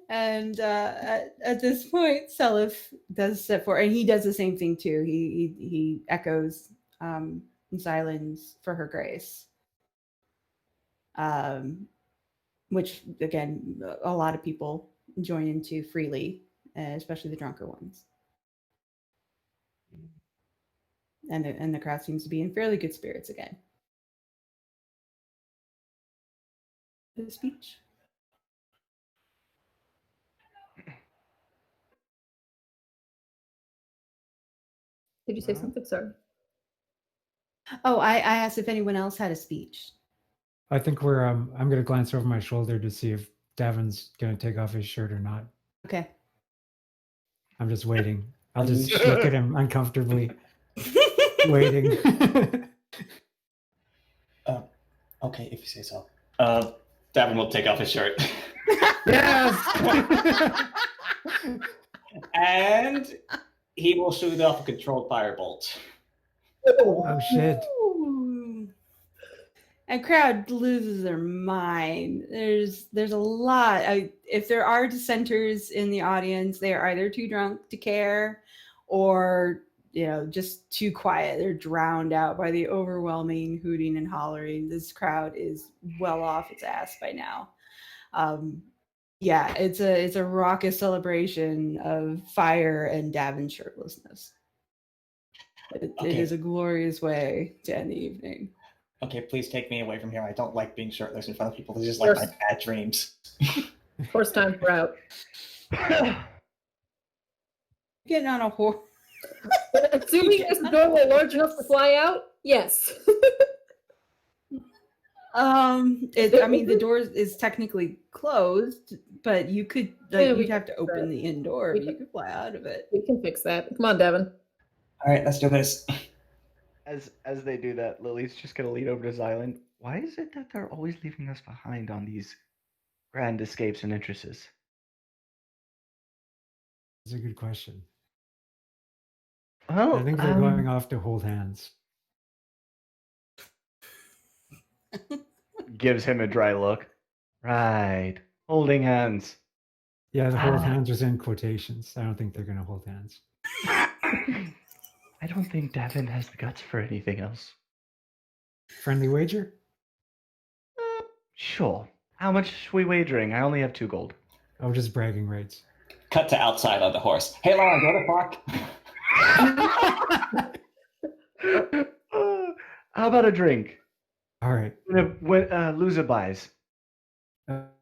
And at this point, Seliph does step forward, and he does the same thing too. He echoes Xylund for her grace, which again, a lot of people join into freely, especially the drunker ones. And the crowd seems to be in fairly good spirits again. The speech. Did you say something? Sorry. Oh, I asked if anyone else had a speech. I think we're. I'm going to glance over my shoulder to see if Davynn's going to take off his shirt or not. Okay. I'm just waiting. I'll just look at him uncomfortably, waiting. Okay, if you say so. Davynn will take off his shirt. Yes! And he will shoot off a controlled firebolt. Oh shit. Ooh. And crowd loses their mind. There's a lot. If there are dissenters in the audience, they are either too drunk to care, or just too quiet. They're drowned out by the overwhelming hooting and hollering. This crowd is well off its ass by now. Yeah, it's a raucous celebration of fire and Davin shirtlessness. It is a glorious way to end the evening. Okay, please take me away from here. I don't like being shirtless in front of people. It's just like my bad dreams. Horse time, we're out. Getting on a horse. Assuming this doorway large enough to fly out, yes. The door is technically closed, but you could you'd have to open the inn door, but you could fly out of it. We can fix that. Come on, Davin. All right, let's do this. As they do that, Lily's just gonna lean over to Xylund. Why is it that they're always leaving us behind on these grand escapes and entrances? That's a good question. Well, I think they're going off to hold hands. Gives him a dry look. Right. Holding hands. Yeah, the hold hands was in quotations. I don't think they're going to hold hands. I don't think Davin has the guts for anything else. Friendly wager? Sure. How much are we wagering? I only have 2 gold. Oh, just bragging rights. Cut to outside on the horse. Hey, Lauren, what the fuck? How about a drink? All right. When loser buys.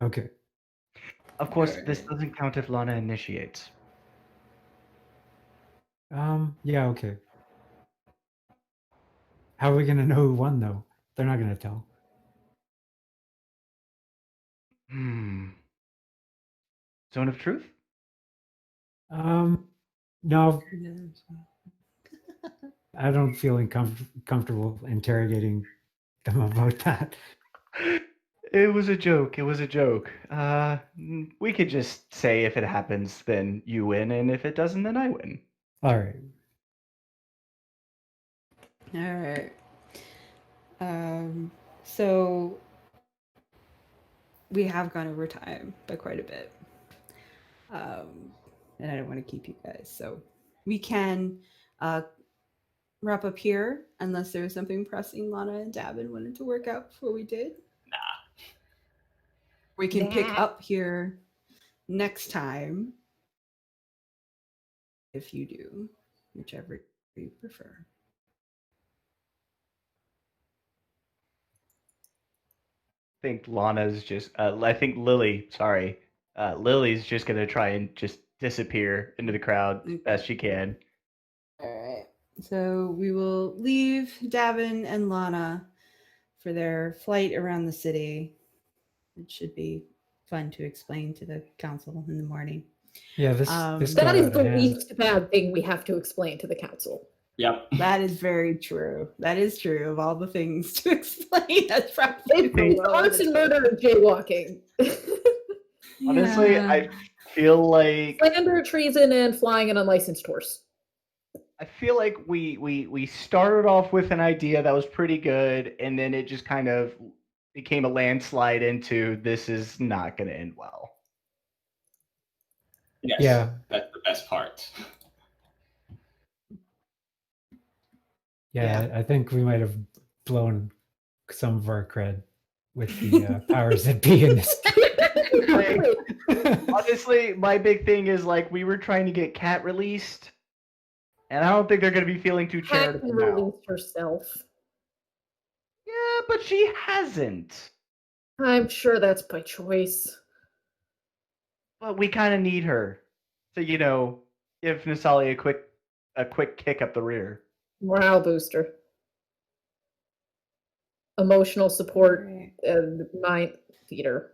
Okay. Of course, this doesn't count if Lana initiates. Yeah, okay. How are we going to know who won, though? They're not going to tell. Zone of truth? No. I don't feel comfortable interrogating them about that. It was a joke. It was a joke. We could just say if it happens, then you win, and if it doesn't, then I win. All right. All right. So we have gone over time by quite a bit. And I don't want to keep you guys. So we can wrap up here unless there was something pressing Lana and Davin wanted to work out before we did. Nah. We can pick up here next time if you do, whichever you prefer. think Lana's just. I think Lily. Sorry, Lily's just gonna try and just disappear into the crowd as best she can. All right. So we will leave Davynn and Lana for their flight around the city. It should be fun to explain to the council in the morning. Yeah, this That got is out the of hand. least bad thing we have to explain to the council. Yep. That is very true. That is true. Of all the things to explain, that's probably the It's lowest. arson, murder, and jaywalking. Honestly, Yeah. I feel like Slander, treason, and flying an unlicensed horse. we started off with an idea that was pretty good, and then it just kind of became a landslide into this is not going to end well. Yes. Yeah. That's the best part. Yeah, I think we might have blown some of our cred with the powers that be in this. Honestly, my big thing is like we were trying to get Kat released, and I don't think they're going to be feeling too Kat charitable can now. release herself. Yeah, but she hasn't. I'm sure that's by choice. But we kind of need her to, give Nysali a quick kick up the rear. Morale booster. Emotional support Right. and mind feeder.